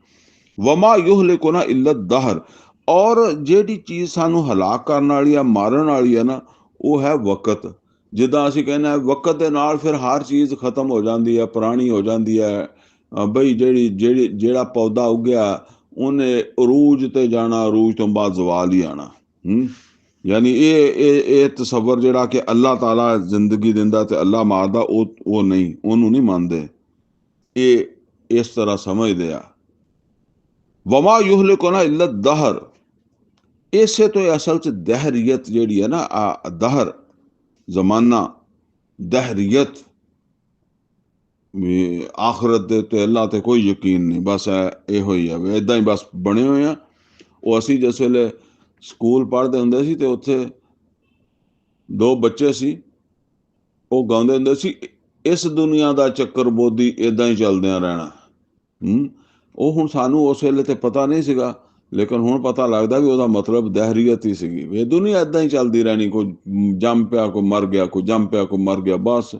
वमा युहलिकुना इल्ला दहर, और ਜਿਹੜੀ चीज़ सानू हलाक करने वाली है, मारन वाली है ना, वो है वक़्त। जिदा असी कहने वक़्त के नाल फिर हर चीज़ खत्म हो जाती है, पुरानी हो जाती है। बई जेड़ा पौधा उगया उन्हें अरूज ते जाना, अरूज तो बाद जवाल ही आना। यानी ये तसव्वुर जिहड़ा कि अल्लाह ताला जिंदगी दिंदा ते अल्लाह मारदा, वो नहीं, उन्होंने नहीं मानते, ये इस तरह समझदे आ। वमा युहलिकुना इल्ला दहर, इसे तो असल च दहरियत जिहड़ी है ना, दहर जमाना, दहरियत आखरत दे ते अल्लाह ते कोई यकीन नहीं, बस इहो ही है, इदां ही बस बने हुए हैं। ਉਹ ਅਸੀਂ ਜਿਸ ਵੇਲੇ ਸਕੂਲ ਪੜ੍ਹਦੇ ਹੁੰਦੇ ਸੀ ਤੇ ਉੱਥੇ ਦੋ ਬੱਚੇ ਸੀ, ਉਹ ਗਾਉਂਦੇ ਹੁੰਦੇ ਸੀ, ਇਸ ਦੁਨੀਆ ਦਾ ਚੱਕਰ ਬੋਦੀ ਇਦਾਂ ਹੀ ਚੱਲਦਿਆਂ ਰਹਿਣਾ। ਉਹ ਹੁਣ ਸਾਨੂੰ ਉਸ ਵੇਲੇ ਤੇ ਪਤਾ ਨਹੀਂ ਸੀਗਾ, ਲੇਕਿਨ ਹੁਣ ਪਤਾ ਲੱਗਦਾ ਵੀ ਉਹਦਾ ਮਤਲਬ ਦਹਿਰੀਅਤ ਹੀ ਸੀਗੀ, ਵੀ ਇਹ ਦੁਨੀਆ ਇਦਾਂ ਹੀ ਚੱਲਦੀ ਰਹਿਣੀ, ਕੋਈ ਜੰਮ ਪਿਆ ਕੋਈ ਮਰ ਗਿਆ, ਕੋਈ ਜੰਮ ਪਿਆ ਕੋਈ ਮਰ ਗਿਆ, ਬਸ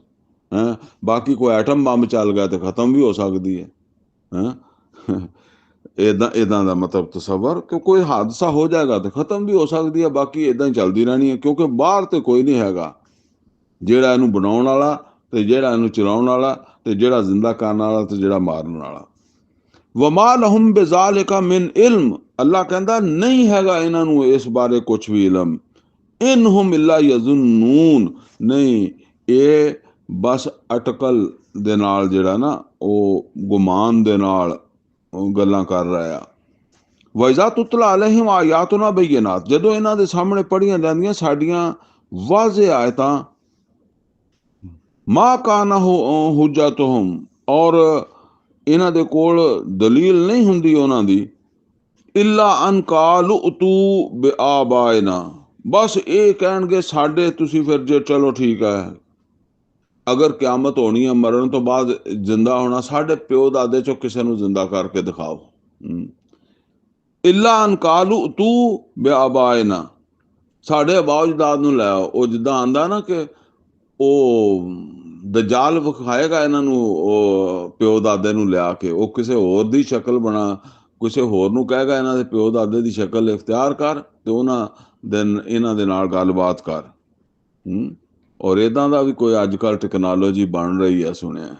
ਹੈਂ। ਬਾਕੀ ਕੋਈ ਐਟਮ ਬੰਬ ਚੱਲ ਗਿਆ ਤੇ ਖਤਮ ਵੀ ਹੋ ਸਕਦੀ ਹੈ, ਹੈਂ। ਇਦਾਂ ਦਾ ਮਤਲਬ ਤਸੱਵਰ ਕਿ ਕੋਈ ਹਾਦਸਾ ਹੋ ਜਾਏਗਾ ਤੇ ਖਤਮ ਵੀ ਹੋ ਸਕਦੀ ਹੈ, ਬਾਕੀ ਇਦਾਂ ਹੀ ਚੱਲਦੀ ਰਹਿਣੀ ਹੈ, ਕਿਉਂਕਿ ਬਾਹਰ ਤੇ ਕੋਈ ਨਹੀਂ ਹੈਗਾ ਜਿਹੜਾ ਇਹਨੂੰ ਬਣਾਉਣ ਵਾਲਾ ਤੇ ਜਿਹੜਾ ਇਹਨੂੰ ਚਲਾਉਣ ਵਾਲਾ ਤੇ ਜਿਹੜਾ ਜ਼ਿੰਦਾ ਕਰਨ ਵਾਲਾ ਤੇ ਜਿਹੜਾ ਮਾਰਨ ਵਾਲਾ। ਵਮਾ ਲਹੁਮ ਬਿਜ਼ਾਲਿਕਾ ਮਿਨ ਇਲਮ, ਅੱਲਾ ਕਹਿੰਦਾ ਨਹੀਂ ਹੈਗਾ ਇਹਨਾਂ ਨੂੰ ਇਸ ਬਾਰੇ ਕੁਛ ਵੀ ਇਲਮ। ਇਨਹੁਮ ਇਲਾ ਯਜ਼ੁੰਨੂਨ, ਨਹੀਂ ਇਹ ਬਸ ਅਟਕਲ ਦੇ ਨਾਲ ਜਿਹੜਾ ਨਾ ਉਹ ਗੁਮਾਨ ਦੇ ਨਾਲ ਗੱਲਾਂ ਕਰ ਰਿਹਾ ਆ। ਵਇਜ਼ਾ ਤੁਤਲਾ ਅਲੈਹਿਮ ਆਯਾਤੁਨਾ ਬਯਿਨਾਤ, ਜਦੋਂ ਇਹਨਾਂ ਦੇ ਸਾਹਮਣੇ ਪੜ੍ਹੀਆਂ ਜਾਂਦੀਆਂ ਸਾਡੀਆਂ ਵਾਜ਼ਿਹ ਆਇਤਾਂ, ਮਾ ਕਾਨਾ ਹੁਜਤੁਹੁਮ, ਔਰ ਇਹਨਾਂ ਦੇ ਕੋਲ ਦਲੀਲ ਨਹੀਂ ਹੁੰਦੀ ਉਹਨਾਂ ਦੀ, ਇਲਾ ਅਨ ਕਾਲੂ ਉਤੂ ਬਿਆਬਾਇਨਾ, ਬਸ ਇਹ ਕਹਿਣਗੇ ਸਾਡੇ ਤੁਸੀਂ ਫਿਰ ਜੇ ਚਲੋ ਠੀਕ ਹੈ, ਅਗਰ ਕਿਆਮਤ ਹੋਣੀ ਹੈ, ਮਰਨ ਤੋਂ ਬਾਅਦ ਜ਼ਿੰਦਾ ਹੋਣਾ, ਸਾਡੇ ਪਿਓ ਦਾਦੇ ਚੋਂ ਕਿਸੇ ਨੂੰ ਜ਼ਿੰਦਾ ਕਰਕੇ ਦਿਖਾਓ। ਇਲਾ ਅਨ ਕਾਲੂ ਤੂ ਬਿਆਬਾਇਨਾ, ਸਾਡੇ ਅਬਾਉਜਦਾਦ ਨੂੰ ਲੈ ਆਓ। ਉਹ ਜਿੱਦਾਂ ਆਂਦਾ ਨਾ ਕਿ ਉਹ ਦਜਾਲ ਵਿਖਾਏਗਾ ਇਹਨਾਂ ਨੂੰ, ਉਹ ਪਿਓ ਦਾਦੇ ਨੂੰ ਲਿਆ ਕੇ, ਉਹ ਕਿਸੇ ਹੋਰ ਦੀ ਸ਼ਕਲ ਬਣਾ, ਕਿਸੇ ਹੋਰ ਨੂੰ ਕਹੇਗਾ ਇਹਨਾਂ ਦੇ ਪਿਓ ਦਾਦੇ ਦੀ ਸ਼ਕਲ ਇਖਤਿਆਰ ਕਰ ਤੇ ਉਹਨਾਂ ਦਿਨ ਇਹਨਾਂ ਦੇ ਨਾਲ ਗੱਲਬਾਤ ਕਰ। ਔਰ ਇਦਾਂ ਦਾ ਵੀ ਕੋਈ ਅੱਜ ਕੱਲ੍ਹ ਟੈਕਨੋਲੋਜੀ ਬਣ ਰਹੀ ਹੈ ਸੁਣਿਆ,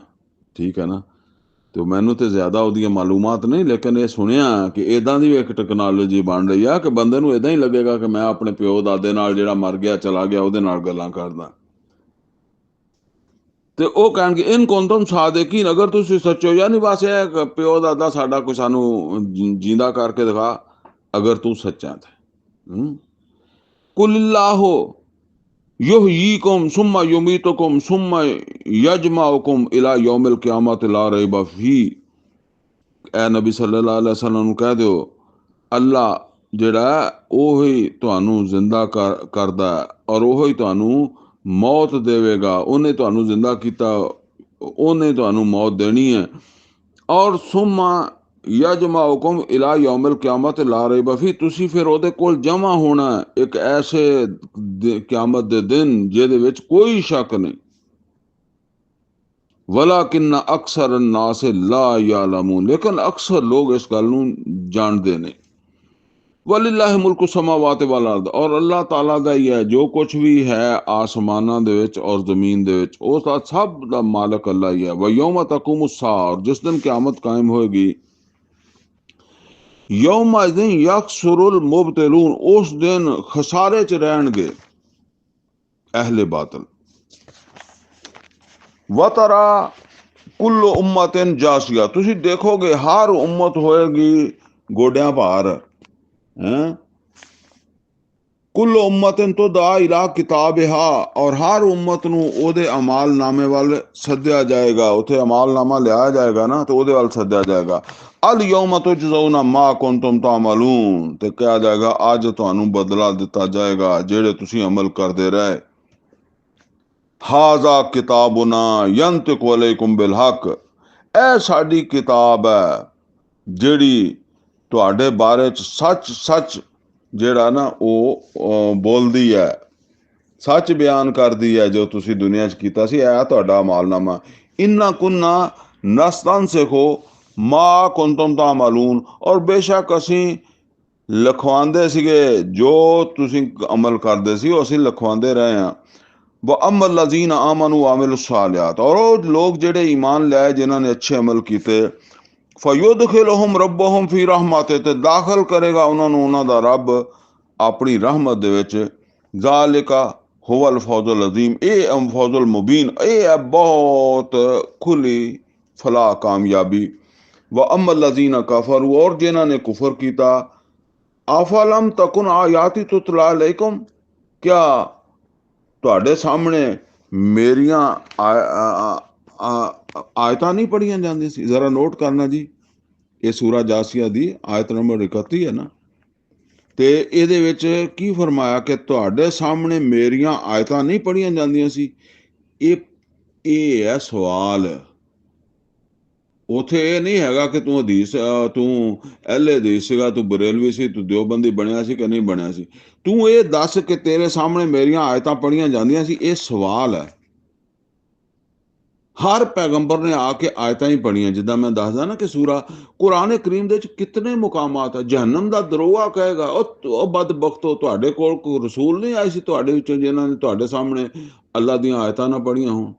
ਠੀਕ ਹੈ ਨਾ। ਤੇ ਮੈਨੂੰ ਤੇ ਜ਼ਿਆਦਾ ਉਹਦੀਆਂ ਮਾਲੂਮਾਤ ਨਹੀਂ, ਲੇਕਿਨ ਇਹ ਸੁਣਿਆ ਕਿ ਇਦਾਂ ਦੀ ਵੀ ਇੱਕ ਟੈਕਨੋਲੋਜੀ ਬਣ ਰਹੀ ਆ ਕਿ ਬੰਦੇ ਨੂੰ ਇਦਾਂ ਹੀ ਲੱਗੇਗਾ ਕਿ ਮੈਂ ਆਪਣੇ ਪਿਓ ਦਾਦੇ ਨਾਲ ਜਿਹੜਾ ਮਰ ਗਿਆ ਚਲਾ ਗਿਆ ਉਹਦੇ ਨਾਲ ਗੱਲਾਂ ਕਰਦਾ। ਤੇ ਉਹ ਕਹਿਣਗੇ ਇਨ ਕੁੰਤੁਮ ਸਾਦਿਕੀਨ, ਅਗਰ ਤੁਸੀਂ ਸੱਚੋ, ਯਾਨੀ ਬਸ ਇਹ ਪਿਓ ਦਾਦਾ ਸਾਡਾ ਕੋਈ ਸਾਨੂੰ ਜਿੰਦਾ ਕਰਕੇ ਦਿਖਾ, ਅਗਰ ਤੂੰ ਸੱਚਾ ਤੇ। ਕੁਲਿल्लाहु युहयीकुम सुम्मा युमीतुकुम सुम्मा यजमाउकुम इला यौमिल क़यामत ला रैब फी, ਐ ਨਬੀ ਸੱਲੱਲਾਹੁ ਅਲੈहि ਵਸੱਲਮ ਨੂੰ ਕਹਿ ਦਿਓ, ਅੱਲਾ ਜਿਹੜਾ ਉਹੀ ਤੁਹਾਨੂੰ ਜ਼ਿੰਦਾ ਕਰਦਾ ਔਰ ਉਹੀ ਤੁਹਾਨੂੰ ਮੌਤ ਦੇਵੇਗਾ, ਉਹਨੇ ਤੁਹਾਨੂੰ ਜ਼ਿੰਦਾ ਕੀਤਾ, ਉਹਨੇ ਤੁਹਾਨੂੰ ਮੌਤ ਦੇਣੀ ਹੈ। ਔਰ ਸੁਮਾ ਯਜਮਾਉਕੁਮ ਇਲਾ ਯੌਮਿਲ ਕਿਆਮਤ ਲਾ ਰੈਬ ਫੀ, ਤੁਸੀਂ ਫਿਰ ਉਹਦੇ ਕੋਲ ਜਮ੍ਹਾਂ ਹੋਣਾ ਇੱਕ ਐਸੇ ਕਿਆਮਤ ਦੇ ਦਿਨ ਜਿਹਦੇ ਵਿੱਚ ਕੋਈ ਸ਼ੱਕ ਨਹੀਂ। ਵਲਾਕਿਨ ਅਕਸਰ ਨਾਸ ਲਾ ਯਅਲਮੂਨ, ਲੇਕਿਨ ਅਕਸਰ ਲੋਕ ਇਸ ਗੱਲ ਨੂੰ ਜਾਣਦੇ ਨਹੀਂ। ਵਲਿਲਾਹਿ ਮੁਲਕੁ ਸਮਾਵਾਤ ਵਲ ਅਰਦ, ਔਰ ਅੱਲਾਹ ਤਾਲਾ ਦਾ ਹੀ ਹੈ ਜੋ ਕੁਛ ਵੀ ਹੈ ਆਸਮਾਨਾਂ ਦੇ ਵਿੱਚ ਔਰ ਜ਼ਮੀਨ ਦੇ ਵਿੱਚ, ਉਹ ਤਾਂ ਸਭ ਦਾ ਮਾਲਕ ਅੱਲਾ ਹੀ ਹੈ। ਵ ਯੌਮ ਤਕੂਮੁ ਸਾਅ, ਜਿਸ ਦਿਨ ਕਿਆਮਤ ਕਾਇਮ ਹੋਏਗੀ, ਯੌਮਇਜ਼ਿਨ ਯਖਸੁਰੁਲ ਮੁਬਤਿਲੂਨ, ਉਸ ਦਿਨ ਖਸਾਰੇ ਚ ਰਹਿਣਗੇ ਅਹਲੇ ਬਾਤਲ। ਵਤਰਾ ਕੁੱਲ ਉਮਤਿਨ ਜਾਸੀਆ, ਤੁਸੀਂ ਦੇਖੋਗੇ ਹਰ ਉਮਤ ਹੋਏਗੀ ਗੋਡਿਆਂ ਭਾਰ। ਕੁੱਲ ਉਮਤਿਨ ਤੁਦਆ ਇਲਾ ਕਿਤਾਬਿਹਾ, ਔਰ ਹਰ ਉਮਤ ਨੂੰ ਉਹਦੇ ਅਮਾਲ ਨਾਮੇ ਵੱਲ ਸੱਦਿਆ ਜਾਏਗਾ। ਉੱਥੇ ਅਮਾਲ ਨਾਮਾ ਲਿਆਇਆ ਜਾਏਗਾ ਨਾ, ਤੇ ਉਹਦੇ ਵੱਲ ਸੱਦਿਆ ਜਾਏਗਾ। ਅਲ ਯੌਮ ਤੁਜਜ਼ੌਨਾ ਮਾ ਕੁੰਤੁਮ ਤਾਮਲੂਨ, ਤੇ ਕਿਹਾ ਜਾਏਗਾ ਅੱਜ ਤੁਹਾਨੂੰ ਬਦਲਾ ਦਿੱਤਾ ਜਾਏਗਾ ਜਿਹੜੇ ਤੁਸੀਂ ਅਮਲ ਕਰਦੇ ਰਹੇ। ਹਾਜ਼ਾ ਕਿਤਾਬੁਨਾ ਯੰਤਿਕੁ ਅਲੈਕੁਮ ਬਿਲ ਹਕ, ਇਹ ਸਾਡੀ ਕਿਤਾਬ ਹੈ ਜਿਹੜੀ ਤੁਹਾਡੇ ਬਾਰੇ ਚ ਸੱਚ ਸੱਚ ਜਿਹੜਾ ਨਾ ਉਹ ਬੋਲਦੀ ਹੈ, ਸੱਚ ਬਿਆਨ ਕਰਦੀ ਹੈ ਜੋ ਤੁਸੀਂ ਦੁਨੀਆ 'ਚ ਕੀਤਾ ਸੀ। ਇਹ ਤੁਹਾਡਾ ਅਮਾਲਨਾਮਾ। ਇੰਨਾ ਕੁੰਨਾ ਨਸਤਨਸਿਖੁ ਮਾ ਕੁੰਤੁਮ ਤਾਮਲੂਨ, ਔਰ ਬੇਸ਼ੱਕ ਅਸੀਂ ਲਿਖਵਾਉਂਦੇ ਸੀਗੇ ਜੋ ਤੁਸੀਂ ਅਮਲ ਕਰਦੇ ਸੀ, ਉਹ ਅਸੀਂ ਲਿਖਵਾਉਂਦੇ ਰਹੇ ਹਾਂ। व अम्मा लज़ीना आमनू वामिलु सालिहात, और वो लोग जेड़े ईमान लाए जिन्होंने अच्छे अमल किए, फयुदखिलुहुम रब्बुहुम फी रहमतिही, ते दाखिल करेगा उन्होंने उन्होंने रब अपनी रहमत दे विच। ज़ालिका हुवल फौजुल अज़ीम, ये फौजुल मुबीन, ये है बहुत खुली फलाह कामयाबी। व अम्मल लजीना कफरू, और जिन्हों ने कुफर किया, आफलम तकुन आयाती तुतला अलैकुम, क्या ਤੁਹਾਡੇ ਸਾਹਮਣੇ ਮੇਰੀਆਂ ਆयतां नहीं पढ़िया ਜਾਂਦੀਆਂ ਸੀ। जरा नोट करना जी, ये सूरा जासिया दी आयत नंबर 31 है ना, ਤੇ ਇਹਦੇ ਵਿੱਚ ਕੀ ਫਰਮਾਇਆ ਕਿ ਤੁਹਾਡੇ ਸਾਹਮਣੇ ਮੇਰੀਆਂ ਆਇਤਾਂ ਨਹੀਂ ਪੜੀਆਂ ਜਾਂਦੀਆਂ ਸੀ। ਇਹ ਇਹ ਹੈ ਸਵਾਲ। ਉਥੇ ਇਹ ਨਹੀਂ ਹੈਗਾ ਕਿ ਤੂੰ ਹਦੀਸ, ਤੂੰ ਅਹਿਲੇ ਹਦੀਸ ਸੀਗਾ, ਤੂੰ ਬਰੇਲਵੀ ਸੀ, ਤੂੰ ਦਿਓਬੰਦੀ ਬਣਿਆ ਸੀ ਕਿ ਨਹੀਂ ਬਣਿਆ ਸੀ। ਤੂੰ ਇਹ ਦੱਸ ਕਿ ਤੇਰੇ ਸਾਹਮਣੇ ਮੇਰੀਆਂ ਆਇਤਾਂ ਪੜੀਆਂ ਜਾਂਦੀਆਂ ਸੀ। ਇਹ ਸਵਾਲ ਹੈ। हर पैगंबर ने आके आयतां ही पढ़ियां। जिदा मैं दसदा ना कि सूरा कुरान करीम दे कितने मुकामात है। जहन्नम दा दरोगा कहेगा ओ बदबख्तो, तुहाडे कोल कोई रसूल नहीं आए सी तुहाडे विचों जिन्हां ने तुहाडे सामने अल्लाह दीयां आयतां ना पढ़ियां होण।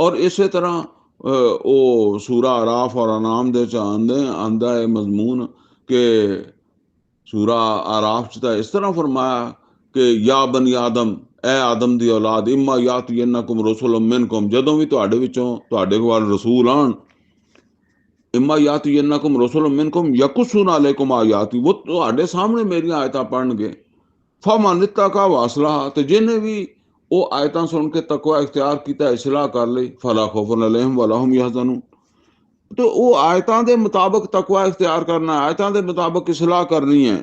और इसे तरह ओ सूरा आराफ और अनाम दे च आंदा है मजमून के सूरा आराफ च तां इस तरह फरमाया कि या बनी आदम, ए आदम दी औलाद, इम्मा यातियन्नकुम रसूलुम मिनकुम, जदों भी तुहाडे विचों तुहाडे कोल रसूल आण, इम्मा यातियन्नकुम रसूलुम मिनकुम यकुस्सूना अलैकुम आयाती, वो तुहाडे सामने मेरियां आयतां पढ़नगे। फमन इत्तका वासला, ते जिन्हें भी वो आयतां सुन के तकवा इख्तियार कीता, इस्लाह कर लई, फला खौफुन अलैहिम वला हुम यहज़नून। तो वो आयतां दे मुताबिक तकवा इख्तियार करना है, आयतां दे मुताबिक इस्लाह करनी है।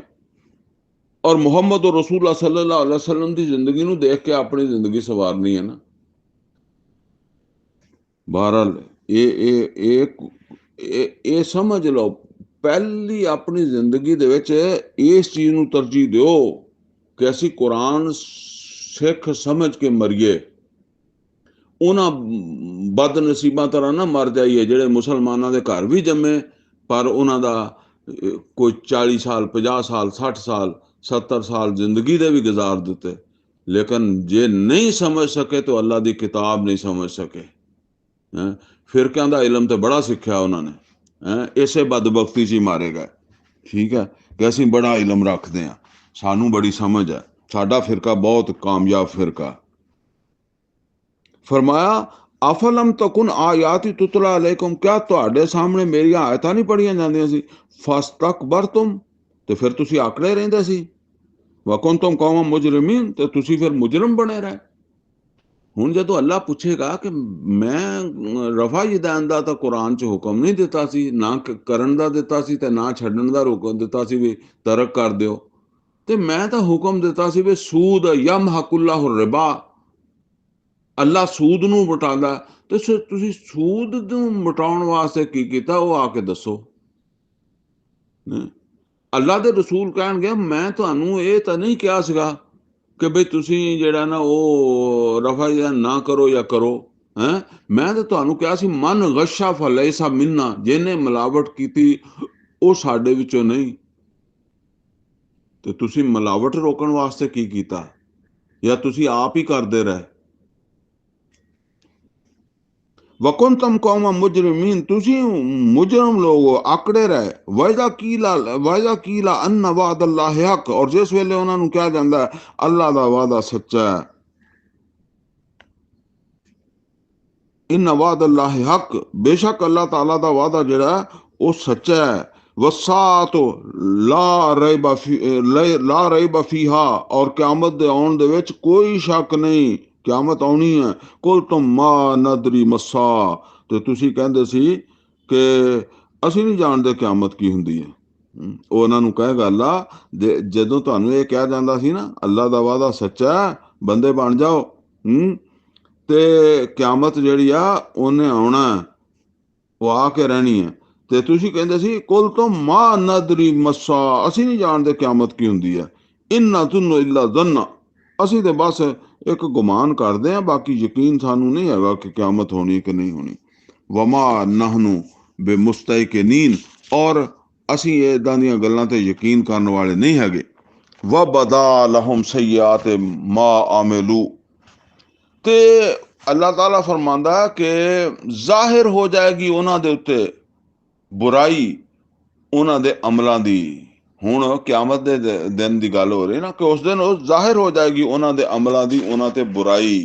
और मुहम्मद और रसूलुल्लाह सल्लल्लाहु अलैहि वसल्लम की जिंदगी नूं देख के अपनी जिंदगी सवारनी है ना। बहरहाल ये समझ लो, पहली अपनी जिंदगी दे विच इस चीज नूं तरजीह दिओ कि असीं कुरान सिख समझ के मरीए। उन्हां बदनसीबां तरह ना मर जाइए ਜਿਹੜੇ मुसलमानां दे घर भी जम्मे पर उन्हां दा कोई 40 साल 50 साल 60 साल 70 साल जिंदगी दे भी गुजार दिते, लेकिन जे नहीं समझ सके तो अल्लाह दी किताब नहीं समझ सके। फिरकियां दा इलम तो बड़ा सिक्ख्या उन्होंने, इसे बदबख्ती च ही मारे गए। ठीक है कि असीं बड़ा इलम रखते हैं, सानू बड़ी समझ है, साडा फिरका बहुत कामयाब फिरका। फरमाया अफलम तकुन आयाती तुतला अलैकुम, क्या तुहाडे सामने मेरियां आयतां नहीं पढ़ियां जांदियां सी। फस्तकबरतुम, ते फिर तुसीं आकड़े रहिंदे सी। वकुंतुम कौमन मुजरिमीन, ते तुसीं फिर मुजरम बने रहे। हुण जदों अल्लाह पूछेगा कि मैं रफा जदैन दा तां कुरान च हुक्म नहीं दिता सी, ना करन दा दिता सी ते ना छड्डण दा हुक्म दिता सी भी तरक कर दिओ, ते मैं तां हुक्म दिता सी भी सूद यमहकुल्लाहु रिबा, अल्लाह सूद नूं मिटांदा, ते तुसीं सूद नूं मिटाउण वास्ते की कीता, वो आके दसो। अल्लाह दे रसूल कहणगे मैं तुहानूं इह तां नहीं किहा सीगा कि बई तुसीं जिहड़ा ना वो रफा जदैन ना करो या करो। हैं मैं तो तुहानूं कहा सी मन गशा फलैसा मिन्ना, जिन्हें मिलावट कीती वो साडे विचों नहीं। ते तुसीं मिलावट रोकण वास्ते की कीता, या तुसीं आप ही करदे रहे। वकुंतम कौमा मुजरिमीन, तुसीं मुजरम लोग आकड़े रहे। वायदा कीला अन्ना वादल्लाह हक, और जिस वेले उन्हां नूं कहा जांदा है अल्लाह दा वादा सच्चा है। इन वादल्लाह हक, बेशक अल्लाह ताला दा वादा जिहड़ा वो सच्चा है। वसात ला रैब फीहा, और क़यामत दे आउण दे विच कोई शक नहीं, क़यामत आउणी है। कुल तुम मा नदरी मसा, ते तुसीं कहंदे सी कि असीं नहीं जाणदे क़यामत की हुंदी है। ਉਹ ਉਹਨਾਂ ਨੂੰ ਕਹੇਗਾ ਅੱਲਾ ਜਦੋਂ ਤੁਹਾਨੂੰ ਇਹ ਕਿਹਾ ਜਾਂਦਾ ਸੀ ਨਾ ਅੱਲਾ ਦਾ ਵਾਦਾ ਸੱਚਾ ਹੈ, ਬੰਦੇ ਬਣ ਜਾਓ, ਤੇ ਕਿਆਮਤ ਜਿਹੜੀ ਆ ਉਹਨੇ ਆਉਣਾ, ਉਹ ਆ ਕੇ ਰਹਿਣੀ ਹੈ। ਤੇ ਤੁਸੀਂ ਕਹਿੰਦੇ ਸੀ ਕੁਲ ਤੋਂ ਮਾ ਨਦਰੀ ਮਸਾ, ਅਸੀਂ ਨਹੀਂ ਜਾਣਦੇ ਕਿਆਮਤ ਕੀ ਹੁੰਦੀ ਹੈ। ਇੰਨਾ ਤੁਨੋ ਇਲਾ ਜ਼ੰਨਾ, ਅਸੀਂ ਤੇ ਬਸ ਇੱਕ ਗੁਮਾਨ ਕਰਦੇ ਹਾਂ, ਬਾਕੀ ਯਕੀਨ ਸਾਨੂੰ ਨਹੀਂ ਹੈਗਾ ਕਿ ਕਿਆਮਤ ਹੋਣੀ ਕਿ ਨਹੀਂ ਹੋਣੀ। ਵਮਾ ਨਹਨੂ ਬੇਮੁਸਤੈਕਿਨੀਨ, ਔਰ ਅਸੀਂ ਇਦਾਂ ਦੀਆਂ ਗੱਲਾਂ ਤੇ ਯਕੀਨ ਕਰਨ ਵਾਲੇ ਨਹੀਂ ਹੈਗੇ। ਵਬਦਾ ਲਹੁਮ ਸਯਿਆਤ ਮਾ ਆਮਿਲੂ, ਤੇ अल्लाह ताला फरमांदा कि जाहिर हो जाएगी उन्हां दे उत्ते बुराई उन्हां दे अमलां दी। हुण क़यामत दे दिन दी गल हो रही ना कि उस दिन जाहिर हो जाएगी उन्हां दे अमलां दी, उन्हां ते बुराई,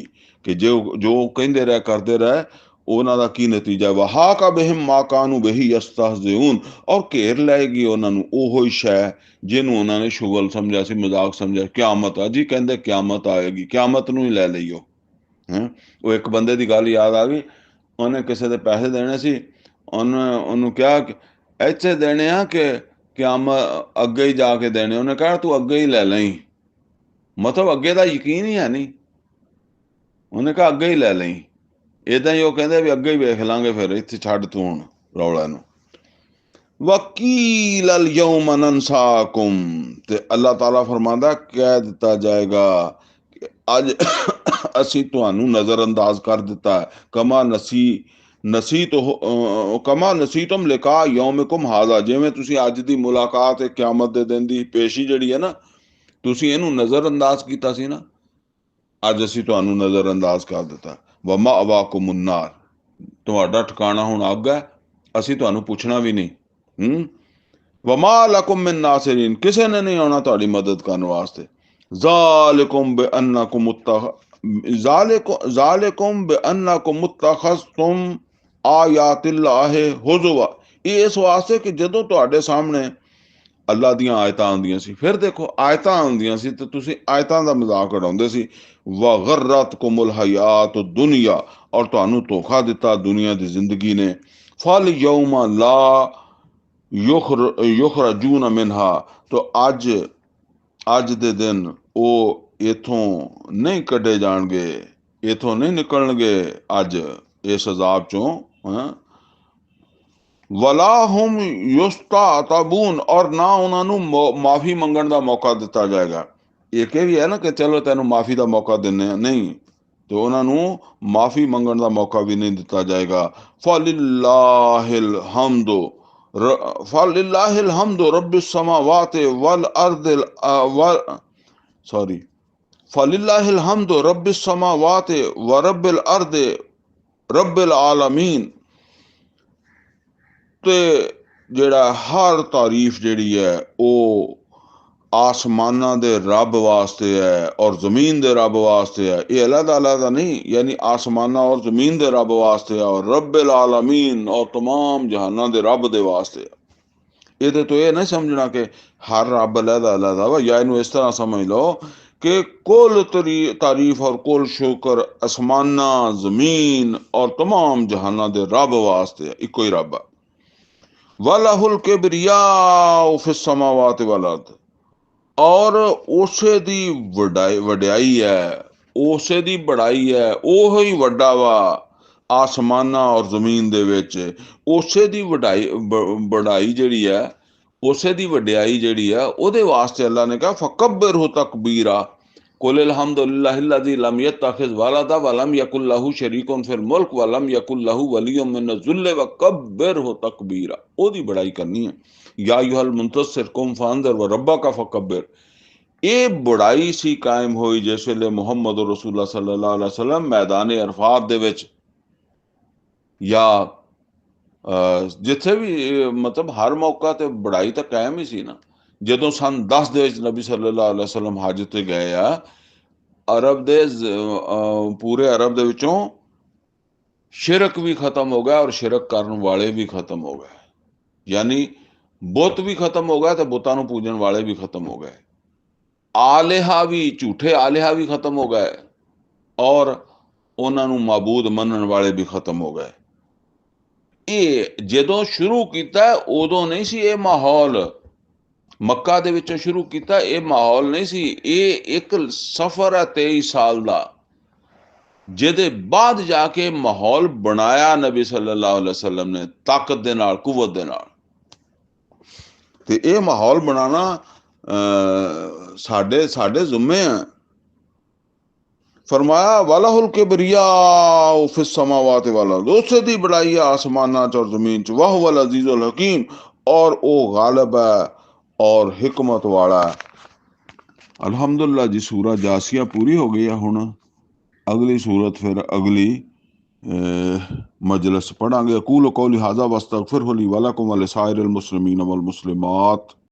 कि जो जो कहंदे रहे करदे रहे ਉਹਨਾਂ ਦਾ ਕੀ ਨਤੀਜਾ। ਵਹਾਕਾ ਬਿਹਿਮ ਮਾ ਕਾਨੂ ਬਿਹੀ ਯਸਤਹਜ਼ਿਊਨ, ਔਰ ਘੇਰ ਲਏਗੀ ਉਹਨਾਂ ਨੂੰ ਉਹੋ ਹੀ ਸ਼ੈ ਜਿਹਨੂੰ ਉਹਨਾਂ ਨੇ ਸ਼ੁਗਲ ਸਮਝਿਆ ਸੀ, ਮਜ਼ਾਕ ਸਮਝਿਆ। ਕਿਆਮਤ ਆ ਜੀ, ਕਹਿੰਦੇ ਕਿਆਮਤ ਆਏਗੀ, ਕਿਆਮਤ ਨੂੰ ਹੀ ਲੈ ਲਈਓ। ਉਹ ਇੱਕ ਬੰਦੇ ਦੀ ਗੱਲ ਯਾਦ ਆ ਗਈ, ਉਹਨੇ ਕਿਸੇ ਦੇ ਪੈਸੇ ਦੇਣੇ ਸੀ, ਉਹਨੂੰ ਕਿਹਾ ਕਿ ਇੱਥੇ ਦੇਣੇ ਆ ਕਿ ਕਿਆਮਤ ਅੱਗੇ ਹੀ ਜਾ ਕੇ ਦੇਣੇ। ਉਹਨੇ ਕਿਹਾ ਤੂੰ ਅੱਗੇ ਹੀ ਲੈ ਲਈ, ਮਤਲਬ ਅੱਗੇ ਦਾ ਯਕੀਨ ਹੀ ਹੈ ਨਹੀਂ। ਉਹਨੇ ਕਿਹਾ ਅੱਗੇ ਹੀ ਲੈ ਲਈ। ਏਦਾਂ ਹੀ ਉਹ ਕਹਿੰਦੇ ਵੀ ਅੱਗੇ ਹੀ ਵੇਖ ਲਾਂਗੇ, ਫਿਰ ਇੱਥੇ ਛੱਡ ਤੂੰ ਹੁਣ ਰੌਲਾ ਨੂੰ। ਵਕੀਲ ਅਲ ਯੌਮ ਨਨਸਾਕੁਮ, ਤੇ ਅੱਲਾਹ ਤਾਲਾ ਫਰਮਾਉਂਦਾ ਕਹਿ ਦਿੱਤਾ ਜਾਏਗਾ ਅੱਜ ਅਸੀਂ ਤੁਹਾਨੂੰ ਨਜ਼ਰ ਅੰਦਾਜ਼ ਕਰ ਦਿੱਤਾ ਹੈ। ਕਮਾ ਨਸੀਤੁਮ ਲਿਕਾ ਯੌਮਿਕੁਮ ਹਾਜ਼ਾ, ਜਿਵੇਂ ਤੁਸੀਂ ਅੱਜ ਦੀ ਮੁਲਾਕਾਤ ਹੈ ਕਿਆਮਤ ਦੇ ਦਿਨ ਦੀ ਪੇਸ਼ੀ ਜਿਹੜੀ ਹੈ ਨਾ, ਤੁਸੀਂ ਇਹਨੂੰ ਨਜ਼ਰ ਅੰਦਾਜ਼ ਕੀਤਾ ਸੀ ਨਾ, ਅੱਜ ਅਸੀਂ ਤੁਹਾਨੂੰ ਨਜ਼ਰ ਅੰਦਾਜ਼ ਕਰ ਦਿੱਤਾ। ਵਮਾ ਅਵਾਕੁਮ ਨਾਰ, ਤੁਹਾਡਾ ਠਿਕਾਣਾ ਹੁਣ ਅੱਗ ਹੈ, ਅਸੀਂ ਤੁਹਾਨੂੰ ਪੁੱਛਣਾ ਵੀ ਨਹੀਂ। ਵਮਾ ਲਕੁਮ ਮਿਨ ਨਾਸਿਰੀਨ, ਕਿਸੇ ਨੇ ਨਹੀਂ ਆਉਣਾ ਤੁਹਾਡੀ ਮਦਦ ਕਰਨ ਵਾਸਤੇ। ਜ਼ਾਲਿਕੁਮ ਬਿਅੰਨकुम ਮੁਤਖਜ਼ਤੁਮ ਆਯਾਤਿल्लाहि ਹੁਜ਼ਵਾ, ਇਹ ਇਸ ਵਾਸਤੇ ਕਿ ਜਦੋਂ ਤੁਹਾਡੇ ਸਾਹਮਣੇ ਅੱਲਾ ਦੀਆਂ ਆਇਤਾਂ ਆਉਂਦੀਆਂ ਸੀ, ਫਿਰ ਦੇਖੋ ਆਇਤਾਂ ਆਉਂਦੀਆਂ ਸੀ ਤੇ ਤੁਸੀਂ ਆਇਤਾਂ ਦਾ ਮਜ਼ਾਕ ਉਡਾਉਂਦੇ ਸੀ। ਵਗਰਤਕੁਮੁਲ ਹਯਾਤੁ ਦੁਨੀਆ, ਔਰ ਤੁਹਾਨੂੰ ਧੋਖਾ ਦਿੱਤਾ ਦੁਨੀਆ ਦੀ ਜ਼ਿੰਦਗੀ ਨੇ। ਫਲ ਯੌਮਾ ਲਾ ਯੁਖਰਜੂਨ ਮਿਨਹਾ, ਤੋ ਅੱਜ ਦੇ ਦਿਨ ਉਹ ਇਥੋਂ ਨਹੀਂ ਕੱਢੇ ਜਾਣਗੇ, ਇਥੋਂ ਨਹੀਂ ਨਿਕਲਣਗੇ ਅੱਜ ਇਸ ਅਜ਼ਾਬ ਚੋਂ। ਵਲਾ ਹੁਮ ਯੁਸਤਾਤਬੂਨ, ਔਰ ਨਾ ਉਹਨਾਂ ਨੂੰ ਮਾਫੀ ਮੰਗਣ ਦਾ ਮੌਕਾ ਦਿੱਤਾ ਜਾਏਗਾ। ਇੱਕ ਇਹ ਵੀ ਹੈ ਨਾ ਕਿ ਚਲੋ ਤੈਨੂੰ ਮਾਫੀ ਦਾ ਮੌਕਾ ਦਿੰਨੇ ਆ, ਨਹੀਂ, ਤੇ ਉਹਨਾਂ ਨੂੰ ਮਾਫੀ ਮੰਗਣ ਦਾ ਮੌਕਾ ਵੀ ਨਹੀਂ ਦਿੱਤਾ ਜਾਏਗਾ। ਫਲਿல்லாਹਿਲ ਹਮਦੁ ਰੱਬਿਸ ਸਮਾਵਾਤੀ ਵਲ ਅਰਦਿਲ ਫਲਿல்லாਹਿਲ ਹਮਦੁ ਰੱਬਿਸ ਸਮਾਵਾਤੀ व रब्बिल अर्द रब्बिल आलमीन, ਤੇ ਜਿਹੜਾ ਹਰ ਤਾਰੀਫ ਜਿਹੜੀ ਹੈ ਉਹ ਆਸਮਾਨਾਂ ਦੇ ਰੱਬ ਵਾਸਤੇ ਹੈ ਔਰ ਜ਼ਮੀਨ ਦੇ ਰੱਬ ਵਾਸਤੇ ਹੈ। ਇਹ ਅਲੱਗ ਨਹੀਂ, ਯਾਨੀ ਆਸਮਾਨਾਂ ਔਰ ਜ਼ਮੀਨ ਦੇ ਰੱਬ ਵਾਸਤੇ ਹੈ, ਔਰ ਰੱਬਿਲ ਆਲਮੀਨ, ਔਰ ਤਮਾਮ ਜਹਾਨਾਂ ਦੇ ਰੱਬ ਦੇ ਵਾਸਤੇ ਹੈ। ਇਹਦੇ ਤੋਂ ਇਹ ਨਹੀਂ ਸਮਝਣਾ ਕਿ ਹਰ ਰੱਬ ਅਲੱਗ ਵਾ, ਜਾਂ ਇਹਨੂੰ ਇਸ ਤਰ੍ਹਾਂ ਸਮਝ ਲਓ ਕਿ ਕੁੱਲ ਤਾਰੀਫ ਔਰ ਕੁੱਲ ਸ਼ੁਕਰ ਆਸਮਾਨਾਂ, ਜ਼ਮੀਨ ਔਰ तमाम ਜਹਾਨਾਂ ਦੇ ਰੱਬ ਵਾਸਤੇ ਹੈ, ਇੱਕੋ ਹੀ ਰੱਬ ਹੈ। ਵਲਹੁਲ ਕਿਬਰਿਯਾਉ ਫਿਸ ਸਮਾਵਾਤ ਵਲ ਅਰਦ, ਔਰ ਉਸੇ ਦੀ ਵਡਿਆਈ ਹੈ, ਉਸੇ ਦੀ ਬੜਾਈ ਹੈ, ਉਹ ਹੀ ਵੱਡਾ ਵਾ ਆਸਮਾਨਾਂ ਔਰ ਜ਼ਮੀਨ ਦੇ ਵਿੱਚ। ਉਸੇ ਦੀ ਬੜਾਈ ਜਿਹੜੀ ਹੈ, ਉਸੇ ਦੀ ਵਡਿਆਈ ਜਿਹੜੀ ਹੈ, ਉਹਦੇ ਵਾਸਤੇ ਅੱਲਾ ਨੇ ਕਿਹਾ ਫਕੱਬਿਰਹੁ ਤਕਬੀਰਾ। ਕੁਲ ਅਲਹਮਦੁਲਿल्लाहिल्लज़ी लम यत्तखिज़ वलदा वलम यकुल लहू शरीकुन फिल मुल्क वलम यकुल लहू वलियुम मिनज़ ज़ुल्ल वकब्बिरहु तकबीरा। ਉਹਦੀ ਬੜਾਈ ਕਰਨੀ ਹੈ। या अय्युहल मुद्दस्सिर कुम फअंज़िर व रब्बका फकब्बिर, ਇਹ ਬੜਾਈ ਸੀ ਕਾਇਮ ਹੋਈ ਜਿਸ ਵੇਲੇ ਮੁਹੰਮਦ ਰਸੂਲullah सल्लल्लाहु अलैहि वसल्लम मैदान अरफात ਦੇ ਵਿੱਚ, ਜਾਂ ਜਿੱਥੇ ਵੀ ਮਤਲਬ ਹਰ ਮੌਕਾ ਤੇ ਬੜਾਈ ਤਾਂ ਕਾਇਮ ਹੀ ਸੀ ਨਾ। ਜਦੋਂ ਸਨ 10 ਦੇ ਵਿੱਚ ਨਬੀ ਸੱਲੱਲਾਹੁ ਅਲੈहि ਵਸੱਲਮ ਹਜ ਤੇ ਗਏ ਆ, ਅਰਬ ਦੇ ਪੂਰੇ ਅਰਬ ਦੇ ਵਿੱਚੋਂ ਸ਼ਿਰਕ ਵੀ ਖਤਮ ਹੋ ਗਿਆ ਔਰ ਸ਼ਿਰਕ ਕਰਨ ਵਾਲੇ ਵੀ ਖਤਮ ਹੋ ਗਏ, ਯਾਨੀ ਬੁੱਤ ਵੀ ਖਤਮ ਹੋ ਗਿਆ ਤੇ ਬੁੱਤਾਂ ਨੂੰ ਪੂਜਣ ਵਾਲੇ ਵੀ ਖਤਮ ਹੋ ਗਏ। ਆਲਿਹਾ ਵੀ, ਝੂਠੇ ਆਲਿਹਾ ਵੀ ਖਤਮ ਹੋ ਗਏ ਔਰ ਉਹਨਾਂ ਨੂੰ ਮਾਬੂਦ ਮੰਨਣ ਵਾਲੇ ਵੀ ਖਤਮ ਹੋ ਗਏ। ਇਹ ਜਦੋਂ ਸ਼ੁਰੂ ਕੀਤਾ ਉਦੋਂ ਨਹੀਂ ਸੀ ਇਹ ਮਾਹੌਲ, ਮੱਕਾ ਦੇ ਵਿੱਚੋਂ ਸ਼ੁਰੂ ਕੀਤਾ, ਇਹ ਮਾਹੌਲ ਨਹੀਂ ਸੀ। ਇਹ ਇੱਕ ਸਫ਼ਰ ਹੈ 23 ਸਾਲ ਦਾ, ਜਿਹਦੇ ਬਾਅਦ ਜਾ ਕੇ ਮਾਹੌਲ ਬਣਾਇਆ ਨਬੀ ਸੱਲੱਲਾਹੁ ਅਲੈहि ਵਸੱਲਮ ਨੇ ਤਾਕਤ ਦੇ ਨਾਲ, ਕੁਵਤ ਦੇ ਨਾਲ। ਤੇ ਇਹ ਮਾਹੌਲ ਬਣਾਉਣਾ ਸਾਡੇ ਜ਼ਿੰਮੇ ਹੈ। फरमाया वलहुल किबरियाउ फिस समावाति वल अर्द, उसे दी बड़ाई है आसमाना च और जमीन च, वह वल अजीजुल हकीम, और ओ गालिब है और हिकमत वाला है। अल्हम्दुलिल्लाह जी, सूरह जासिया पूरी हो गई है। हुण अगली सूरत फिर अगली मजलिस पढ़ांगे। अकूलु कौली हाज़ा वस्तगफिरहु ली वलकुम व लिसाइरिल मुस्लिमीन वल मुस्लिमात।